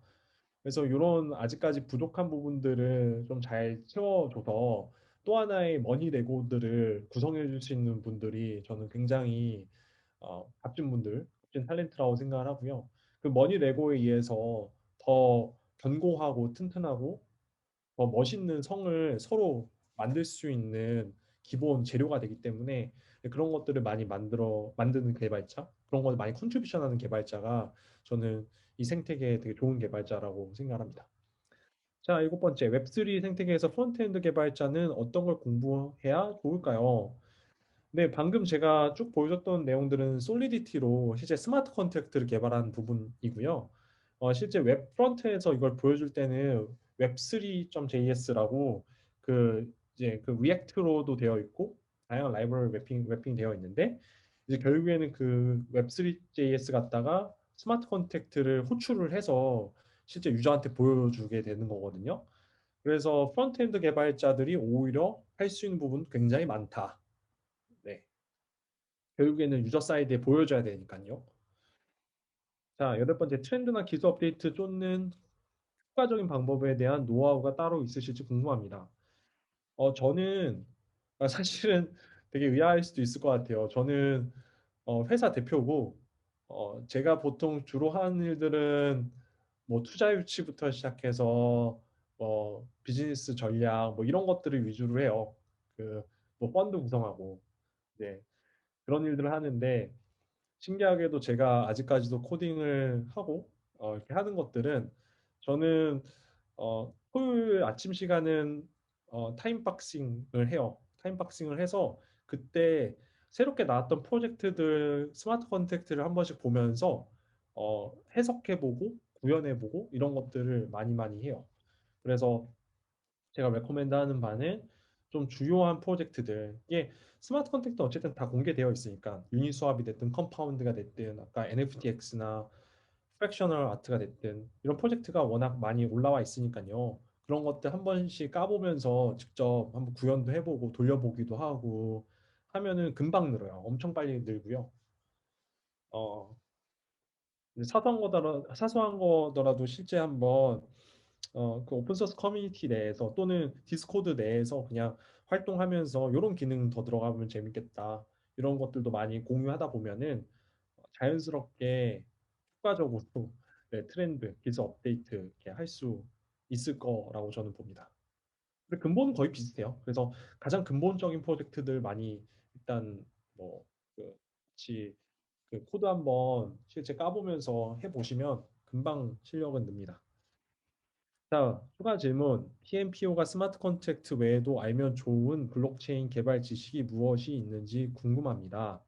그래서 이런 아직까지 부족한 부분들을 좀 잘 채워줘서 또 하나의 머니 레고들을 구성해 줄 수 있는 분들이 저는 굉장히 값진 분들, 값진 탤런트라고 생각을 하고요. 그 머니 레고에 의해서 더 견고하고 튼튼하고 더 멋있는 성을 서로 만들 수 있는 기본 재료가 되기 때문에 그런 것들을 많이 만드는 개발자, 그런 걸 많이 컨트리뷰션하는 개발자가 저는 이 생태계에 되게 좋은 개발자라고 생각합니다. 자, 일곱 번째, 웹3 생태계에서 프론트엔드 개발자는 어떤 걸 공부해야 좋을까요? 네, 방금 제가 쭉 보여줬던 내용들은 솔리디티로 실제 스마트 컨트랙트를 개발한 부분이고요. 실제 웹 프론트에서 이걸 보여줄 때는 web3.js라고 그 이제 그 리액트로도 되어 있고 다양한 라이브러리 웹핑 되어 있는데 이제 결국에는 그 web3.js 갖다가 스마트 컨트랙트를 호출을 해서 실제 유저한테 보여주게 되는 거거든요. 그래서 프론트엔드 개발자들이 오히려 할 수 있는 부분 굉장히 많다. 네. 결국에는 유저 사이드에 보여줘야 되니까요. 자, 여덟 번째 트렌드나 기술 업데이트 쫓는 효과적인 방법에 대한 노하우가 따로 있으실지 궁금합니다. 저는 사실은 되게 의아할 수도 있을 것 같아요. 저는 회사 대표고 제가 보통 주로 하는 일들은 뭐 투자 유치부터 시작해서 뭐 비즈니스 전략 뭐 이런 것들을 위주로 해요. 그 뭐 펀드 구성하고 네, 그런 일들을 하는데 신기하게도 제가 아직까지도 코딩을 하고 이렇게 하는 것들은 저는 토요일 아침 시간은 타임박싱을 해요. 타임박싱을 해서 그때 새롭게 나왔던 프로젝트들 스마트 컨택트를 한 번씩 보면서 해석해보고 구현해보고 이런 것들을 많이 많이 해요. 그래서 제가 레코멘드 하는 바는 좀 주요한 프로젝트들 이게 스마트 컨택트 어쨌든 다 공개되어 있으니까 유니스왑이 됐든 컴파운드가 됐든 아까 NFTX나 프랙셔널 아트가 됐든 이런 프로젝트가 워낙 많이 올라와 있으니까요. 그런 것들 한 번씩 까보면서 직접 한번 구현도 해보고 돌려보기도 하고 하면은 금방 늘어요. 엄청 빨리 늘고요. 어, 사소한 거더라도 실제 한번 그 오픈소스 커뮤니티 내에서 또는 디스코드 내에서 그냥 활동하면서 이런 기능 더 들어가면 재밌겠다. 이런 것들도 많이 공유하다 보면은 자연스럽게 효과적으로 네, 트렌드, 기술 업데이트 이렇게 할 수 있을 거라고 저는 봅니다. 근데 근본은 거의 비슷해요. 그래서 가장 근본적인 프로젝트들 많이 일단 뭐그 같이 그 코드 한번 실제 까보면서 해보시면 금방 실력은 늡니다. 자, 추가 질문. PMPO가 스마트 컨트랙트 외에도 알면 좋은 블록체인 개발 지식이 무엇이 있는지 궁금합니다.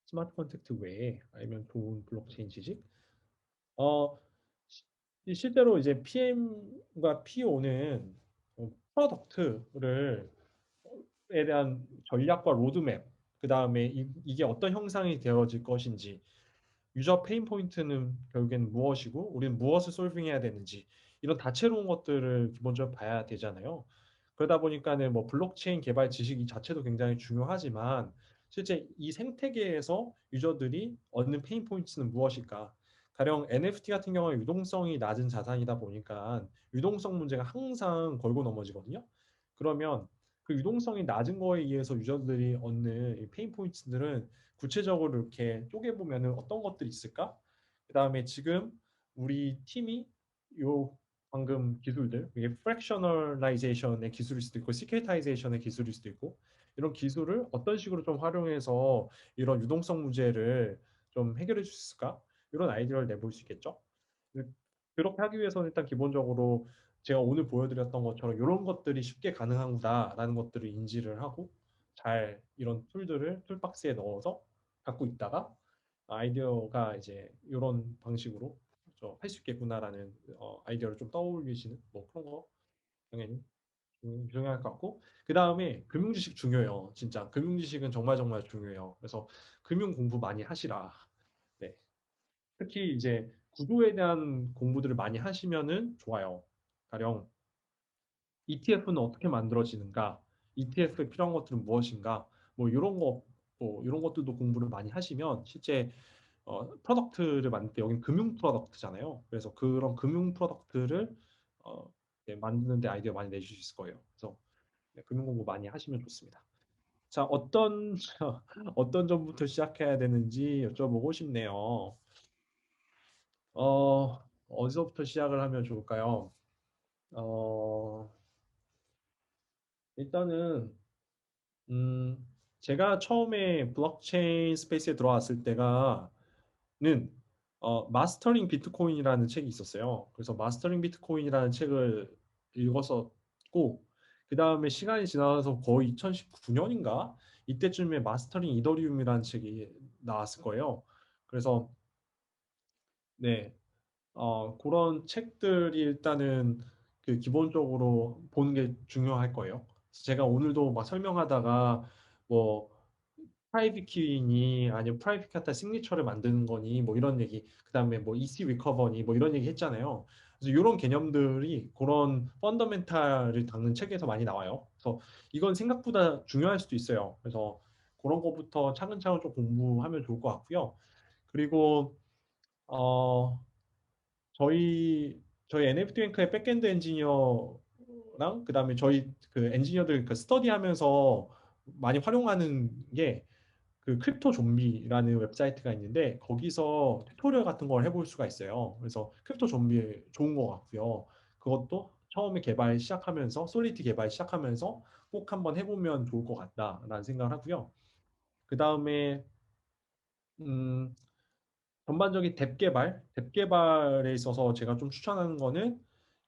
스마트 컨트랙트 외에 알면 좋은 블록체인 지식? 어, 실제로 이제 PM과 PO는 프로덕트를 에 대한 전략과 로드맵, 그 다음에 이게 어떤 형상이 되어질 것인지, 유저 페인 포인트는 결국엔 무엇이고, 우리는 무엇을 솔빙해야 되는지, 이런 다채로운 것들을 기본적으로 봐야 되잖아요. 그러다 보니까는 뭐 블록체인 개발 지식 이 자체도 굉장히 중요하지만, 실제 이 생태계에서 유저들이 얻는 페인 포인트는 무엇일까? 가령 NFT 같은 경우는 유동성이 낮은 자산이다 보니까 유동성 문제가 항상 걸고 넘어지거든요. 그러면 그 유동성이 낮은 거에 의해서 유저들이 얻는 이 페인 포인트들은 구체적으로 이렇게 쪼개보면은 어떤 것들이 있을까? 그다음에 지금 우리 팀이 요 방금 기술들, 이게 프랙셔널라이제이션의 기술일 수도 있고 시큐리타이제이션의 기술일 수도 있고 이런 기술을 어떤 식으로 좀 활용해서 이런 유동성 문제를 좀 해결해 줄 수 있을까? 이런 아이디어를 내볼 수 있겠죠. 그렇게 하기 위해서는 일단 기본적으로 제가 오늘 보여드렸던 것처럼 이런 것들이 쉽게 가능하구나라는 것들을 인지를 하고 잘 이런 툴들을 툴박스에 넣어서 갖고 있다가 아이디어가 이제 이런 방식으로 할 수 있겠구나라는 아이디어를 좀 떠올리시는 뭐 그런 거 당연히 중요할 것 같고 그 다음에 금융 지식 중요해요. 진짜 금융 지식은 정말 정말 중요해요. 그래서 금융 공부 많이 하시라. 네. 특히 이제 구조에 대한 공부들을 많이 하시면은 좋아요. 가령 ETF는 어떻게 만들어지는가, ETF에 필요한 것들은 무엇인가, 뭐 이런 거, 뭐 이런 것들도 공부를 많이 하시면 실제 프로덕트를 만들 때 여기는 금융 프로덕트잖아요. 그래서 그런 금융 프로덕트를 네, 만드는 데 아이디어 많이 내실 수 있을 거예요. 그래서 네, 금융 공부 많이 하시면 좋습니다. 자, 어떤 점부터 시작해야 되는지 여쭤보고 싶네요. 어디서부터 시작을 하면 좋을까요? 어, 일단은, 음, 제가 처음에 블록체인 스페이스에 들어왔을 때가는, 마스터링 비트코인이라는 책이 있었어요. 그래서 마스터링 비트코인이라는 책을 읽었었고, 그 다음에 시간이 지나서 거의 2019년인가? 이때쯤에 마스터링 이더리움이라는 책이 나왔을 거예요. 그래서, 네, 그런 책들이 일단은 그 기본적으로 보는 게 중요할 거예요. 그래서 제가 오늘도 막 설명하다가 뭐 프라이빗 키니 아니면 프라이빗 카타 시그니처를 만드는 거니 뭐 이런 얘기 그다음에 뭐 EC 리커버니 뭐 이런 얘기 했잖아요. 그래서 이런 개념들이 그런 펀더멘탈을 닦는 책에서 많이 나와요. 그래서 이건 생각보다 중요할 수도 있어요. 그래서 그런 것부터 차근차근 좀 공부하면 좋을 것 같고요. 그리고 어, 저희 NFT 뱅크의 백엔드 엔지니어랑 그다음에 저희 그 엔지니어들 그 스터디하면서 많이 활용하는 게 그 크립토 좀비라는 웹사이트가 있는데 거기서 튜토리얼 같은 걸 해볼 수가 있어요. 그래서 크립토 좀비 좋은 것 같고요. 그것도 처음에 개발 시작하면서 솔리티 개발 시작하면서 꼭 한번 해보면 좋을 것 같다라는 생각을 하고요. 그 다음에 음, 전반적인 뎁 개발에 있어서 제가 좀 추천하는 거는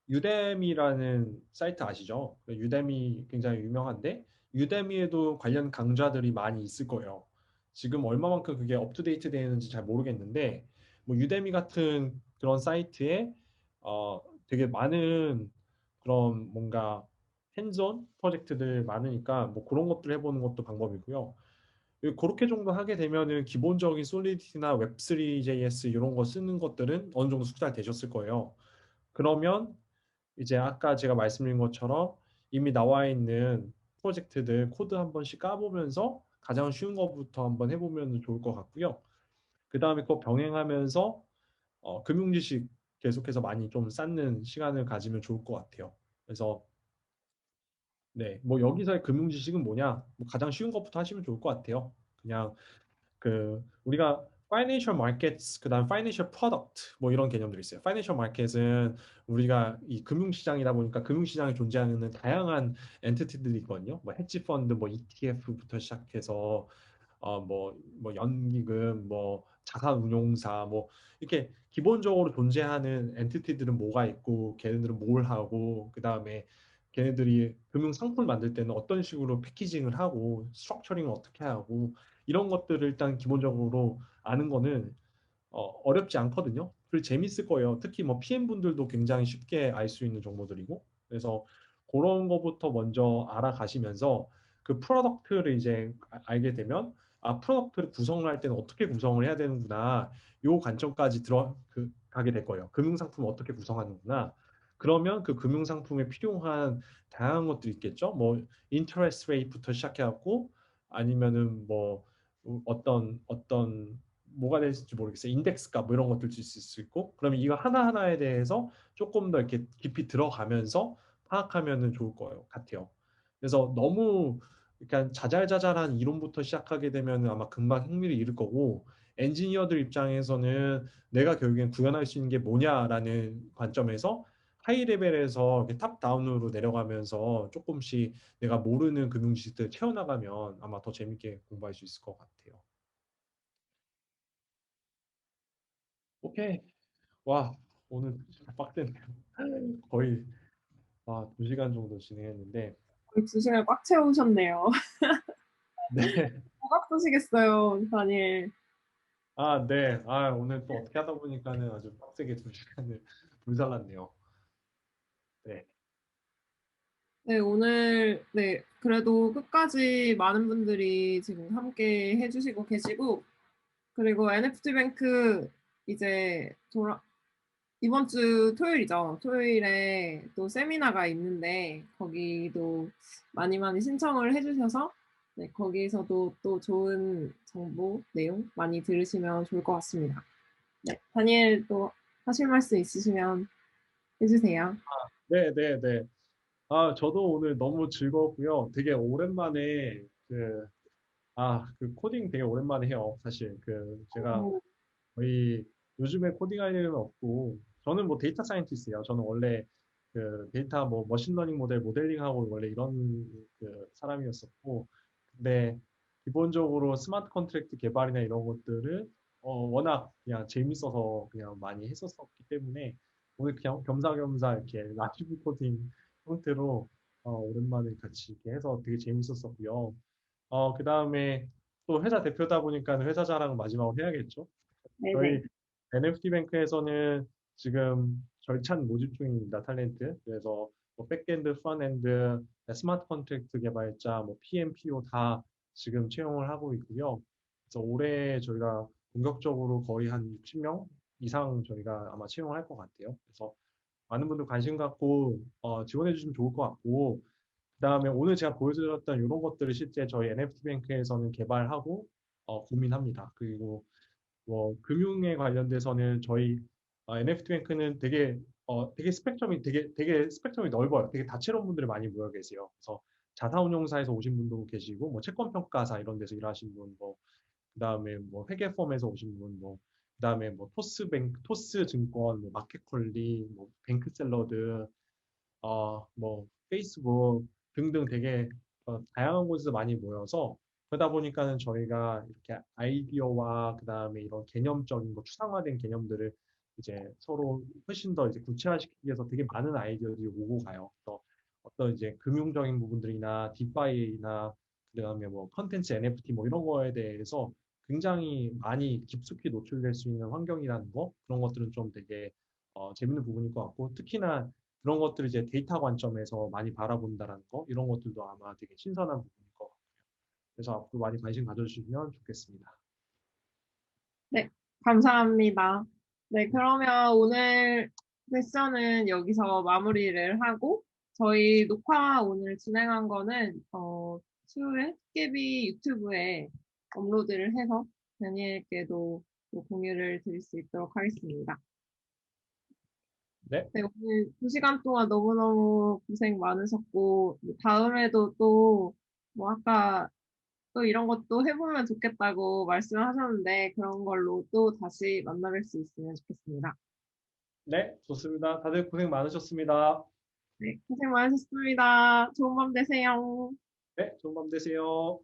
유데미라는 사이트 아시죠? 유데미 굉장히 유명한데 유데미에도 관련 강좌들이 많이 있을 거예요. 지금 얼마만큼 그게 업투데이트 되는지 잘 모르겠는데 뭐 유데미 같은 그런 사이트에 되게 많은 그런 뭔가 핸즈온 프로젝트들 많으니까 뭐 그런 것들 해보는 것도 방법이고요. 그렇게 정도 하게 되면은 기본적인 솔리디티나 웹3.js 이런 거 쓰는 것들은 어느 정도 숙달 되셨을 거예요. 그러면 이제 아까 제가 말씀드린 것처럼 이미 나와 있는 프로젝트들 코드 한 번씩 까보면서 가장 쉬운 것부터 한번 해보면 좋을 것 같고요. 그 다음에 그거 병행하면서 금융 지식 계속해서 많이 좀 쌓는 시간을 가지면 좋을 것 같아요. 그래서 네, 뭐 여기서의 금융 지식은 뭐냐? 뭐 가장 쉬운 것부터 하시면 좋을 것 같아요. 그냥 그 우리가 financial markets 그다음 financial product 뭐 이런 개념들이 있어요. financial market은 우리가 이 금융시장이다 보니까 금융시장에 존재하는 다양한 엔티티들이 있거든요. 뭐 헤지 펀드, 뭐 ETF부터 시작해서 뭐 연기금, 뭐 자산운용사, 뭐 이렇게 기본적으로 존재하는 엔티티들은 뭐가 있고 걔네들은 뭘 하고 그다음에 걔네들이 금융 상품을 만들 때는 어떤 식으로 패키징을 하고 스트럭처링을 어떻게 하고 이런 것들을 일단 기본적으로 아는 거는 어렵지 않거든요. 그리고 재밌을 거예요. 특히 뭐 PM 분들도 굉장히 쉽게 알 수 있는 정보들이고 그래서 그런 거부터 먼저 알아가시면서 그 프로덕트를 이제 알게 되면 아 프로덕트를 구성을 할 때는 어떻게 구성을 해야 되는구나 요 관점까지 가게 될 거예요. 금융 상품을 어떻게 구성하는구나. 그러면 그 금융 상품에 필요한 다양한 것들이 있겠죠. 뭐 인터레스트 레이트부터 시작해갖고 아니면은 뭐 어떤 뭐가 될지 모르겠어요. 인덱스 값 뭐 이런 것들 있을 수 있고 그러면 이거 하나하나에 대해서 조금 더 이렇게 깊이 들어가면서 파악하면은 좋을 거예요. 같아요. 그래서 너무 그러니까 자잘자잘한 이론부터 시작하게 되면 아마 금방 흥미를 잃을 거고 엔지니어들 입장에서는 내가 결국엔 구현할 수 있는 게 뭐냐라는 관점에서 하이 레벨에서 이렇게 탑 다운으로 내려가면서 조금씩 내가 모르는 금융 지식들 채워나가면 아마 더 재밌게 공부할 수 있을 것 같아요. 오케이. 와, 오늘 진짜 빡세네요. 거의 2시간 정도 진행했는데 거의 2시간 꽉 채우셨네요. 네. 꽉 쓰시겠어요, 다니엘. 네. 오늘 또 어떻게 하다 보니까는 아주 빡세게 2시간을 불살랐네요. 네. 네, 오늘, 네, 그래도 끝까지 많은 분들이 지금 함께 해주시고 계시고, 그리고 NFT 뱅크 이제 이번 주 토요일이죠. 토요일에 또 세미나가 있는데, 거기도 많이 많이 신청을 해주셔서, 네, 거기서도 또 좋은 정보, 내용 많이 들으시면 좋을 것 같습니다. 네, 다니엘 또 하실 말씀 있으시면 해주세요. 네, 네, 네. 저도 오늘 너무 즐거웠고요. 되게 오랜만에 그 코딩 되게 오랜만에 해요. 사실 제가 오, 거의 요즘에 코딩할 일은 없고 저는 뭐 데이터 사이언티스트예요. 저는 원래 데이터 뭐 머신러닝 모델링하고 원래 이런 사람이었었고 근데 기본적으로 스마트 컨트랙트 개발이나 이런 것들을 워낙 그냥 재밌어서 그냥 많이 했었었기 때문에 오늘 그냥 겸사겸사 이렇게 라이브 코딩 형태로 오랜만에 같이 이렇게 해서 되게 재밌었었고요. 그 다음에 또 회사 대표다 보니까 회사 자랑 마지막으로 해야겠죠. 네네. 저희 NFT 뱅크에서는 지금 절찬 모집 중입니다. 탤런트. 그래서 뭐 백엔드, 프론엔드, 스마트 컨트랙트 개발자, 뭐 PMPO 다 지금 채용을 하고 있고요. 그래서 올해 저희가 본격적으로 거의 한 60명 이상 저희가 아마 채용을 할 것 같아요. 그래서 많은 분들 관심 갖고 지원해 주시면 좋을 것 같고, 그다음에 오늘 제가 보여드렸던 이런 것들을 실제 저희 NFT 뱅크에서는 개발하고 고민합니다. 그리고 뭐 금융에 관련돼서는 저희 NFT 뱅크는 되게 스펙트럼이 넓어요. 되게 다채로운 분들이 많이 모여 계세요. 그래서 자사운용사에서 오신 분도 계시고, 뭐 채권 평가사 이런 데서 일하신 분, 뭐 그다음에 뭐 회계 펌에서 오신 분, 뭐 그다음에 뭐 토스 증권, 뭐 마켓컬리, 뭐 뱅크샐러드, 뭐 페이스북 등등 되게 다양한 곳에서 많이 모여서 그러다 보니까는 저희가 이렇게 아이디어와 그다음에 이런 개념적인 거 추상화된 개념들을 이제 서로 훨씬 더 이제 구체화시키기 위해서 되게 많은 아이디어들이 오고 가요. 그래서 어떤 이제 금융적인 부분들이나 디파이나 그다음에 뭐 컨텐츠 NFT 뭐 이런 거에 대해서 굉장히 많이 깊숙이 노출될 수 있는 환경이라는 거 그런 것들은 좀 되게 재밌는 부분일 것 같고 특히나 그런 것들을 이제 데이터 관점에서 많이 바라본다라는 거 이런 것들도 아마 되게 신선한 부분일 것 같고요. 그래서 앞으로 많이 관심 가져주시면 좋겠습니다. 네, 감사합니다. 네, 그러면 오늘 세션은 여기서 마무리를 하고 저희 녹화 오늘 진행한 거는 추후에 깨비 유튜브에 업로드를 해서 다니엘께도 또 공유를 드릴 수 있도록 하겠습니다. 네, 네, 오늘 2시간 동안 너무너무 고생 많으셨고 다음에도 또 뭐 아까 또 이런 것도 해보면 좋겠다고 말씀하셨는데 그런 걸로 또 다시 만나뵐 수 있으면 좋겠습니다. 네, 좋습니다. 다들 고생 많으셨습니다. 네, 고생 많으셨습니다. 좋은 밤 되세요. 네, 좋은 밤 되세요.